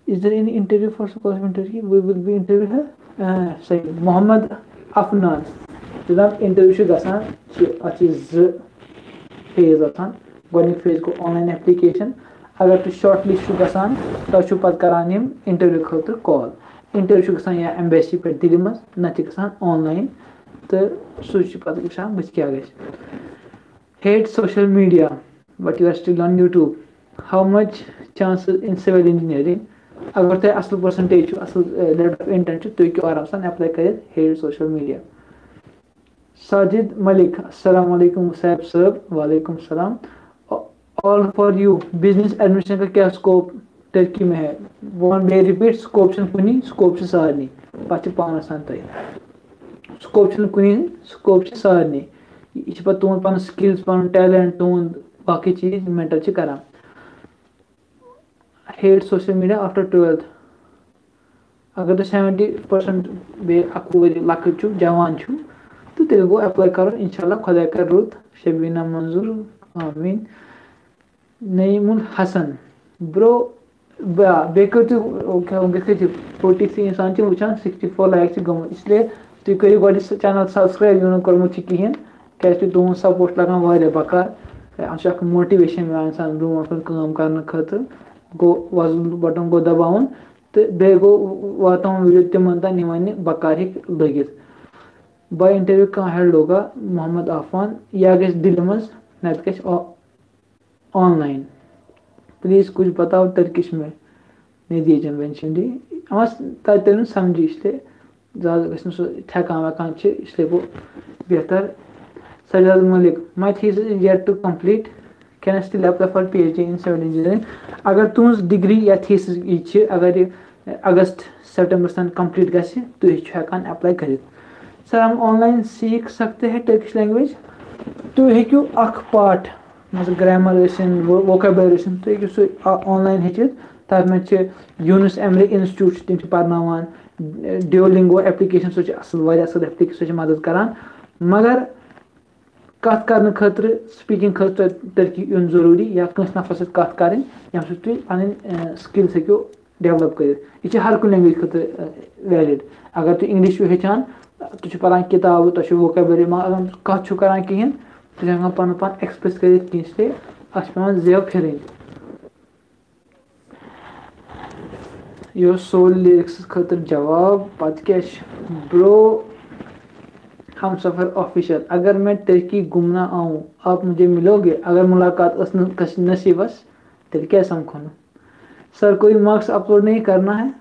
is there any interview for scholarship in Turkey we will be interview है सही मोहम्मद अफनान जनाब इंटरव्यू गसान अच्छी फेज आसान गोनिक फेज को ऑनलाइन एप्लीकेशन अगर तुम शॉर्ट लिस्ट गसान तो पे करान इंटरव्यू खतर कॉल इंटरव्यू गसान या एम्बेसी पे दिल्ली मज न गसान ऑनलाइन तो सह पे वुचान बस क्या hate social media but you are still on YouTube how much chances in civil engineering अगर तुम असल परसेंटेज असल लेट ऑफ इंटेंट तुम हेकु आराम सान एप्लाई कर hate social media Sajid Malik अस्सलाम वालेकुम मुसैब साहब वालेकुम सलाम all for you business administration का क्या स्कोप टर्की में है वो मे रिपीट स्कोप कुनी स्कोप सारे पे पान आसान तय स्कोप कुनी स्कोप सारे यह पे तुद पन स्किल्स पन टैलेंट तुद बाकी चीज मेंटर करान hate social media after 12th अगर तुम 70% बे 1 वरी लकट जवान तो तेल गो अप्लाई करो इंशाल्लाह खुदा कर रुत शबीना मंजूर आमीन नईमुल हसन ब्रो बे कर 43 इंसान वुचान 64 लाइक गम इसलिए तुम करो गो चैनल सब्सक्राइब यू कर्मुत कहें क्या तुद सपोर्ट लगान वारिया बकार अ मोटिवेशन मिलान इंसान ब्रो कम कर खतर गो वजल बटन गो दबावन तो बे गो वातान वीडियो तिमन तक वन बकार हेक लगित बाय इंटरव्यू कहाँ हेल्ड होगा मोहम्मद आफान या गश दिल्ली मज नत गश ऑनलाइन प्लीज़ कुछ बताओ टर्किश में नहीं दिए मेंशन दी तब समझी इसलिए ज़्यादा गई सो थकान वकान इसलिए गो बेहतर Sajad Malik my thesis is yet to complete can I still apply for PhD in civil engineering अगर तुज डिग्री या थीसिस यह अगर ये अगस्त सितंबर तक कंप्लीट गि तुम हेकान अप्लाई कर सर हम ऑनलाइन सीख सकते हैं टर्किश लैंग्वेज तुम हेकू अख पार्ट मतलब ग्रामर वोकेबलरी तुम हेकू सह ऑनलाइन हेचित तथ मे यूनुस एमरे इंस्टीट्यूट तम पान ड्यूलिंगो एप्लिकेशन सो असल एप्लिकेशन सो मदद करान मगर कत कर खतर स्पीकिंग खतर टर्की यून जरूरी या कंस नफर सत कत करें यम सत तुम पन स्किल्स हेकू डेवलप कर हर कुछ लैंग्वेज खतर वैलिड अगर तुम इंग्लिश हेचान तुम पान किताब तुम वोकेबलरी अगर कत कर कहें तुम हेकान पन पान एक्सप्रेस कर इसलिए अस पेवान जेव फिर यह सोल लिरिक्स खतर जवाब पत क्या ब्रो हम सफ़र ऑफिशियल अगर मैं टर्की घूमना आऊँ आप मुझे मिलोगे अगर मुलाकात नसीबस तेल क्या समखो सर कोई मार्क्स अपलोड नहीं करना है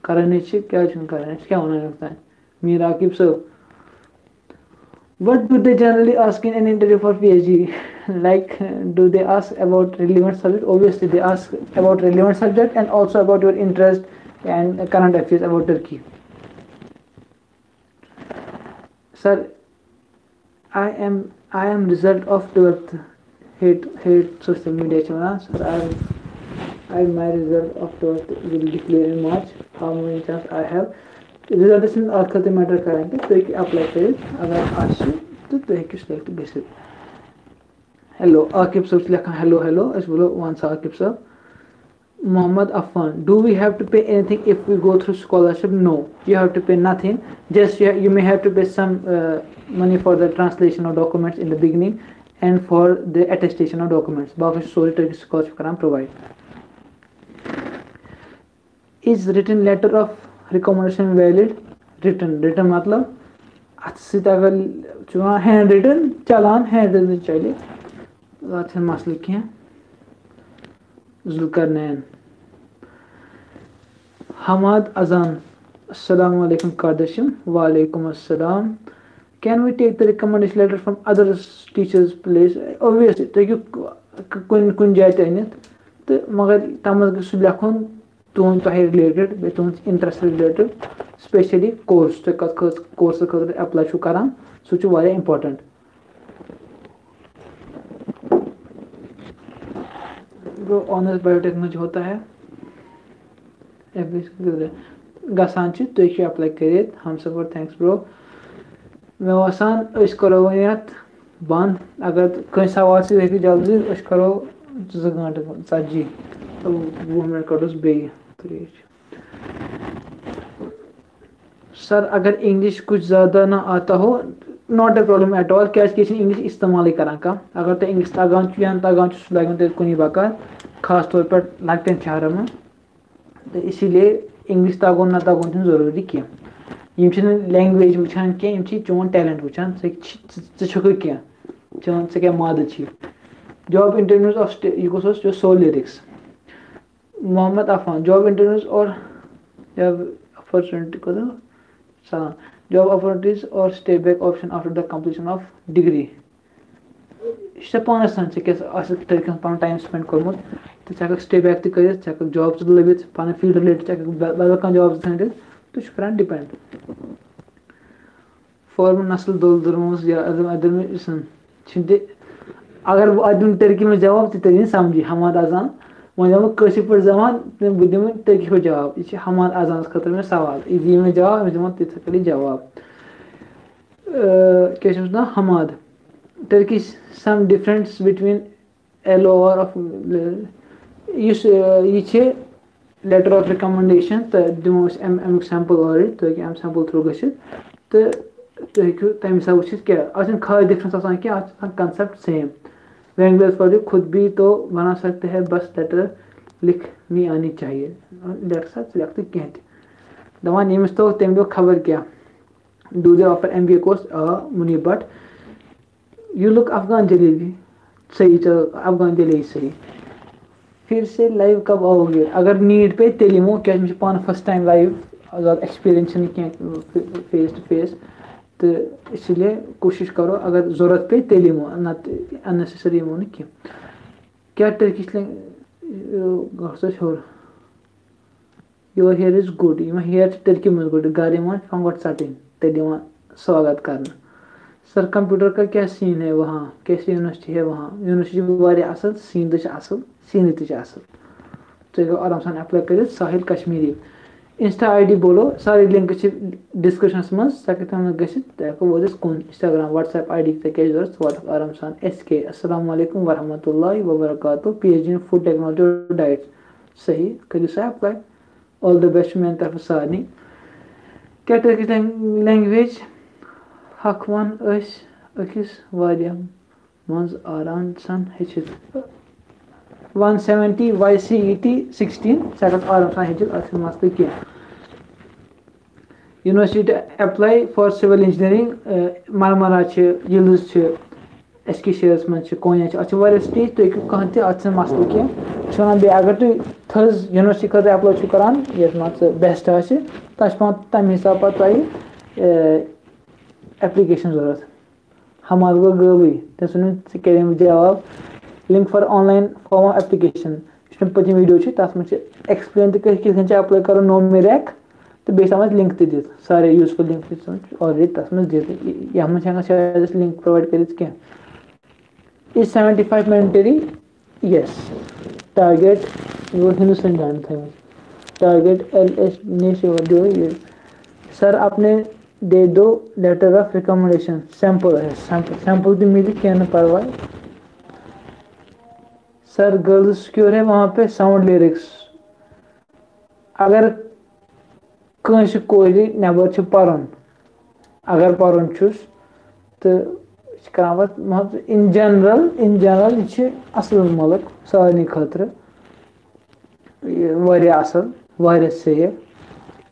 करने क्या होना लगता है Mir Aqib sir What do they generally ask in an interview for PhD? Like, do they ask about relevant subject? Obviously, they ask about relevant subject and also about your interest and current affairs about Turkey. Sir, I am result of 12th hate social media channel. Sir, my result of 12th will declare in March. How many chance I have? Result अत matter करान तुम apply कर अगर तो तुम select गि hello Aqib sir लिखान hello hello बोलो वन सा Aqib sir Mohammad Afan do we have to pay anything if we go through scholarship no you have to pay nothing just you may have to pay some money for the translation of documents in the beginning and for the attestation of documents बाकी sorry Turkish scholarship करान provide is written letter of recommendation valid written मतलब अत अगर handwritten चलान handwritten चले अत muscle कह जुल्करनैन हमाद अजान अस्सलाम वालेकुम कादशिम वालेकुम अस्सलाम can we take the recommendation letter from other teachers place obviously तुम कुन जाए अनित तो मगर तम गो लेखन तुम तुह रिलेटेड बे तुम इंटरेस्ट रिलेटेड स्पेशली कोर्स तुम कत कोर्स खतर अप्लाई करान सह इम्पोर्टेंट जो ऑनर्स बायोटेक्नोलॉजी होता है गसान तुम अप्लाई कर हम सपोर्ट थैंक्स ब्रो मे बसान करो वो बंद अगर कहीं सवाल से जल्दी करो 2 घंटे 40 तो 20 मिनट कड़ोस बे सर अगर इंग्लिश कुछ ज़्यादा ना आता हो not a problem at all क्या इंग्लिश इस्तेमाल करान कह अगर तुम इंग्लिश तगान या तगान सह लगे तेल कुन बकार खास तौर पर लकटन शहर में तो इसीलिए इंग्लिश तगोन ना तगोन जरूरी कह लैंग्वेज वुचान कह चोन टैलेंट वुचान क्या चोन क्या माद जॉब इंटरव्यूज ऑफ यह जो soul lyrics Mohammad Afan job interviews और अपॉर्चुनिटी को सलाम जॉब अपॉर्चुनिटीज और stay back option after the completion of degree यह पानस तान क्या पन टाइम स्पेंड कोर्मुत तो हेक स्टे बैक तक जॉब लभित पन फील्ड रिलेटेड बदल कह जॉब थ तो कर डिपेंड फॉर्म नस्ल दोल दुर्मस या अदम अगर बह दिन टर्की में जवाब तो तेल समझी हमाद अजान वह दम कशिर पे जवान बह दिम टर्की पे जवाब यह हमाद अजान खतर मे सवाल यह दी मे जवाब मे दिम तिथ कल जवाब क्या Hamad Turkey some difference between LOR of यह लेटर ऑफ रिकमेंडेशन तो दिमो अमुक सैंपल और तो सैंपल थ्रू गि तो तुम हेकू तम हिसाब वो क्या खास डिफरेंस क्या कंसेप्ट सेम लैंग्वेज पर खुद भी तो बना सकते हैं बस लेटर लिखनी आनी चाहिए लेटर साथ लिखते कह दपान यमिस तो तम दो खबर क्या do they offer MBA course Munib Bhat you look Afghan jalebi सही चलो अफगान जलेबी सही फिर से लाइव कब आओगे? अगर नीड पे तेल यमो क्या पान फर्स्ट टाइम लाइव ज़्यादा एक्सपीरियंस फेस टू फेस, तो इसलिए कोशिश करो अगर ज़रूरत पे तेल यमो अननेसेसरी यमो ना क्या Turkish her your hair is good यम हेयर टर्की मज गुड घर फंगट सटिन तेल स्वागत करना। सर कंप्यूटर का क्या सीन है वहाँ, कैसी यूनिवर्सिटी है वहाँ? यूनिवर्सिटी वारिया असल, सीन तो असल, सीन तो असल। तो आराम सान अप्लाई कर साहिल कश्मीरी। इंस्टा ID बोलो, सारी लिंक डिस्क्रिप्शन मज सक गो वो कुन इंस्टाग्राम व्हाट्सएप ID क्या जरूरत वो आराम सान SK। अस्सलाम वालेकुम वरहमतुल्लाहि वबरकातुहू, PhD इन फूड टेक्नोलॉजी और डाइट। सही करो सा अप्लाई। ऑल द बेस्ट मेरे तरफ सारे। क्या टर्किश लैंग्वेज हक वन अकिस वारिया मज आराम सान हेचित 170 YCET 16 सक आराम सान हेचित अत मसले क्या। University apply for civil engineering Marmara यिल्स एसकिशेयर्स मज कोनिया अत स्टेज तुम हेकू कह अत मसल क्या बे अगर तुम थर्स यूनिवर्सिटी खत अप्लाई करान ये बेस्ट पे तम हिसाब पे एप्लीकेशन जरूरत। हमार गो गई तम करें जवाब link for online form of application पतम वीडियो तथ मे एक्सप्लेन तो अप्लाई करो नो मेरैक तो बेस लिंक तो दित सारे यूजफुल लिंक ऑलरेडी तथ मे दित ये शायद लिंक प्रोवाइड कर इज 75 मैंडेटरी यस टारगेट वो हिंदुस्तान जान था टारगेट LS ने से सर आपने दे दो लेटर ऑफ रिकमेंडेशन सैंपल है सैंपल भी मिली क्या न परवाह। सर गर्ल्स सिक्योर है वहाँ पे साउंड लिरिक्स अगर कंस कोर नबर पर्न अगर पर्न छुस तो कर इन जनरल असल मुल्क सारे खतर असल वारिया सेफ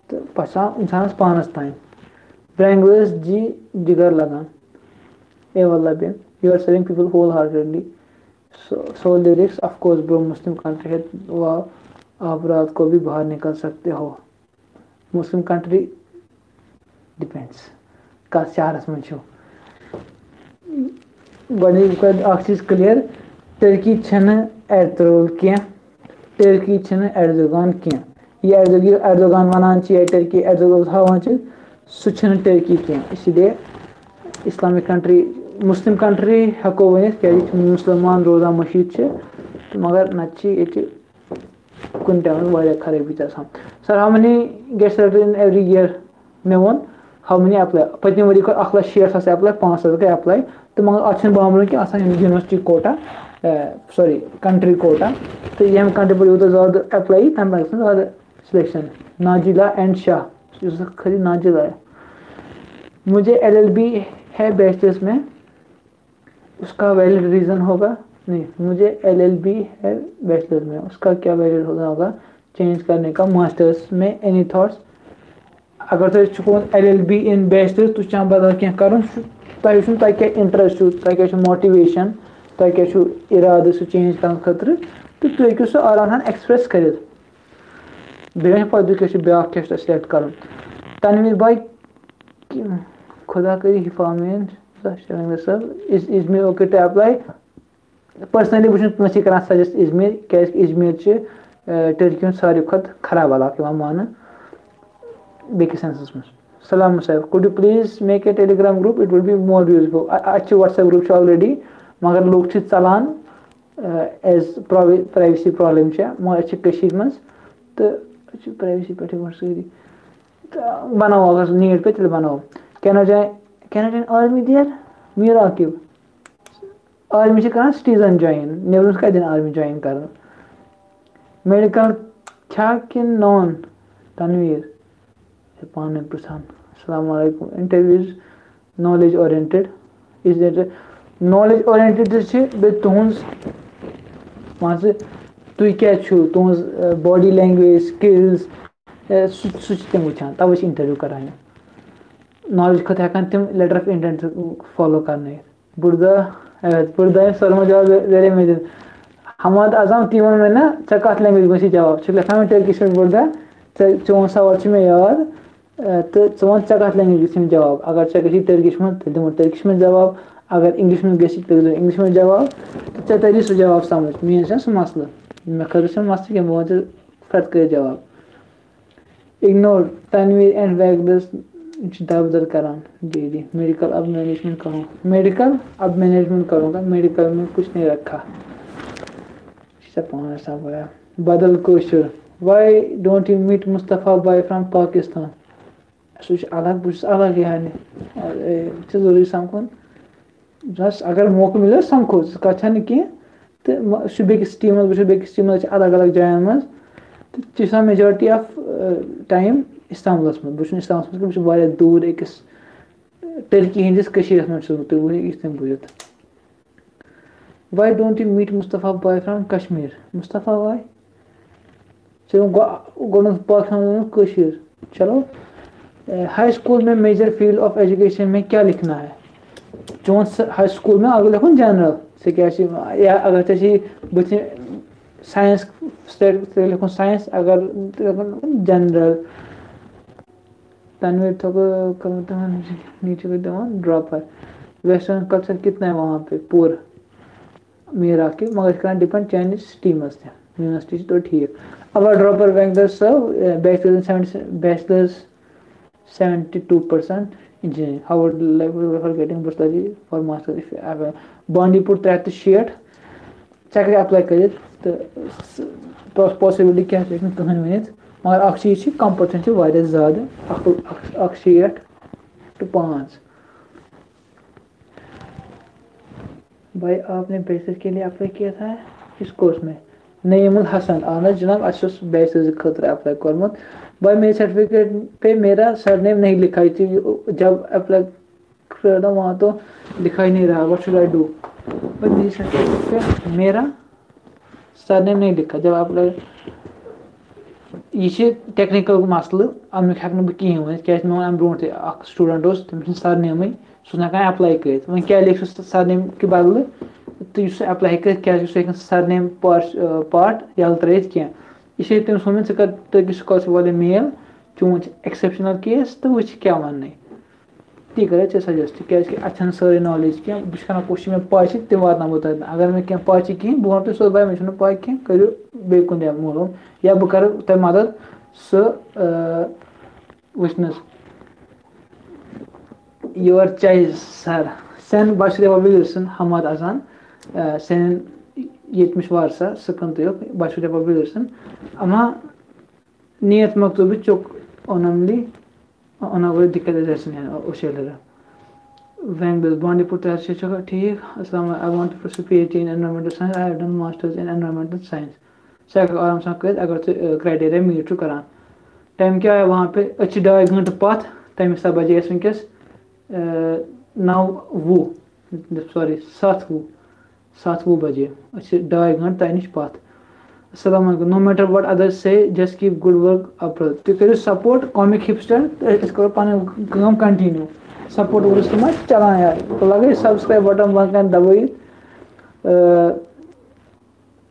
तो पचा इंसानस पानस तान ब्रैंगलर्स जी जिगर लगान ए वल्ला बिन you are serving people wholeheartedly so lyrics of course bro Muslim country है वह आप रात को भी बाहर निकल सकते हो। मुस्लिम कंट्री डिपेंड्स का शहरस में छो चीज क्लियर टर्की एर्तुगरुल क्या टर्की एर्दोगान क्या ये एर्दोगान वनान टर्की एर्तुगरुल हावान सह टर्की क्या इसलिए इस्लामिक कंट्री मुस्लिम कंट्री हेको वन क्या मुसलमान रोजान मशीद तो मगर नत कुन टाइम खराबी sir how many get selected in every year मे वो हाउ मेनी अप्लाई पतम वरी 1,60,000 अप्लाई 500 गई अप्लाई तो मगर अत बामन कि university quota sorry country quota तो ये कंट्री पे यूत ज्यादा अप्लाई तम ज्यादा सिलेक्शन। नाजिला एंड शाह खाली नाजिला है। मुझे LLB है बैचलर्स में उसका वैलिड रीज़न होगा नहीं मुझे LLB है बैचलर्स में उसका क्या वैलिड होगा चेंज करने का मास्टर्स में एनी थॉट्स अगर तुम LLB इन बैचलर्स तुम चाह बदल क्या कर तुम क्या इंटरेस्ट तुम मोटिवेशन तुम क्या इराद सह चेंज कर खतर तो तुम हेकू सह आराम एक्सप्रेस कर बे पा ब्या सिलेक्ट कर तनवीर भाई खुदा करी हिफामेन sir Izmir okay to apply personally बहुत कर सजेस्ट इजमिर क्या इजमिर टर्की सारे खुद खराब इलाका मान बेकिस सेंसस में। सलाम Musaib could you please make a Telegram group it will be more useful अच्छे व्हाट्सएप ग्रुप ऑलरेडी मगर लोग चलान एज प्राइवेसी प्रॉब्लम मगर मज तो प्राइवेसी पे सारी बनो अगर नीड पे तेल बनो कैनेडियन आर्मी देर मीर आकिब आर्मी कर सिटीजन ज्वाइन नबरम कद आर्मी ज्वाइन कर मेडिकल क्या कि नॉन तनवीर पान पृछान अस्सलाम वालेकुम interview is knowledge oriented is that knowledge oriented बे तुहज मान तुम क्या तुज बॉडी लैंग्वेज स्किल्स सह तम वुचान तवे इंटरव्यू करान नॉलेज खुद हेकान तम लेटर ऑफ इंटेंट फॉलो कर बुर्दा सरमा जवाब दे मे दिन हमाद आजम तीन में ना कत लैंग्वेज मे जवाब लिखान टर्किश पे बोल चोन सवाल मे याद तो वन कत लैंग्वेज जवाब अगर टर्किश में तो दिमो टर्किश में जवाब अगर इंग्लिश में गि इंग्लिश में जवाब तो तरी सह जवाब समझ मीन सह मसल मे खर मसल क्या बहुत फट कर जवाब इग्नोर तनवीर एंड वैगदस दर करान जी मेडिकल अब मैनेजमेंट करूँ मेडिकल अब मैनेजमेंट करूँगा मेडिकल में कुछ नहीं रखा पान सा गया बदल कोशर why don't you meet Mustafa by from Pakistan सह अलग बहुत अलग यानी जरूरी समखुन बस अगर मौका मिले समखो कथ कह तो सह बेकिस टीम बेकिस टीम अलग अलग जायन मज तो मेजॉरिटी ऑफ टाइम इस्तांबुलस में बहुत इस्तांबुलस बहुत दूर अकिस टर्की हंदिस मज तुम तम बुझत why don't you meet Mustafa boy from Kashmir Mustafa boy चलो गो पाकिस्तान चलो हाई स्कूल में मेजर फील्ड ऑफ एजुकेशन में क्या लिखना है चौन हाई स्कूल में अगर लिखुन जनरल से क्या या अगर बुथ साइंस स्टेट लिखुन साइंस अगर जनरल तनवीर तो नीचे दिवान ड्रॉपर वेस्टर्न कल्चर कितना है वहाँ पे पूरा मेरा के मगर कर डिपेंड चाइनीज टीमस यूनिवर्सिटी तो ठीक our dropper bankers bachelors 72% engineering how would level for getting bursary for master if you have Bandipore 360 check apply कर तो पॉसिबिलिटी क्या कहन वन मगर अख चीज कंपटीशन वारिया ज़्यादा 6 to 5 भाई आपने बैचलर के लिए अप्लाई किया था इस कोर्स में नईमुल हसन आना जनाब अच्छे बैचलर खतर अप्लाई कर्मुत भाई मेरे सर्टिफिकेट पे मेरा सरनेम नहीं लिखाई थी जब अप्लाई कर रहा वहाँ तो लिखाई नहीं रहा व्हाट शुड आई डू भाई मेरी सर्टिफिकेट पे मेरा सरनेम नहीं लिखा जब अप्लाई यह टेक्निकल मसल अमुक हेक बह कहें वन क्या मे ब्रो स्टूडेंट तमिस सरनेम सह अप्लाई कर वो क्या लिख सरनेम के बदल तो अप्लाई कर क्या सरनेम पार्ट यल त्रित कह यह तमिस वो े कर टर्किश स्कॉलरशिप वाले मेल चून एक्सेप्शनल केस तो वो क्या वन ती कर सजेस्ट क्या अच्छे सारी नॉलेज क्या बस कर कोशिश मे पाई तम वात बह अगर मे क्या पाई कहें बह वो सो भाई मे पाई कह करो बे कुन मालूम या बह कर तुम मदद सह वचन योर चॉइस सर सेन बशर विल्सन हमाद अजान सेन ये वार सह कंत बशर विल्सन अमा नियत मकतूब चुक ओनमली ओनवर दिक्कत उशेलर वैंगल बांडीपुर तहसील ठीक अस्सलाम I want to pursue PhD in environmental science I have done masters in environmental science सह आराम सा कर अगर तुम क्राइटेरिया मीट करान टाइम क्या है वहाँ पे 2 घंटे पथ तम सा बजे वनकस 9:20 सॉरी 7:20 बजे 2 घंटे तह नश पथ अस्सलाम वालेकुम नो मैटर व्हाट अदर्स से just keep good work up तुम करो सपोर्ट कॉमिक हिपस्टर करो पन कंटिन्यू सपोर्ट वोस चलान यार तो लगे सब्सक्राइब बटन बन दबाई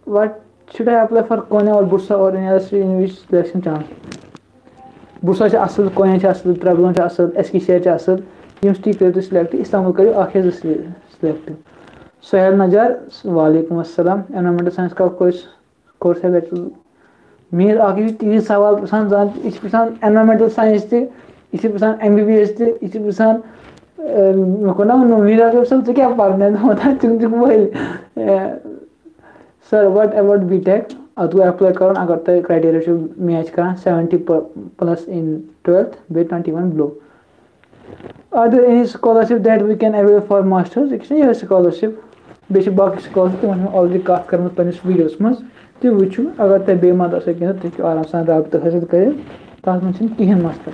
what should I apply for कोने और बुरसा और यूनिवर्सिटी सिलेक्शन चांस बुरसा असल कोने असल त्रबलन असल एसकी शेयर असल यूनिवर्सिटी करो सिलेक्ट इस्तांबुल करो आखिर सिलेक्ट सोहेल नजार वालेकुम अस्सलाम एनवायरमेंटल साइंस का कोर्स है मेर आगे तीन सवाल पसान जान इस पसान एनवायरमेंटल साइंस ते इसी पसान एमबीबीएस ते इसी पसान कोना नो मेरा सब तो क्या पढ़ना है होता चुन चुन mobile sir what about BTech अदु अप्लाई करन अगर तो क्राइटेरिया मैच कर 70+ इन 12th bay 21 below are there any scholarship that we can avail for masters ये scholarship बेशक बाकी स्कॉलरशिप तुम ऑलरेडी कत कर वीडियोस मज तुम वो अगर तुम बे मत तुम आराम सान रबत हासिल कर तथ मन कहें मसल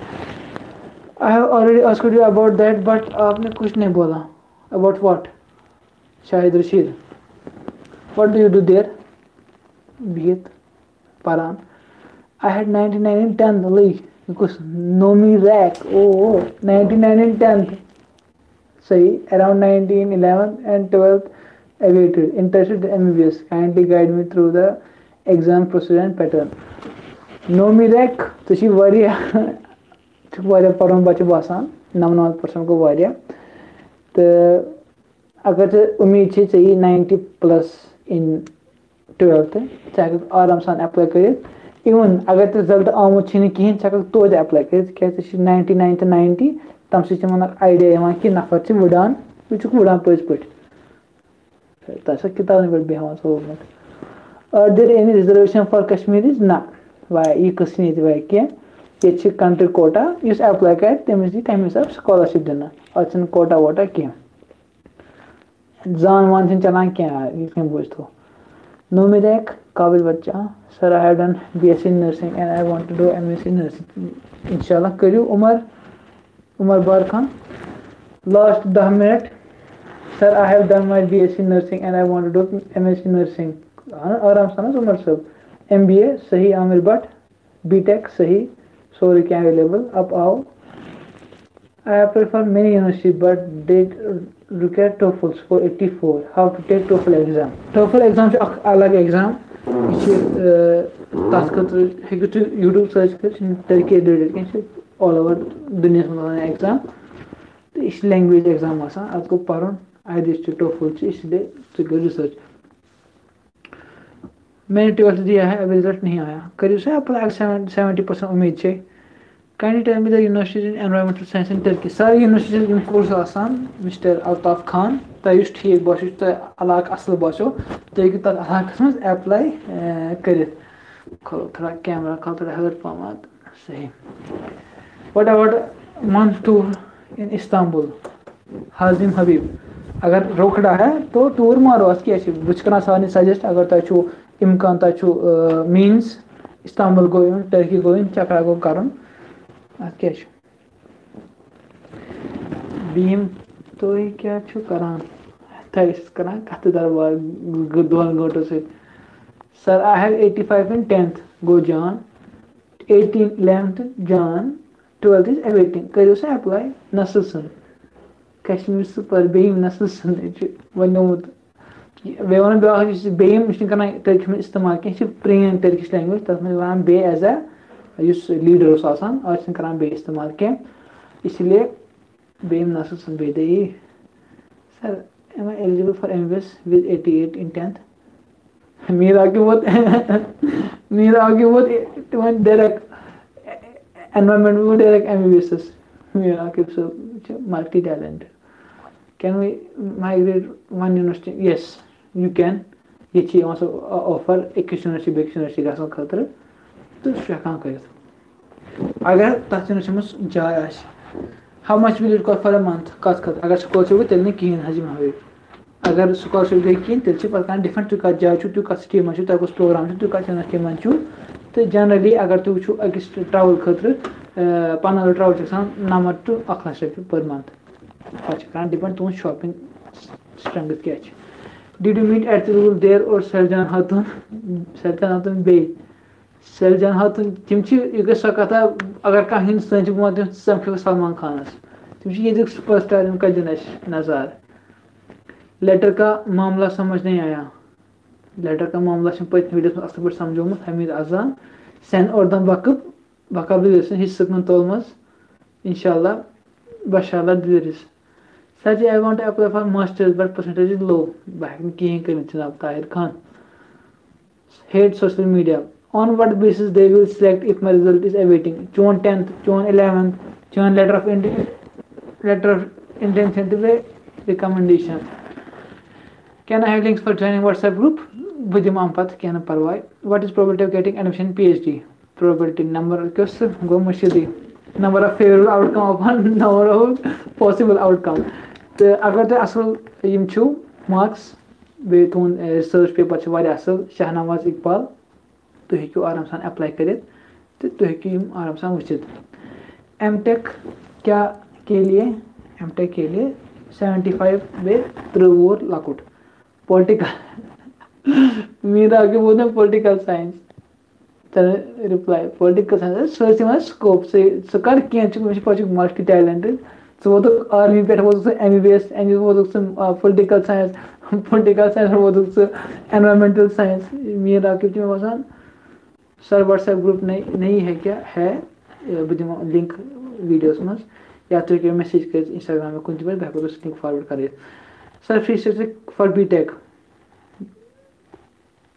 I have already asked you about that but आपने कुछ नहीं बोला about what Shahid Rashid what do you do there बिहत पारान आई हैड 99 in 10th लई कुछ Nomi rack O 99 in 10th सही around 19 11th and 12th awaited. Interested in MBBS. Kindly guide me through the exam procedure and pattern. Nomilek, तो she वारिया पढ़न बच्चे बासान 99% को वारिया तो अगर चे उम्मीद छे चाहिए 90 प्लस इन 12th चाहे आराम सान अप्लाई करें इवन अगर ते रिजल्ट आमुत छे कहीं चाहे तो अप्लाई करें क्या 99 to 90 तम से मन आइडिया यहां कि नफर चे वुडान विचुक वुडान पज पट तस किताब पे बेहवान सोमत are there any reservation for Kashmiris ना वाय ये कस नहीं वाय के ये कंट्री कोटा इस अप्लाई कर तमिस दी तमिस हिसाब स्कॉलरशिप देना और कोटा वोटा क्या जान मान चलान क्या ये बुझ तो Nomidek, काबिल बच्चा sir I have done BSc nursing and I want to do MSc nursing इंशाल्लाह करियो उमर बार Khan last 10 minute sir I have done my BSc nursing and I want to do MSc nursing आराम से उमर सब एमबीए सही Aamir Bhat BTech सही sorry क्या available अब आओ I applied for many universities but they require TOEFL for 84. How to take TOEFL exam? TOEFL exam is अलग exam. इसे तास खतर हेकु तु YouTube सर्च कर तरीके डेट के all over दुनिया में exam. तो इस language exam आसान आपको पढ़न आइडिया से TOEFL से इसलिए तो कर रिसर्च. मैंने 12th दिया है अभी रिजल्ट नहीं आया. करिए से अप्लाई 70% उम्मीद है. Kindly tell me the universities in environmental science in Turkey. सारी universities in course आसान Mr. Altaf Khan तायुष ठीक बाशो तो अलग असल बाशो तो एक तर अलग में apply करित खोलो थोड़ा कैमरा खोलो थोड़ा हर पामात सही. What about month tour in Istanbul? Hazim Habib अगर रोकड़ा है तो टूर मारो अस क्या है बुझकना सानी सजेस्ट अगर ताचु इम्कान ताचु means Istanbul गोइन टर्की गोइन चक्रा गो कारण क्या बीम तो ये क्या छु करान थैस करा कत दरबार दोन गोटो से sir I have 85 in 10th गो जान 18 11th जान 12th is awaiting करियो से अप्लाई नस्ल सन कश्मीर सुपर बीम नस्ल सन वनोत वे वन बीम इस करना तर्क में इस्तेमाल के प्रेन टर्किश लैंग्वेज तब में वन बे एज अ युस लीडर उस आसान और इस करान बे इस्तेमाल के इसलिए बेम नस्ल सन बे दे sir am I eligible for MBBS with 88 in 10th मेरा आगे बहुत वन डायरेक्ट एनवायरनमेंट में डायरेक्ट MBBS मेरा आगे सब multi talent can we migrate one university yes you can ये चीज़ वहाँ से ऑफर एक यूनिवर्सिटी का खतर तो शेखान करित अगर तथ यूनिवर्सिटी में जाय आश how much will it cost for a month कत खत अगर स्कॉलरशिप तेल नहीं कहीं हजी में अगर स्कॉलरशिप गई कहीं तेल से पता डिफरेंट तु कत जाय छु तु कत सिटी में छु तक प्रोग्राम छु तु कत यूनिवर्सिटी में छु तो जनरली अगर तु छु अकिस ट्रैवल खतर पन ट्रैवल छसान 9 to 1 लाख रुपये पर मंथ पता डिपेंड तुम शॉपिंग स्ट्रेंथ क्या did you meet at the rule there or Seljan Hatun Bey Seljan Hatun timchi युग सकता अगर का हिंदुस्तान जो मत समझो सलमान खान timchi ये जो सुपरस्टार उनका जनश नज़ार लेटर का मामला समझ नहीं आया लेटर का मामला से पहले वीडियो में अक्सर समझो मत हमीद अजान सन और दम बकब दिसन हिस्सा में तोलमस इंशाल्लाह बशाला दिरिस Sir, I want to apply for masters, but percentage is low. Back in Janaab Tahir Khan. Hate social media. On what basis they will select if my result is awaiting? June 10th, June 11th, June letter of intention to recommendation. Can I have links for joining WhatsApp group? Budim Ampat, can I provide? What is probability of getting admission PhD? Probability number question go mashidi. Number of favorable outcome upon number of possible outcome. तो अगर तो असल यम छु marks बे तुन research paper छु वारिया असल शाहनवाज इकबाल तो हेकु आराम सान अप्लाई करित तो हेकु यम आराम सान वचित एमटेक क्या के लिए 75 बे 3 लकुट पॉलिटिकल मेरा आगे बोलना political science reply political science search में स्कोप से सकर के मल्टी टैलेंटेड वोतुक आर्मी पे वोतुक MBBS वोतुक पॉलिटिकल साइंस वोतुक एनवायरमेंटल साइंस मीर आकिब में बसान सर व्हाट्सएप ग्रुप नहीं है क्या है बह दिम लिंक वीडियोस मज या तुम मैसेज कर इंस्टाग्राम में कुछ पे बह लिंक फॉरवर्ड कर sir free statistic for BTech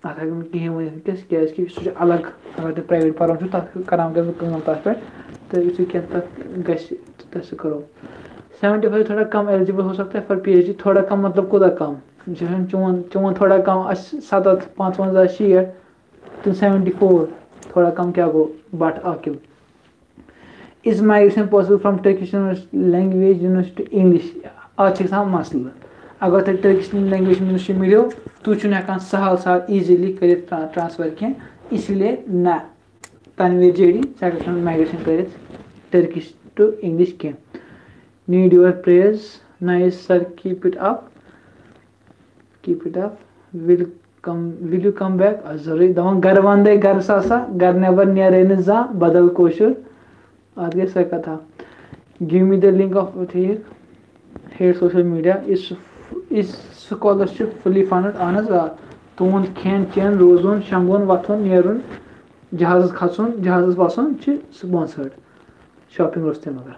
अत हेक कहें वस क्या अलग अगर तुम प्राइवेट पढ़ान करान तथ पे तो यु क्या सह करो 75 थोड़ा कम एलिजिबल हो सकता है फॉर PhD थोड़ा कम मतलब कोदा कम चोन थोड़ा कम 70 55 60 तो 74 थोड़ा कम क्या go but Aqib is migration possible from Turkish language university English आज मसल अगर तुम टर्किश लैंग्वेज यूनिवर्सिटी मिलो तुम हेकान सहल ईजिली कर ट्रांसफर कह इसलिए ना तनवीर JD माइग्रेशन कर टर्किश टू इंग्लिश कह need your prayers nice sir keep it up will you come back जरूरी दपान गर वंदे गर सा गर नेबर नेरे ना बदल कोशुर अत गई सह कथा give me the link of ठीक हेट social media is scholarship fully funded अहन तुंद खेन चेन रोजुन शंगुन वथुन नेरुन जहाज खसुन जहाज बसन स्पॉन्सर्ड शॉपिंग रोस्ते मगर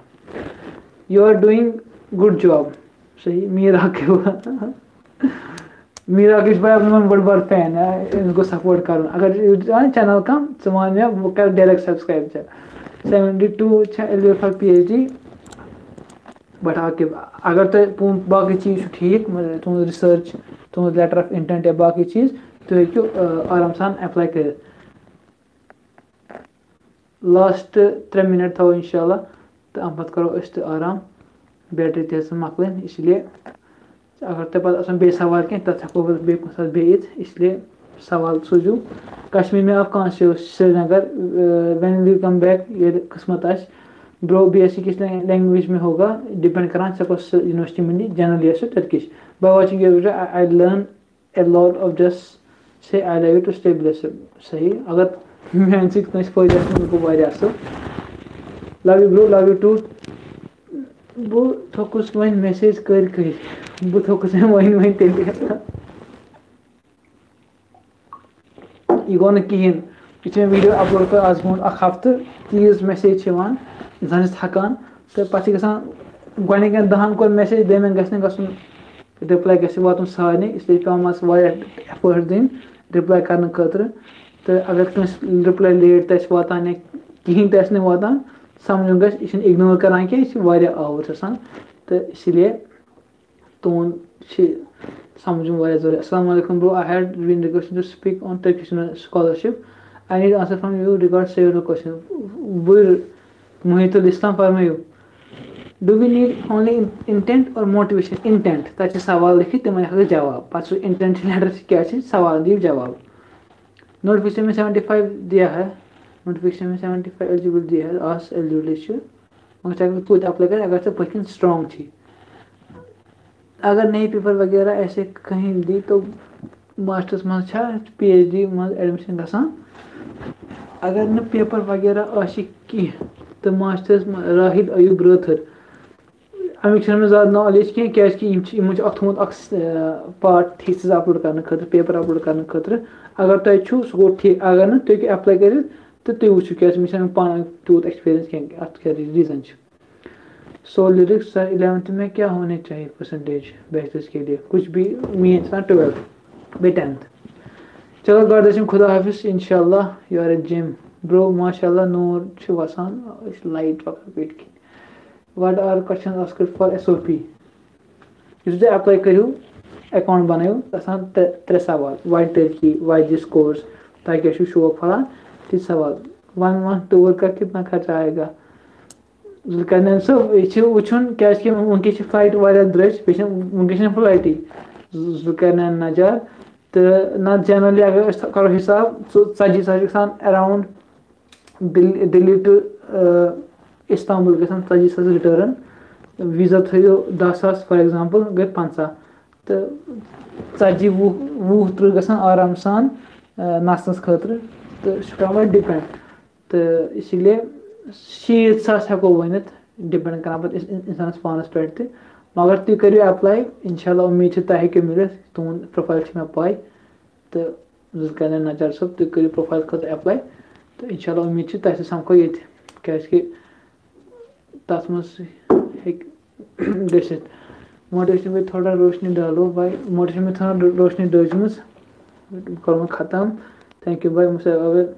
you are doing good job सही मीरा भाई मैं बड़ बार फैन इनको सपोर्ट कर अगर चैनल कम वन मे वो कर direct subscribe 72 eligible for PhD but Aqib अगर तुम बाकी चीज़ ठीक तुम रिसर्च तुम लेटर ऑफ इंटेंट या बाकी चीज़ तुम हेकू आराम सान अप्लाई कर लास्ट 3 मिनट थो इंशाल्लाह तो अम पत करो तो आराम बैटरी तक मकलन इसलिए अगर तुम पे बे सवाल कह तथ हेको बे इसलिए सवाल सूझू कश्मीर में आप कहाँ से हो Srinagar when will come back ये किस्मत आस ब्रो BSc किस लैंग्वेज में होगा डिपेंड करान यूनिवर्सिटी मिली generally Turkish by watching your video I learn a lot of just say I love you too stay blessed सही अगर मैं सत फायदा गो असल love you bro love you too बह थोकुस वन मैसेज कर बह थोकुस वन तेल यह गो कहें यु वीडियो अपलोड कर आज ब्रोह हफ्त तीज मैसेज जन हकान तो पे गन 10 कोर मैसेज दमें गन रिप्लाई ग सारे इसलिए पे एफर्ट दिन रिप्लाई करने खतर तो अगर कस रिप्लाई लेट वातान या कहें तह वातान समझुन गह इग्नोर करान क्या आवर तो इसलिए तुंद समझुन जरूरी अस्सलाम वालेकुम bro I had been requested to speak on Turkish scholarship I need answer from you regard several question बुर मुहितुल इस्लाम फरमायू do we need only intent और मोटिवेशन इंटेंट तक सवाल लिखित तम जवाब पे इंटेंट लेटर क्या सवाल दी जवाब नोटिफिकेशन में 75 दिया है नोटिफिकेशन में 75 एलिजिबल दिया है आस एलिजिबल मगर खुद अप्लाई कर अगर पकिन स्ट्रॉन्ग थी अगर नई पेपर वगैरह ऐसे कहीं दी तो मास्टर्स मज PhD मज एडमिशन गसान अगर न पेपर वगैरह कह तो मास्टर्स राहिल अयूब रथर अमिक में ज़्यादा नॉलेज क्या थोत पार्ट थीसिस अपलोड करने खतर पेपर अपलोड करने खतर अगर तुम सह गो ठीक अगर न तुम अप्लाई कर तो तुम वो क्या पान तूत एक्सपीरियंस क्या reason so lyrics sir 11th में क्या होने चाहिए परसेंटेज बैचलर्स के लिए कुछ भी मेन 12th बे 10th चलो गर्दश खुदा हाफिज इंशाल्लाह you are a gem bro माशाल्लाह नूर वसान लाइट पेट की what are question asked for SOP you तुम अप्लाई करू अकाउंट बनाओ आसान 3 सवाल why Turkey why this course ताकि शौक फलान 3 सवाल 1 मंथ टूर का कितना खर्चा आएगा जुल्करनैन सब यह वुन क्या वनक फ्लाइट द्रज पे वनक फ्लाइटी जुल्करनैन नजार तो ना जनरली अगर करो हिसाब 40 अराउंड दिल्ली टू इस्तांबुल गसान 40 रिटर्न वीज़ा थो 10,000 फॉर एग्जांपल गई 50 तो 40 वुह 30 गसान आराम सान नसनस खतर तो सह डिपेंड तो इसलिए 60,000 हेको वन डिपेंड करना पे इंसानस पानस पे मगर तुम करो एप्लाई इंशाल्लाह उम्मीद तह हे मिलत तुम प्रोफाइल मे पाई तो जुल्करनैन नज्जार सब तुम करो प्रोफाइल खुद एप्लाई तो इंशाल्लाह उम्मीद तह समखो ये क्या तथ मज गसित मोटिवेशन पे थोड़ा रोशनी डालो भाई मोटिवेशन में थोड़ा रोशनी डोजम कर ख़त्म थैंक यू भाई मुझे अगर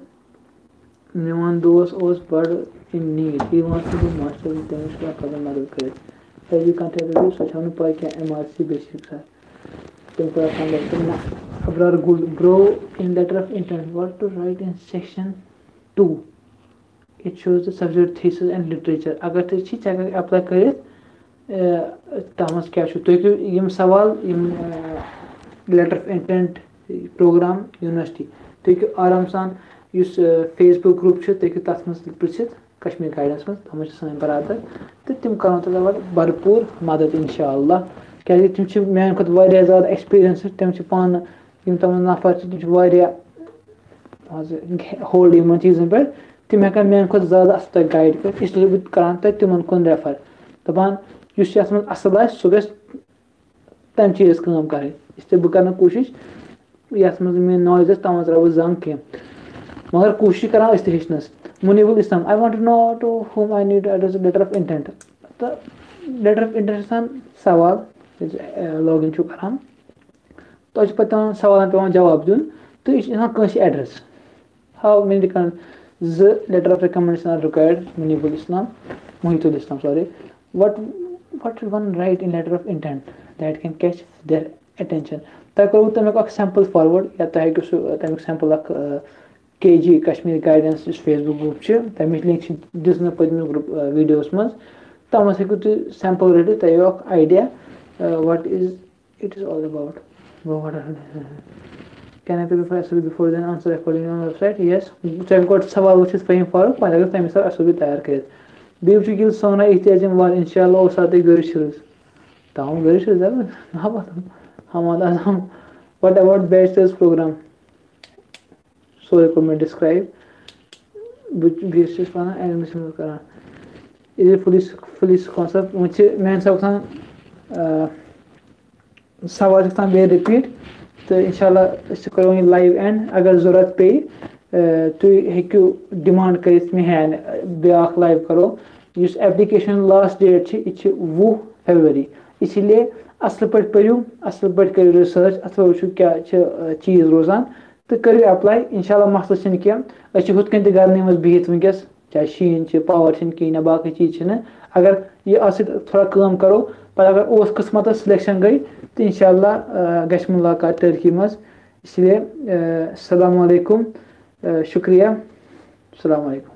मेन दोस्त बड़ in need he wants to be master तमिस कदम मदद कर एज यू कंटेंट रिव्यू सो पा क्या MRC बेसिक्स है तुम Abrar Bro in letter of intent what to write in section 2 it shows the subject thesis and literature अगर तुम चेक अप्लाई कर तमस क्या तुम सवाल letter of intent programme university तुम आराम सान फेसबुक ग्रुप तुम तथ मज पृछित कश्मीर गाइडेंस मज तम सन बरादर तो तिम कर भरपूर मदद इंशाअल्लाह क्या तुम मेन खुद ज़्यादा एक्सपीरियंस तम पान तम नफर तम होल्ड इन चीज़न पे तम हेकान मेन खुद ज़्यादा असल गाइड कर इसलिए बह करान तिमन कुन रेफर दपान यस मज असल सह गस तम चीज़ कम कर इसलिए बह कर कोशिश यथ मज मे नॉलेज तम मज रह जंग कह मगर कोशिश करान हेचनस Munibul Islam I want to know to whom I need address letter of intent तो लेटर ऑफ इंटेंट सवाल लॉग इन करान तो पे सवाल पे जवाब दिन तो यह कंस address how many letter of recommendation required Munibul Islam Mohitul Islam sorry what should one write in letter of intent that can catch their attention तक करो तमें सैम्पल फॉरवर्ड या तमें sample KG Kashmir guidance Facebook group तमिच लिंक दिस पदम ग्रुप वीडियोस मज तम हेकू तुम सैम्पल रटित तह idea what is it is all about can I prepare SOP before then answer according on website yes check गोट सवाल वुचित फहीम फारूक पे अगर तम हिसाब SOP तैयार कर बीफ गिल सोना इहतियाजम वाल इंशाल्लाह उस साथ गरिश तम गरिश हम what about bachelor's program so को मैं डिस्क्राइब BS पाना एडमिशन करान इज फुली कॉन्सेप्ट मुझे मैं सब सवाल बे रिपीट तो इंशाल्लाह करो ये लाइव एंड अगर जरूरत पे तुम हेकू डिमांड कर मे हैन ब्या लाइव करो इस एप्लीकेशन लास्ट डेट यह 20 फरवरी इसलिए असल पे पढ़ू असल पे कर रिसर्च अथ वो क्या चीज़ रोजान तो करो अप्लाई इंशाल्लाह मसल कह हुत कन घर मज बिहित वनकस चाहे शीन पावर कहीं ना बाकी चीज़ अगर यह थोड़ा कम करो पर अगर उस किस्मत सिलेक्शन गई तो इंशाल्लाह गश मुलाकात टर्की मज इसलिए अस्सलाम वालेकुम शुक्रिया अस्सलाम वालेकुम।